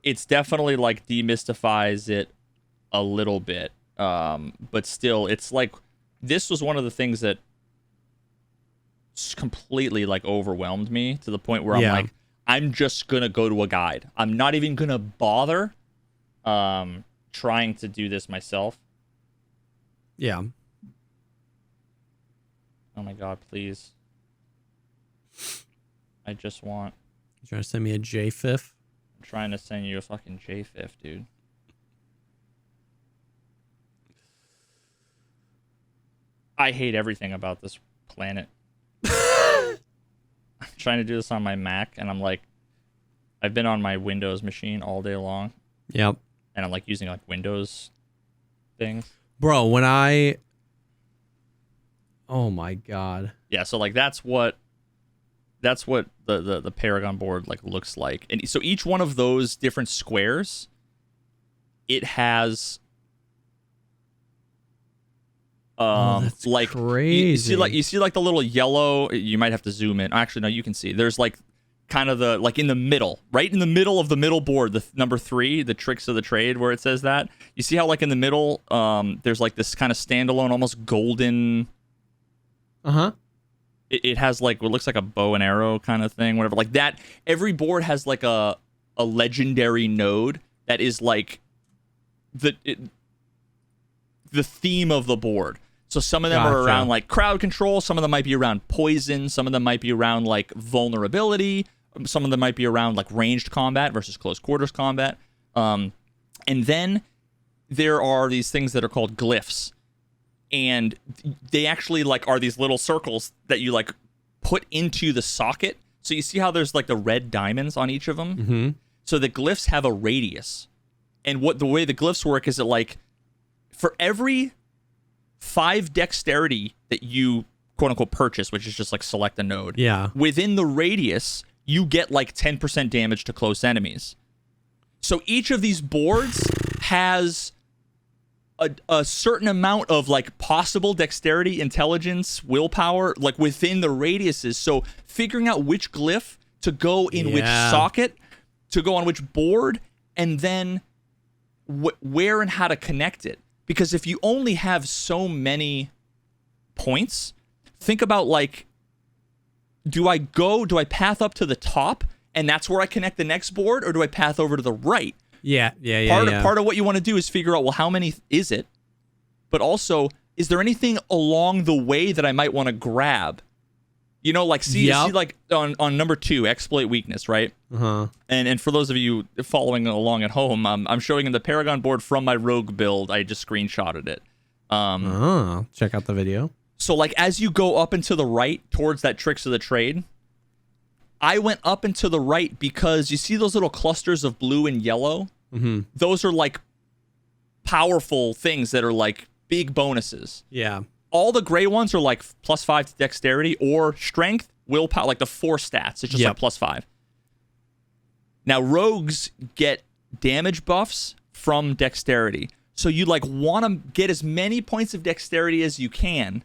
It's definitely like demystifies it a little bit. But still, it's like, this was one of the things that completely like overwhelmed me to the point where I'm like, I'm just going to go to a guide. I'm not even going to bother trying to do this myself. Yeah. Oh my God, please. I just want... You trying to send me a JFIF? I'm trying to send you a fucking JFIF, dude. I hate everything about this planet. I'm trying to do this on my Mac, and I'm like, I've been on my Windows machine all day long. Yep. And I'm like using like Windows things. Bro, oh my God. Yeah, so like that's what the Paragon board like looks like. And so each one of those different squares, it has that's like crazy. you see like the little yellow, you might have to zoom in. Actually, no, you can see. There's like kind of the like in the middle, right in the middle of the middle board, the number 3, the tricks of the trade, where it says that. You see how like in the middle, there's like this kind of standalone, almost golden. Uh-huh. It has like what looks like a bow and arrow kind of thing, whatever. Like that, every board has like a legendary node that is like the theme of the board. So some of them are around like crowd control, some of them might be around poison, some of them might be around like vulnerability, some of them might be around like ranged combat versus close quarters combat. And then there are these things that are called glyphs. And they actually like are these little circles that you like put into the socket. So you see how there's like the red diamonds on each of them? Mm-hmm. So the glyphs have a radius. And the way the glyphs work is that like for every 5 dexterity that you quote unquote purchase, which is just like select a node. Yeah. Within the radius, you get like 10% damage to close enemies. So each of these boards has a certain amount of like possible dexterity, intelligence, willpower, like within the radiuses. So figuring out which glyph to go in which socket, to go on which board, and then where and how to connect it. Because if you only have so many points, think about like, do I path up to the top and that's where I connect the next board, or do I path over to the right? Yeah. Part of what you want to do is figure out, well, how many is it? But also, is there anything along the way that I might want to grab? You know, like see like on number 2, exploit weakness, right? Uh-huh. And for those of you following along at home, I'm showing in the Paragon board from my rogue build. I just screenshotted it. Check out the video. So like as you go up and to the right towards that tricks of the trade, I went up and to the right because you see those little clusters of blue and yellow? Mm-hmm. Those are like powerful things that are like big bonuses. Yeah. All the gray ones are like +5 to dexterity or strength, willpower, like the 4 stats. It's just like +5. Now, rogues get damage buffs from dexterity. So you like want to get as many points of dexterity as you can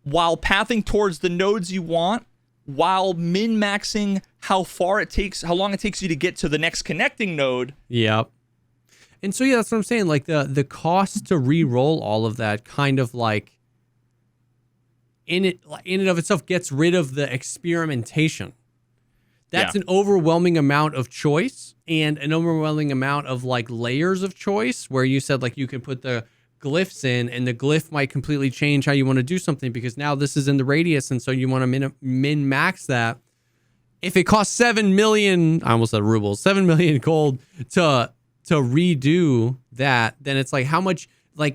while pathing towards the nodes you want, while min-maxing how long it takes you to get to the next connecting node. Yep. And so that's what I'm saying. Like the cost to re-roll all of that kind of like in and of itself gets rid of the experimentation. That's an overwhelming amount of choice and an overwhelming amount of like layers of choice, where you said like you can put the glyphs in and the glyph might completely change how you want to do something because now this is in the radius, and so you want to min max that. If it costs 7 million, I almost said rubles, 7 million gold to redo that, then it's like how much I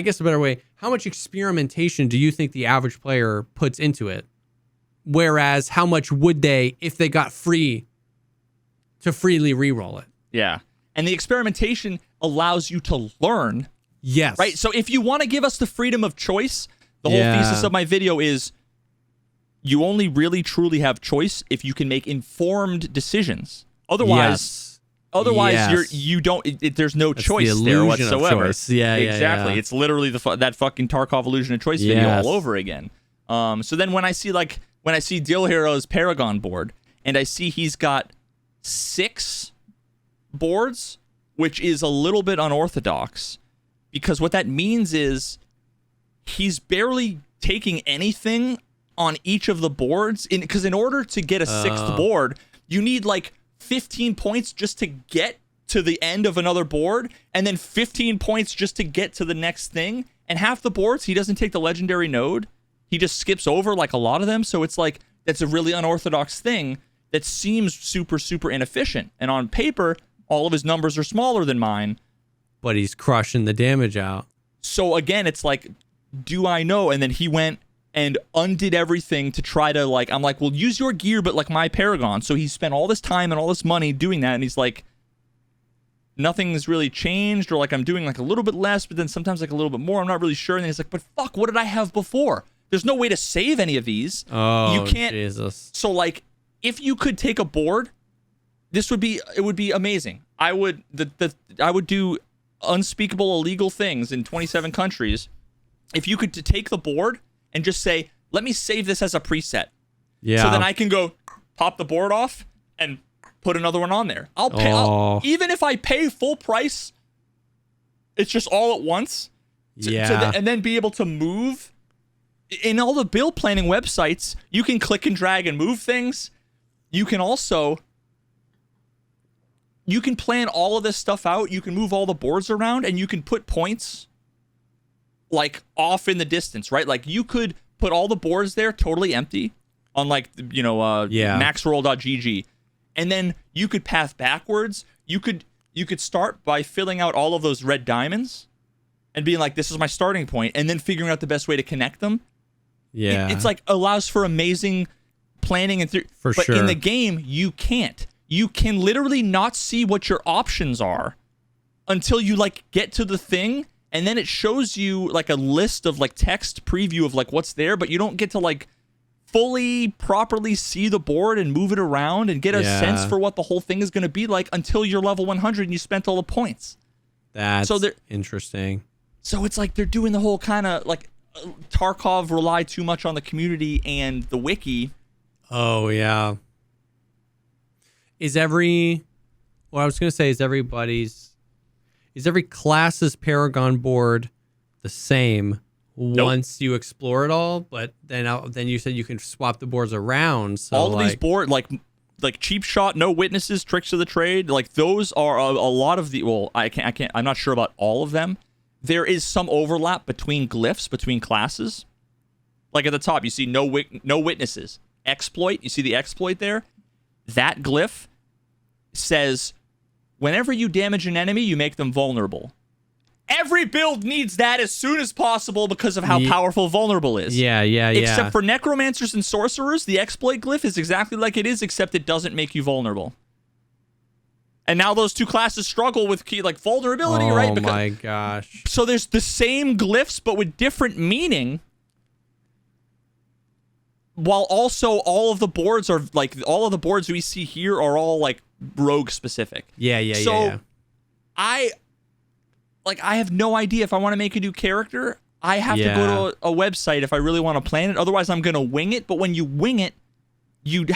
guess a better way, how much experimentation do you think the average player puts into it? Whereas how much would they if they got freely re-roll it? Yeah. And the experimentation allows you to learn. Yes. Right? So if you want to give us the freedom of choice, the whole thesis of my video is you only really truly have choice if you can make informed decisions. Otherwise, you don't. There's no choice there whatsoever. Yeah, exactly. Yeah. It's literally that fucking Tarkov illusion of choice video all over again. So then when I see Dill Hero's Paragon board and I see he's got 6 boards, which is a little bit unorthodox, because what that means is he's barely taking anything on each of the boards, because in order to get a sixth board, you need like 15 points just to get to the end of another board, and then 15 points just to get to the next thing. And half the boards, he doesn't take the legendary node. He just skips over like a lot of them. So it's like, that's a really unorthodox thing that seems super, super inefficient. And on paper, all of his numbers are smaller than mine. But he's crushing the damage out. So again, it's like, do I know? And then he went and undid everything to try to like, I'm like, well, use your gear, but like my Paragon. So he spent all this time and all this money doing that. And he's like, nothing has really changed, or like I'm doing like a little bit less, but then sometimes like a little bit more. I'm not really sure. And then he's like, but fuck, what did I have before? There's no way to save any of these. Oh, you can't. Jesus. So like, if you could take a board, it would be amazing. I would do unspeakable illegal things in 27 countries. If you could take the board and just say, let me save this as a preset. Yeah. So then I can go pop the board off and put another one on there. I'll pay, even if I pay full price, it's just all at once. And then be able to move. In all the build planning websites, you can click and drag and move things. You can also, you can plan all of this stuff out. You can move all the boards around, and you can put points like off in the distance, right? Like you could put all the boards there totally empty on like, maxroll.gg. And then you could path backwards. You could start by filling out all of those red diamonds and being like, this is my starting point, and then figuring out the best way to connect them. Yeah. It's like allows for amazing planning and but in the game, you can't. You can literally not see what your options are until you like get to the thing, and then it shows you like a list of like text preview of like what's there, but you don't get to like fully properly see the board and move it around and get a sense for what the whole thing is going to be like until you're level 100 and you spent all the points. That's interesting. So it's like they're doing the whole kind of like Tarkov relied too much on the community and the wiki. Oh, yeah. Is every class's Paragon board the same once you explore it all? But then you said you can swap the boards around. So all of these boards, like Cheap Shot, No Witnesses, Tricks of the Trade, like those are a lot of the. Well, I can't. I'm not sure about all of them. There is some overlap between glyphs between classes. Like at the top, you see no witnesses. Exploit. You see the exploit there. That glyph says, whenever you damage an enemy, you make them vulnerable. Every build needs that as soon as possible because of how powerful vulnerable is. Yeah. Except for necromancers and sorcerers, the exploit glyph is exactly like it is, except it doesn't make you vulnerable. And now those two classes struggle with vulnerability, right? Oh my gosh. So there's the same glyphs, but with different meaning. While also all of the boards are like, all of the boards we see here are all like rogue specific. Yeah. I have no idea if I want to make a new character. I have to go to a website if I really want to plan it. Otherwise, I'm going to wing it. But when you wing it, you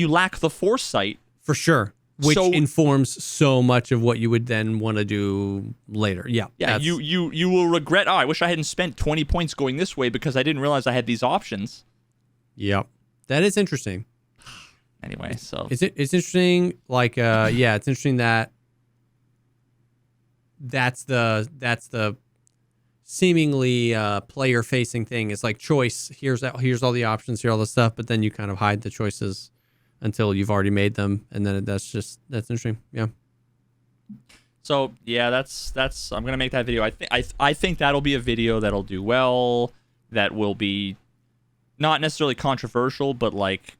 lack the foresight. For sure. Which informs so much of what you would then want to do later. Yeah. You will regret, I wish I hadn't spent 20 points going this way because I didn't realize I had these options. Yep. That is interesting. Anyway, so it's interesting. Like, it's interesting that that's the seemingly player facing thing. It's like choice. Here's all the options. Here's all the stuff, but then you kind of hide the choices until you've already made them, and then that's interesting. Yeah. So yeah, that's I'm gonna make that video. I think that'll be a video that'll do well. That will be not necessarily controversial, but like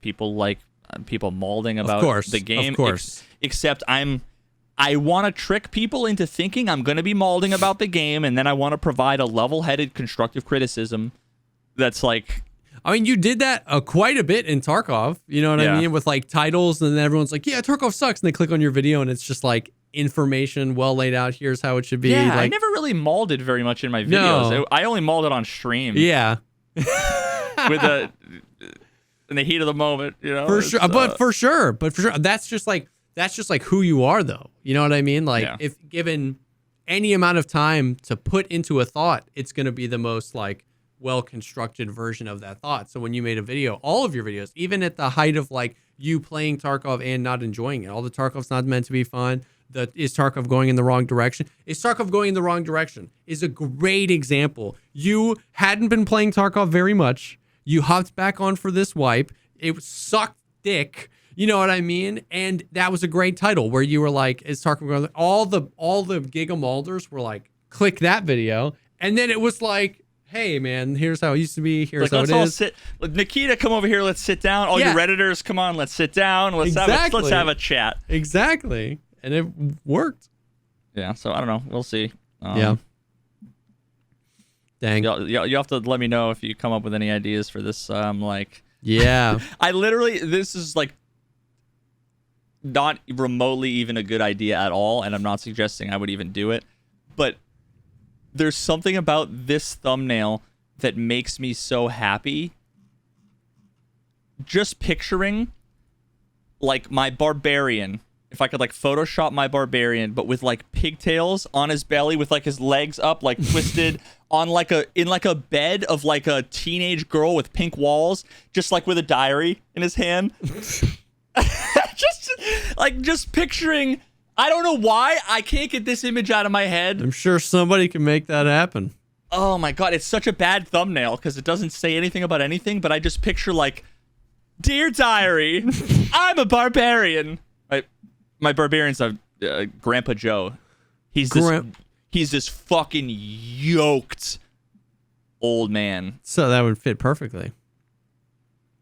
people molding about the game. Of course. Except I want to trick people into thinking I'm going to be molding about the game, and then I want to provide a level-headed, constructive criticism that's like... I mean, you did that quite a bit in Tarkov, you know what I mean? With like titles, and then everyone's like, yeah, Tarkov sucks, and they click on your video, and it's just like information well laid out, here's how it should be. Yeah, like, I never really molded very much in my videos. No. I only molded on stream. Yeah. With in the heat of the moment, you know? For sure, but for sure. That's just like who you are, though. You know what I mean? Like, if given any amount of time to put into a thought, it's going to be the most like well constructed version of that thought. So when you made a video, all of your videos, even at the height of like you playing Tarkov and not enjoying it, all the Tarkov's not meant to be fun. Is Tarkov going in the wrong direction? Is Tarkov going in the wrong direction? Is a great example. You hadn't been playing Tarkov very much. You hopped back on for this wipe. It sucked dick. You know what I mean? And that was a great title where you were like, is Tarkov going? All the Giga Malders were like, click that video. And then it was like, hey man, here's how it used to be. Here's how it is. Sit. Nikita, come over here. Let's sit down. All you Redditors, come on. Let's sit down. Let's have a chat. Exactly. And it worked. Yeah. So I don't know. We'll see. Yeah. Dang. You have to let me know if you come up with any ideas for this. Yeah. This is like not remotely even a good idea at all, and I'm not suggesting I would even do it, but there's something about this thumbnail that makes me so happy. Just picturing like my barbarian, if I could like Photoshop my barbarian, but with like pigtails on his belly, with like his legs up, like twisted on in a bed of like a teenage girl with pink walls, just like with a diary in his hand. just picturing. I don't know why I can't get this image out of my head. I'm sure somebody can make that happen. Oh my god, it's such a bad thumbnail because it doesn't say anything about anything, but I just picture like, dear diary, I'm a barbarian. My barbarian's Grandpa Joe. He's this fucking yoked old man. So that would fit perfectly.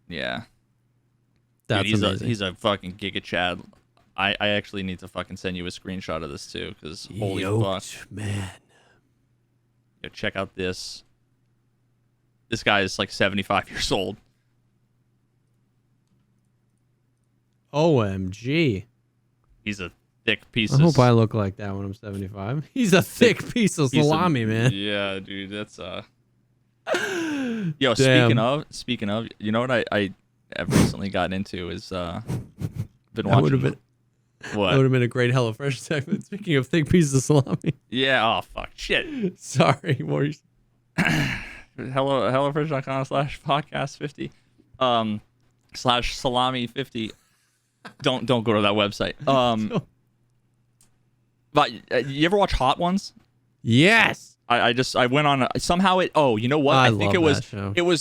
Yeah. That's Dude, amazing. He's a fucking Giga Chad. I actually need to fucking send you a screenshot of this too, because holy fuck, man. Yeah, check out this. This guy is like 75 years old. OMG. He's a thick piece. I hope I look like that when I'm 75. He's a thick piece of salami, man. Yeah, dude, that's Yo, damn. Speaking of, you know what I have recently gotten into is been watching. What? That would have been a great HelloFresh segment. Speaking of thick pieces of salami. Yeah. Oh fuck. Shit. Sorry. What are you... HelloFresh.com/podcast50 /salami50. Don't go to that website. But you ever watch Hot Ones? Yes. I went on somehow it. Oh, you know what? I think it was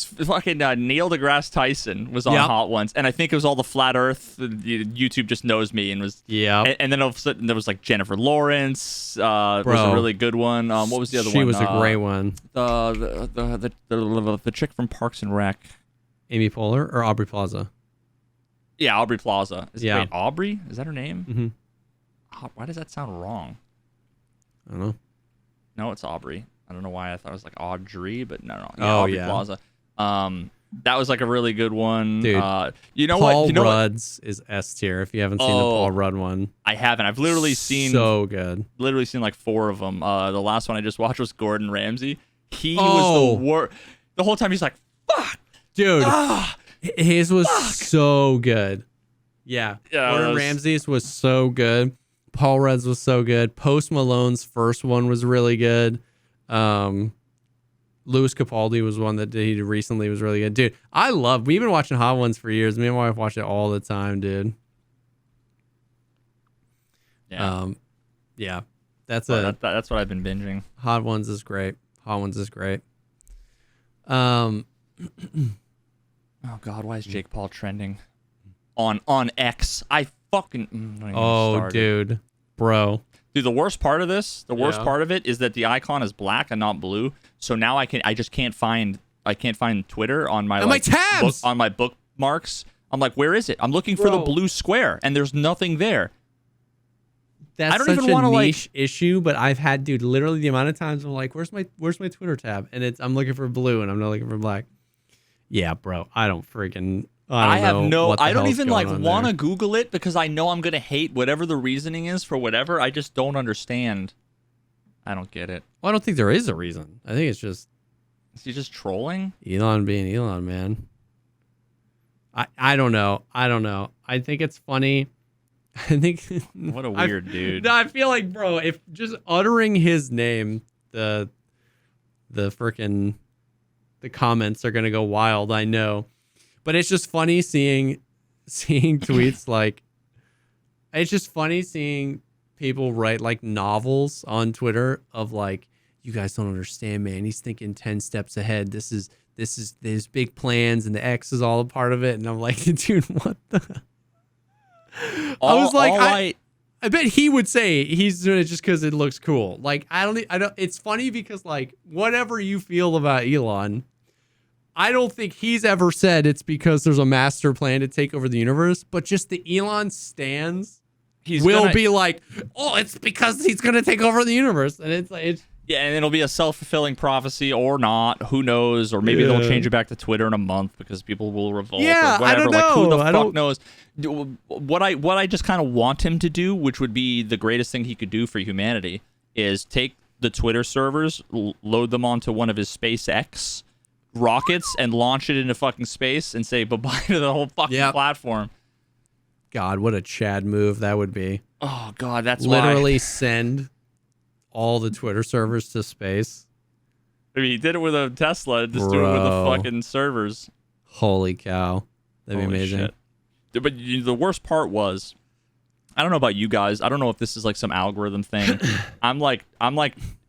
fucking Neil deGrasse Tyson was on Hot Ones, and I think it was all the flat Earth. YouTube just knows me and was And then all of a sudden there was like Jennifer Lawrence. Was a really good one. What was the other one? She was a great one. The chick from Parks and Rec. Amy Poehler or Aubrey Plaza? Yeah, Aubrey Plaza. Wait, Aubrey? Is that her name? Mm-hmm. Why does that sound wrong? I don't know. No, it's Aubrey. I don't know why I thought it was like Audrey, but no. Yeah, Aubrey Plaza. That was like a really good one. Dude, you know Paul what? Rudd's is S tier. If you haven't seen the Paul Rudd one, I haven't. I've literally seen so good. Literally seen like 4 of them. The last one I just watched was Gordon Ramsay. He was the worst. The whole time he's like, "Fuck, dude." His was so good. Yeah. Gordon Ramsay's was so good. Paul Rudd's was so good. Post Malone's first one was really good. Louis Capaldi was one that he did recently, was really good. Dude, we've been watching Hot Ones for years. Me and my wife watch it all the time, dude. Yeah. Yeah. That's what I've been binging. Hot Ones is great. Oh God, why is Jake Paul trending on X? I fucking dude, bro. Dude, the worst part of it is that the icon is black and not blue. So now I just can't find Twitter on my tabs on my bookmarks. I'm like, where is it? I'm looking for the blue square, and there's nothing there. That's I don't such even a niche issue, but I've had, dude, literally the amount of times I'm like, where's my Twitter tab? And I'm looking for blue, and I'm not looking for black. Yeah, bro, I don't even like want to Google it because I know I'm gonna hate whatever the reasoning is for whatever. I just don't understand. I don't get it. Well, I don't think there is a reason. I think it's just, is he just trolling? Elon being Elon, man. I don't know. I think it's funny. I think what a weird dude. I feel like, bro, if just uttering his name, the freaking the comments are gonna go wild. I know, but it's just funny seeing tweets like. It's just funny seeing people write like novels on Twitter of like, you guys don't understand, man. He's thinking 10 steps ahead. This is there's big plans and the X is all a part of it. And I'm like, dude, what the? I was like, I bet he would say he's doing it just because it looks cool. Like, I don't. It's funny because like whatever you feel about Elon, I don't think he's ever said it's because there's a master plan to take over the universe, but just the Elon stans will be like, oh, it's because he's going to take over the universe. And it's like, yeah, and it'll be a self-fulfilling prophecy or not. Who knows? Or maybe they'll change it back to Twitter in a month because people will revolt or whatever. I don't know. Like, who the fuck knows? What I just kind of want him to do, which would be the greatest thing he could do for humanity, is take the Twitter servers, load them onto one of his SpaceX rockets, and launch it into fucking space and say bye-bye to the whole fucking platform. God, what a Chad move that would be. Oh, God, that's literally send all the Twitter servers to space. I mean, he did it with a Tesla, just do it with the fucking servers. Holy cow. That'd be amazing. Shit. But the worst part was, I don't know about you guys. I don't know if this is like some algorithm thing. I'm like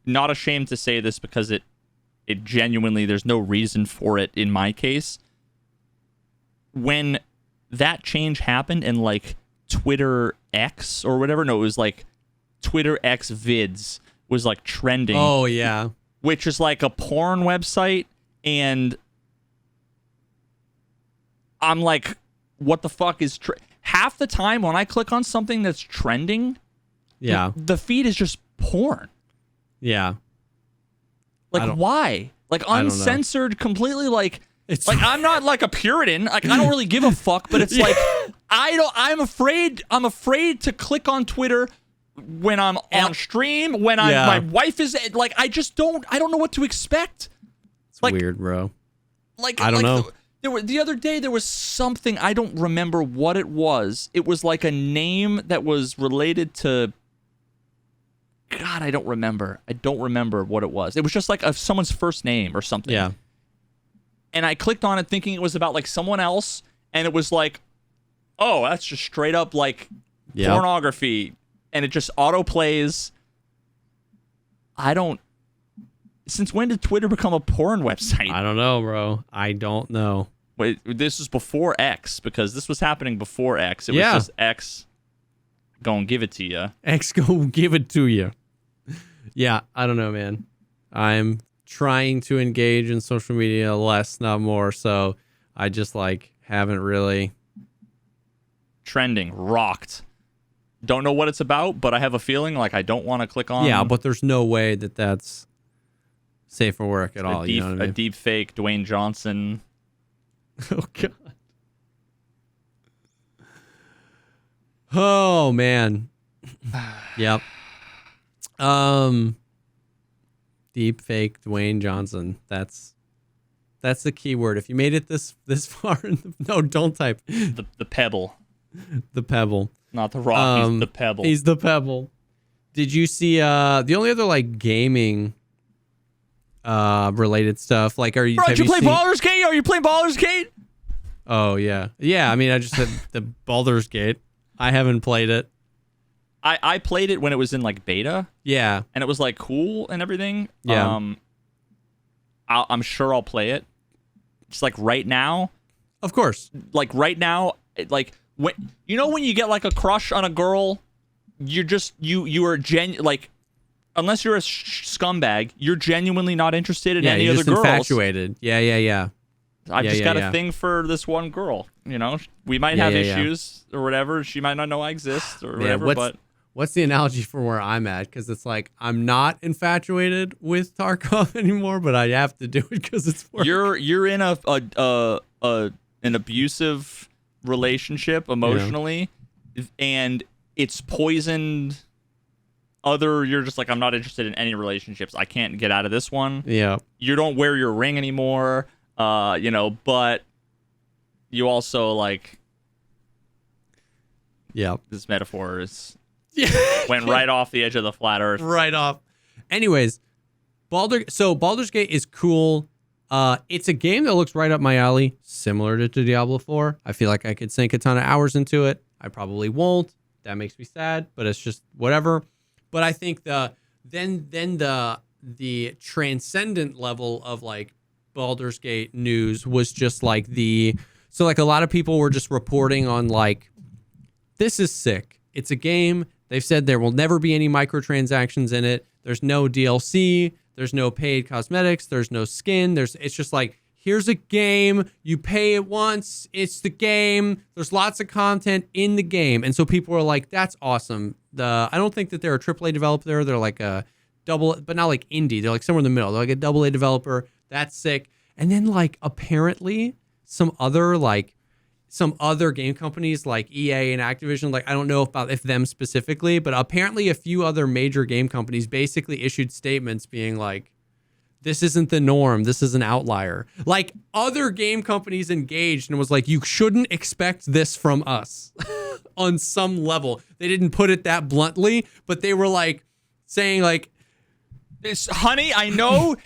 not ashamed to say this because it genuinely, there's no reason for it in my case. When that change happened and like Twitter X or whatever, no, it was like Twitter X vids was like trending. Oh yeah. Which is like a porn website, and I'm like, what the fuck is half the time when I click on something that's trending, the feed is just porn. Yeah. Like, why? Like, uncensored, completely, like, it's like, I'm not like a Puritan. Like, I don't really give a fuck, but it's like, I'm afraid to click on Twitter when I'm on stream, when my wife is, like, I don't know what to expect. It's like, weird, bro. Like, I don't know. The other day, there was something, I don't remember what it was. It was like a name that was related to, God, I don't remember. I don't remember what it was. It was just like someone's first name or something. Yeah. And I clicked on it thinking it was about like someone else, and it was like, oh, that's just straight up like pornography, and it just auto plays. Since when did Twitter become a porn website? I don't know, bro. I don't know. Wait, this was before X, because this was happening before X. It was just X gonna give it to you. X gonna give it to you. Yeah, I don't know, man. I'm trying to engage in social media less, not more. So I just like haven't really. Trending, rocked. Don't know what it's about, but I have a feeling like I don't want to click on. Yeah, but there's no way that that's safe for work at all. You know what I mean? A deep fake Dwayne Johnson. Oh God. Oh man. Yep. Deep fake Dwayne Johnson. That's the key word. If you made it this far, no, don't type the pebble. The pebble. Not the rock. He's the pebble. He's the pebble. Did you see the only other like gaming related stuff? Like, did you play Baldur's Gate? Are you playing Baldur's Gate? Oh yeah. I mean, I just said the Baldur's Gate. I haven't played it. I played it when it was in like beta. Yeah. And it was like cool and everything. Yeah. I'm sure I'll play it. Just like right now. Of course. Like right now, like when you get like a crush on a girl, you're just you are like, unless you're a scumbag, you're genuinely not interested in any other girls. Infatuated. Yeah. I've just got a thing for this one girl. You know, we might have issues or whatever. She might not know I exist or whatever. But what's the analogy for where I'm at? Because it's like I'm not infatuated with Tarkov anymore, but I have to do it because it's work. You're in an abusive relationship emotionally, and it's poisoned. You're just like, I'm not interested in any relationships. I can't get out of this one. Yeah. You don't wear your ring anymore. But you also like. Yeah. This metaphor went right off the edge of the flat earth. Right off. Anyways, Baldur's Gate is cool It's a game that looks right up my alley, similar to Diablo 4. I feel like I could sink a ton of hours into it. I probably won't. That makes me sad, but it's just whatever. But I think the transcendent level of like Baldur's Gate news was just like so like a lot of people were just reporting on like, this is sick. It's a game. They've said there will never be any microtransactions in it. There's no DLC. There's no paid cosmetics. There's no skin. It's just like, here's a game. You pay it once. It's the game. There's lots of content in the game. And so people are like, that's awesome. I don't think that they're a AAA developer. They're like a but not like indie. They're like somewhere in the middle. They're like a AA developer. That's sick. And then like apparently some other game companies like EA and Activision, like I don't know if them specifically, but apparently a few other major game companies basically issued statements being like, this isn't the norm. This is an outlier. Like other game companies engaged and was like, you shouldn't expect this from us on some level. They didn't put it that bluntly, but they were like saying like, honey, I know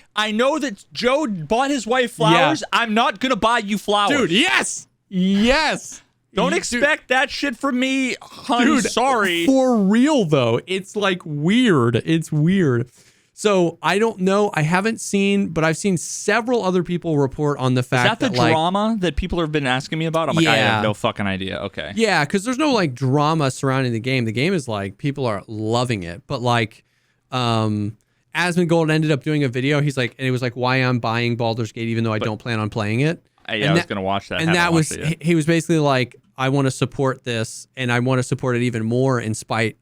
that Joe bought his wife flowers. Yeah. I'm not going to buy you flowers. Dude, yes. Yes. Don't expect that shit from me, honey. Dude, sorry. For real, though. It's like weird. It's weird. So I don't know. I haven't seen, but I've seen several other people report on the fact that the drama that people have been asking me about? I'm like, I have no fucking idea. Okay. Yeah, because there's no like drama surrounding the game. The game is like, people are loving it. But like, Asmongold ended up doing a video. He's like, and it was like, why I'm buying Baldur's Gate even though I don't plan on playing it. I was going to watch that. And that was, he was basically like, I want to support this and I want to support it even more in spite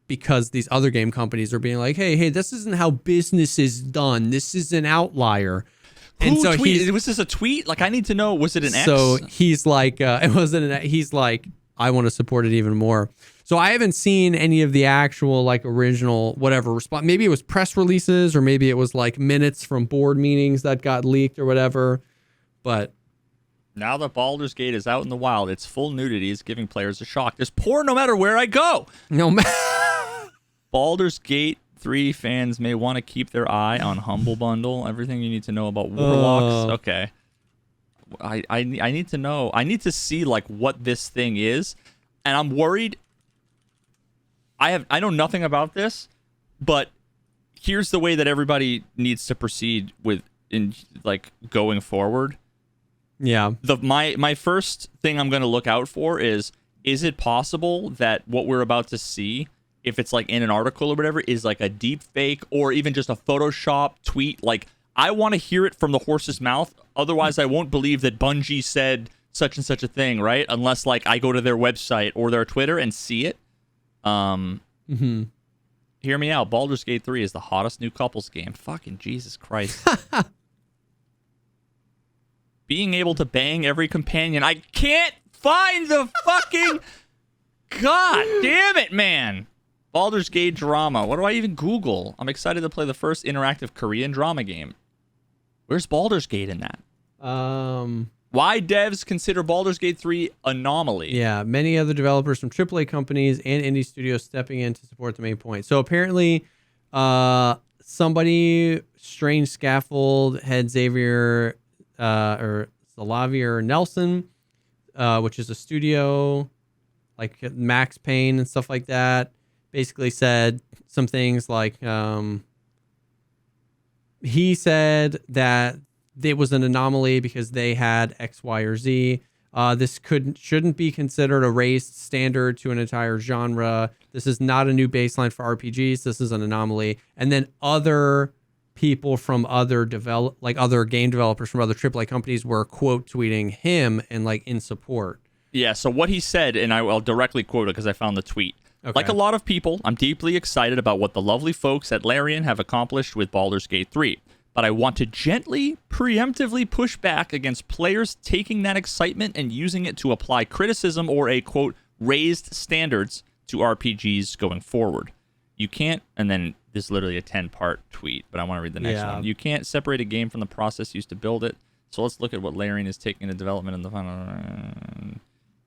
because these other game companies are being like, hey, this isn't how business is done. This is an outlier. And so was this a tweet? Like, I need to know, was it an X? So he's like, he's like, I want to support it even more. So I haven't seen any of the actual like original whatever response. Maybe it was press releases or maybe it was like minutes from board meetings that got leaked or whatever. But now that Baldur's Gate is out in the wild, its full nudity is giving players a shock. There's porn no matter where I go. No matter. Baldur's Gate 3 fans may want to keep their eye on Humble Bundle. Everything you need to know about warlocks. Okay. I need to know. I need to see like what this thing is, and I'm worried. I know nothing about this, but here's the way that everybody needs to proceed in going forward. Yeah. My first thing I'm going to look out for is it possible that what we're about to see, if it's like in an article or whatever, is like a deep fake or even just a Photoshop tweet? Like, I want to hear it from the horse's mouth. Otherwise, I won't believe that Bungie said such and such a thing, right? Unless like I go to their website or their Twitter and see it. Hear me out. Baldur's Gate 3 is the hottest new couples game. Fucking Jesus Christ. Being able to bang every companion. I can't find the fucking... God damn it, man. Baldur's Gate drama. What do I even Google? I'm excited to play the first interactive Korean drama game. Where's Baldur's Gate in that? Why devs consider Baldur's Gate 3 anomaly? Yeah, many other developers from AAA companies and indie studios stepping in to support the main point. So apparently, somebody, Strange Scaffold, head Xavier, or Xavier Nelson, which is a studio, like Max Payne and stuff like that, basically said some things like, he said that it was an anomaly because they had X, Y, or Z. This shouldn't be considered a raised standard to an entire genre. This is not a new baseline for RPGs. This is an anomaly. And then other people from other game developers from other AAA companies were quote tweeting him and like in support. Yeah. So what he said, and I'll directly quote it because I found the tweet. Okay. Like a lot of people, I'm deeply excited about what the lovely folks at Larian have accomplished with Baldur's Gate 3. But I want to gently, preemptively push back against players taking that excitement and using it to apply criticism or a, quote, raised standards to RPGs going forward. You can't, and then this is literally a 10-part tweet, but I want to read the next one. You can't separate a game from the process used to build it. So let's look at what Larian is taking into development in the final.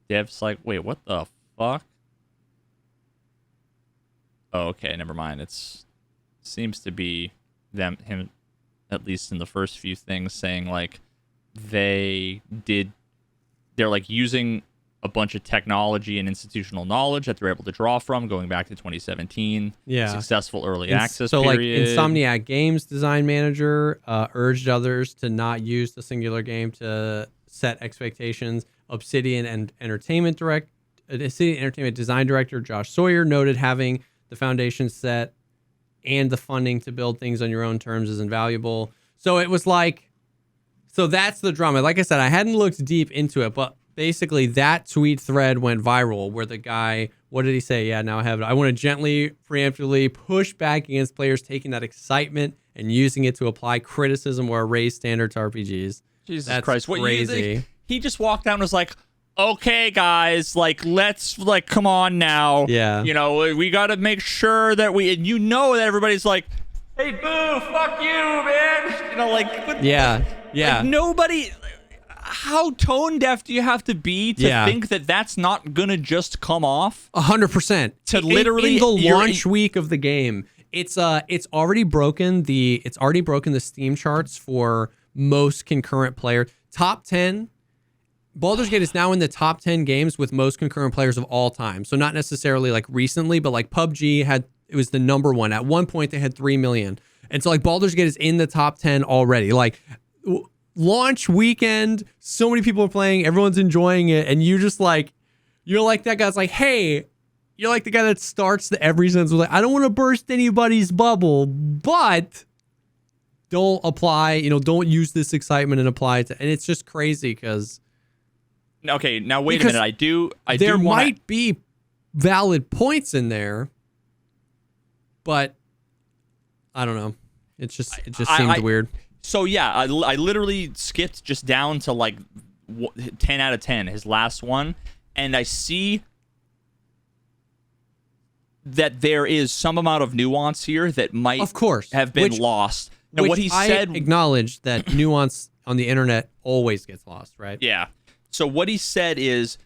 Devs like, wait, what the fuck? Oh, okay, never mind. Seems to be him. at least in the first few things, saying like they're like using a bunch of technology and institutional knowledge that they're able to draw from going back to 2017. Yeah. Successful early access so period. Like Insomniac Games design manager urged others to not use the singular game to set expectations. Obsidian Entertainment design director Josh Sawyer noted having the foundation set and the funding to build things on your own terms is invaluable. So it was like, so that's the drama. Like I said, I hadn't looked deep into it, but basically that tweet thread went viral where the guy, what did he say? Yeah, now I have it. I want to gently, preemptively push back against players taking that excitement and using it to apply criticism or raise standards to RPGs. Jesus That's Christ. What crazy. He just walked out and was like, okay, guys, like, let's, like, come on now. Yeah. You know, we got to make sure that that everybody's like, hey, boo, fuck you, man. You know, like, yeah. Like, nobody, how tone deaf do you have to be to think that that's not going to just come off? 100%. To literally in the launch week of the game. It's already broken the Steam charts for most concurrent player. Top 10. Baldur's Gate is now in the top 10 games with most concurrent players of all time. So not necessarily like recently, but like PUBG it was the number one. At one point they had 3 million. And so like Baldur's Gate is in the top 10 already. Like launch weekend, so many people are playing, everyone's enjoying it. And you're like that guy's like, hey, you're like the guy that starts every sentence with like, I don't want to burst anybody's bubble, but don't don't use this excitement and apply it to, and it's just crazy because. Okay, now wait a minute. There might be valid points in there, but I don't know. It just seemed weird. So yeah, I literally skipped just down to like 10 out of 10, his last one, and I see that there is some amount of nuance here that might, of course, have been lost. Now, what he said, acknowledge that nuance on the internet always gets lost, right? Yeah. So what he said is, ...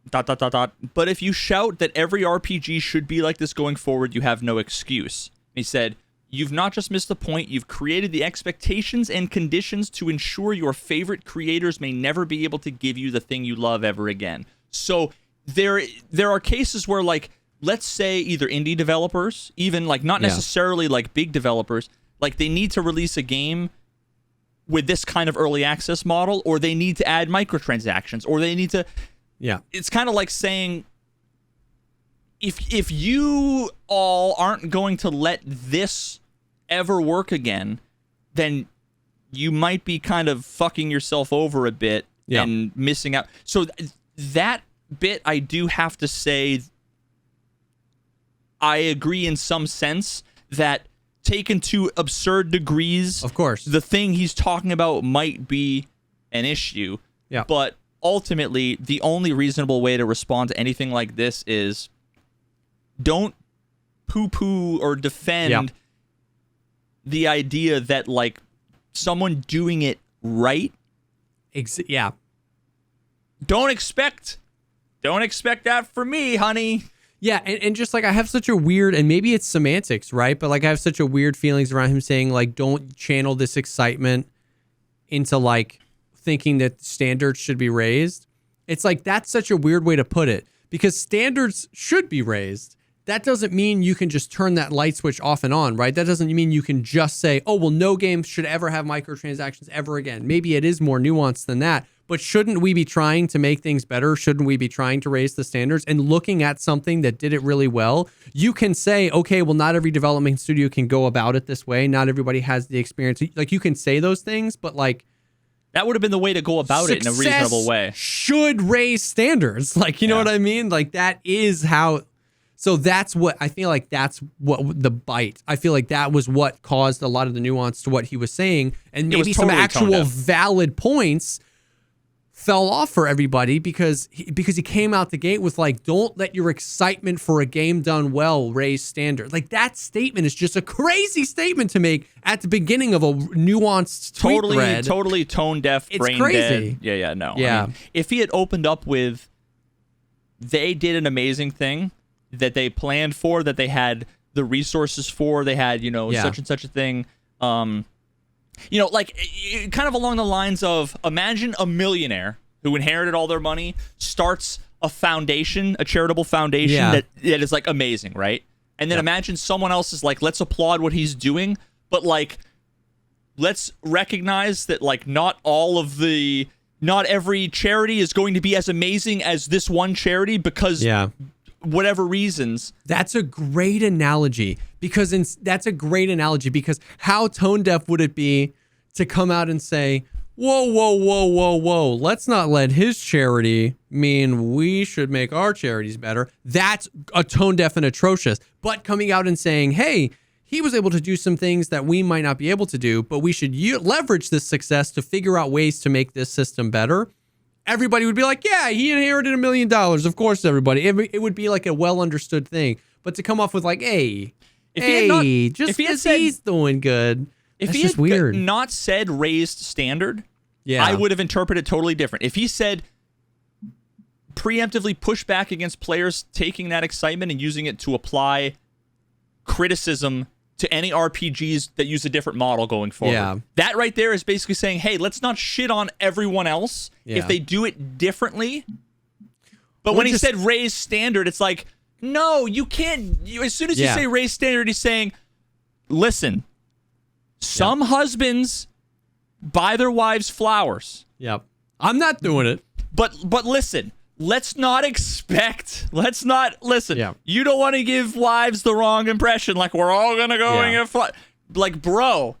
but if you shout that every RPG should be like this going forward, you have no excuse. He said, you've not just missed the point, you've created the expectations and conditions to ensure your favorite creators may never be able to give you the thing you love ever again. So there are cases where, like, let's say either indie developers, even like not necessarily like big developers, like they need to release a game with this kind of early access model, or they need to add microtransactions, or they need to... Yeah. It's kind of like saying, if you all aren't going to let this ever work again, then you might be kind of fucking yourself over a bit and missing out. So that bit, I do have to say, I agree in some sense that taken to absurd degrees, of course, the thing he's talking about might be an issue. Yeah. But ultimately, the only reasonable way to respond to anything like this is don't poo-poo or defend the idea that, like, someone doing it right. Don't expect that from me, honey. Yeah, and just like I have such a weird, and maybe it's semantics, right? But like I have such a weird feelings around him saying like, don't channel this excitement into like thinking that standards should be raised. It's like, that's such a weird way to put it, because standards should be raised. That doesn't mean you can just turn that light switch off and on, right? That doesn't mean you can just say, oh, well, no game should ever have microtransactions ever again. Maybe it is more nuanced than that. But shouldn't we be trying to make things better? Shouldn't we be trying to raise the standards? And looking at something that did it really well, you can say, okay, well, not every development studio can go about it this way. Not everybody has the experience. Like, you can say those things, but like, that would have been the way to go about it in a reasonable way. Should raise standards. Like, you know what I mean? Like, that is how. So that's what I feel like. That's what the bite. I feel like that was what caused a lot of the nuance to what he was saying, and maybe some actual valid points fell off for everybody because he came out the gate with like, don't let your excitement for a game done well raise standard. Like, that statement is just a crazy statement to make at the beginning of a nuanced tweet thread. Totally tone deaf, brain dead. No. Yeah. I mean, if he had opened up with, they did an amazing thing that they planned for, that they had the resources for, they had, such and such a thing, You know, like kind of along the lines of, imagine a millionaire who inherited all their money starts a foundation, a charitable foundation that is like amazing, right? And then imagine someone else is like, let's applaud what he's doing, but like, let's recognize that like not every charity is going to be as amazing as this one charity because whatever reasons. That's a great analogy because how tone deaf would it be to come out and say, whoa, let's not let his charity mean we should make our charities better. That's a tone deaf and atrocious. But coming out and saying, hey, he was able to do some things that we might not be able to do, but we should leverage this success to figure out ways to make this system better. Everybody would be like, yeah, he inherited $1 million. Of course, everybody. It would be like a well understood thing. But to come off with like, he's doing good. If he had not said raised standard, I would have interpreted it totally different. If he said preemptively push back against players taking that excitement and using it to apply criticism to any RPGs that use a different model going forward. Yeah. That right there is basically saying, hey, let's not shit on everyone else if they do it differently. But when he said raise standard, it's like, no, you can't. As soon as you say raise standard, he's saying, listen, some husbands buy their wives flowers. Yep. I'm not doing it. But listen, let's not listen. Yeah. You don't want to give wives the wrong impression, like we're all gonna go and get flowers. Like, bro,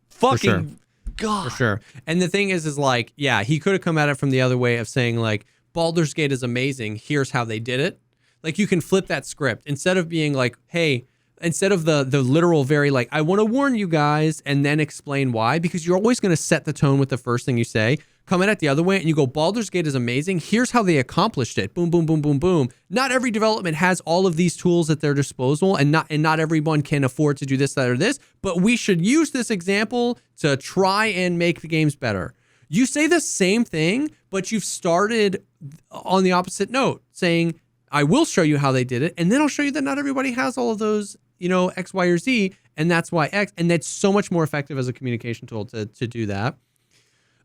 fucking God. For sure. And the thing is like, he could have come at it from the other way of saying like, Baldur's Gate is amazing. Here's how they did it. Like, you can flip that script instead of being like, hey. Instead of the literal very like, I want to warn you guys and then explain why, because you're always going to set the tone with the first thing you say. Come at it the other way and you go, Baldur's Gate is amazing. Here's how they accomplished it. Boom, boom, boom, boom, boom. Not every development has all of these tools at their disposal and not everyone can afford to do this, that, or this, but we should use this example to try and make the games better. You say the same thing, but you've started on the opposite note saying, I will show you how they did it. And then I'll show you that not everybody has all of those, X, Y, or Z, and that's why X, and that's so much more effective as a communication tool to do that.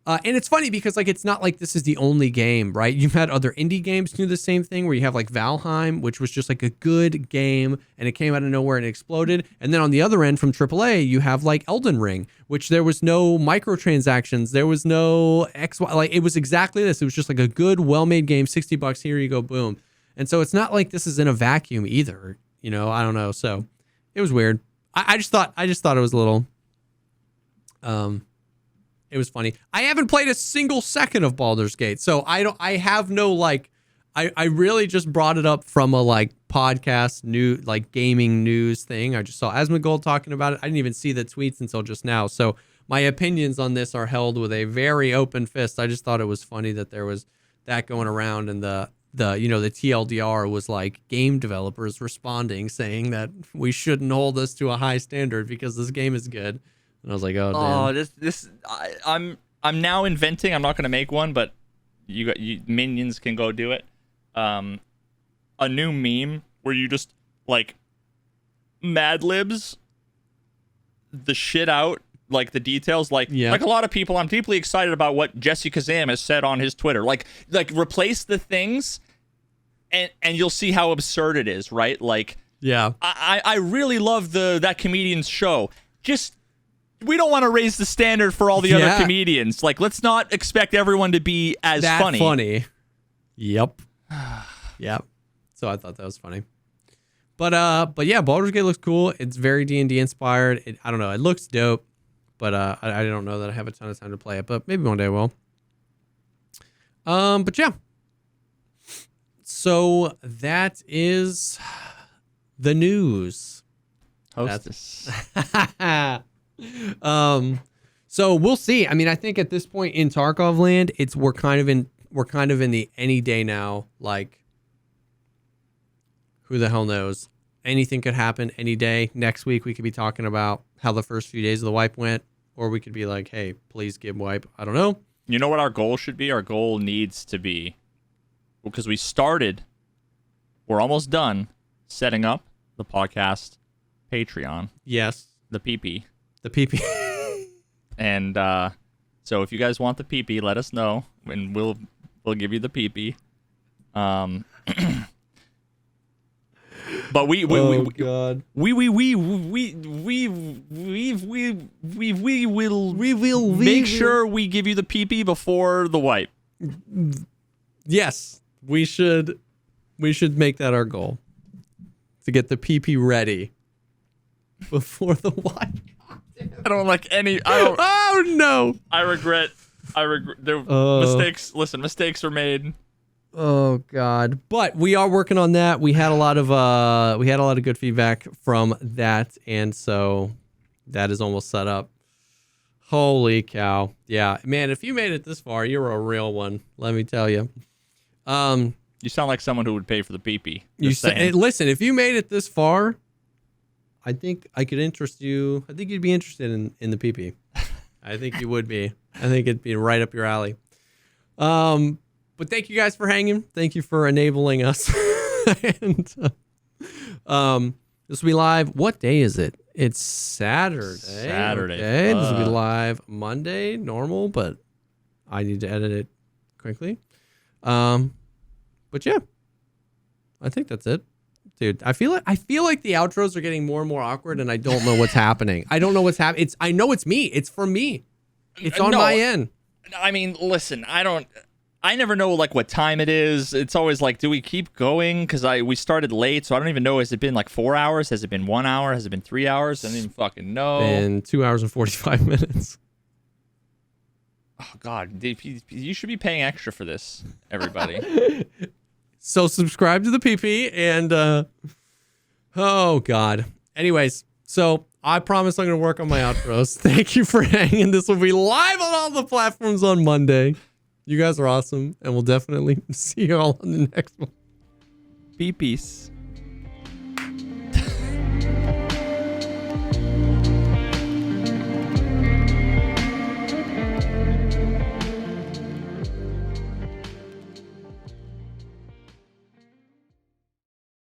And it's funny because like it's not like this is the only game, right? You've had other indie games do the same thing where you have like Valheim, which was just like a good game and it came out of nowhere and it exploded. And then on the other end from AAA, you have like Elden Ring, which there was no microtransactions, there was no XY, like it was exactly this. It was just like a good, well-made game, $60, here you go, boom. And so it's not like this is in a vacuum either, I don't know. So it was weird. I just thought it was a little, it was funny. I haven't played a single second of Baldur's Gate, so I have no like, I really just brought it up from a like podcast new like gaming news thing. I just saw Asmongold talking about it. I didn't even see the tweets until just now. So my opinions on this are held with a very open fist. I just thought it was funny that there was that going around and the TLDR was like game developers responding saying that we shouldn't hold us to a high standard because this game is good. And I was like, oh, damn. I'm now inventing. I'm not going to make one, but you minions can go do it. A new meme where you just like Mad Libs the shit out, like the details, like a lot of people. I'm deeply excited about what JesseKazam has said on his Twitter. Like replace the things, and you'll see how absurd it is, right? Like, I really love that comedian's show. Just we don't want to raise the standard for all the other comedians. Like, let's not expect everyone to be as funny. Yep. Yep. So I thought that was funny. But yeah, Baldur's Gate looks cool. It's very D&D inspired. I don't know. It looks dope. But I don't know that I have a ton of time to play it, but maybe one day I will. But yeah. So that is the news. Hostess. So we'll see. I mean, I think at this point in Tarkov land, we're kind of in the any day now. Like, who the hell knows? Anything could happen any day. Next week we could be talking about how the first few days of the wipe went. Or we could be like, hey, please give wipe. I don't know. You know what our goal should be? Our goal needs to be, because we're almost done setting up the podcast Patreon. Yes. The PP. The PP. And so if you guys want the PP, let us know, and we'll give you the PP. But we will make sure we give you the PP before the wipe. Yes, we should make that our goal, to get the PP ready before the wipe. I don't like any. I don't. Oh no! I regret. Mistakes. Listen, mistakes were made. Oh God! But we are working on that. We had a lot of good feedback from that, and so that is almost set up. Holy cow! Yeah, man, if you made it this far, you're a real one. Let me tell you. You sound like someone who would pay for the PP. Listen, if you made it this far, I think I could interest you. I think you'd be interested in the PP. I think you would be. I think it'd be right up your alley. But thank you guys for hanging. Thank you for enabling us. And this will be live. What day is it? It's Saturday. Okay. This will be live Monday, normal, but I need to edit it quickly. But yeah, I think that's it. Dude, I feel like the outros are getting more and more awkward, and I don't know what's happening. I don't know what's happening. I know it's me. It's from me. It's on my end. I mean, listen, I never know like what time it is. It's always like, do we keep going? Because we started late, so I don't even know. Has it been like 4 hours? Has it been 1 hour? Has it been 3 hours? I don't even fucking know. Been 2 hours and 45 minutes. Oh God, you should be paying extra for this, everybody. So subscribe to the PP and oh God. Anyways, so I promise I'm gonna work on my outros. Thank you for hanging. This will be live on all the platforms on Monday. You guys are awesome, and we'll definitely see you all on the next one. Peace.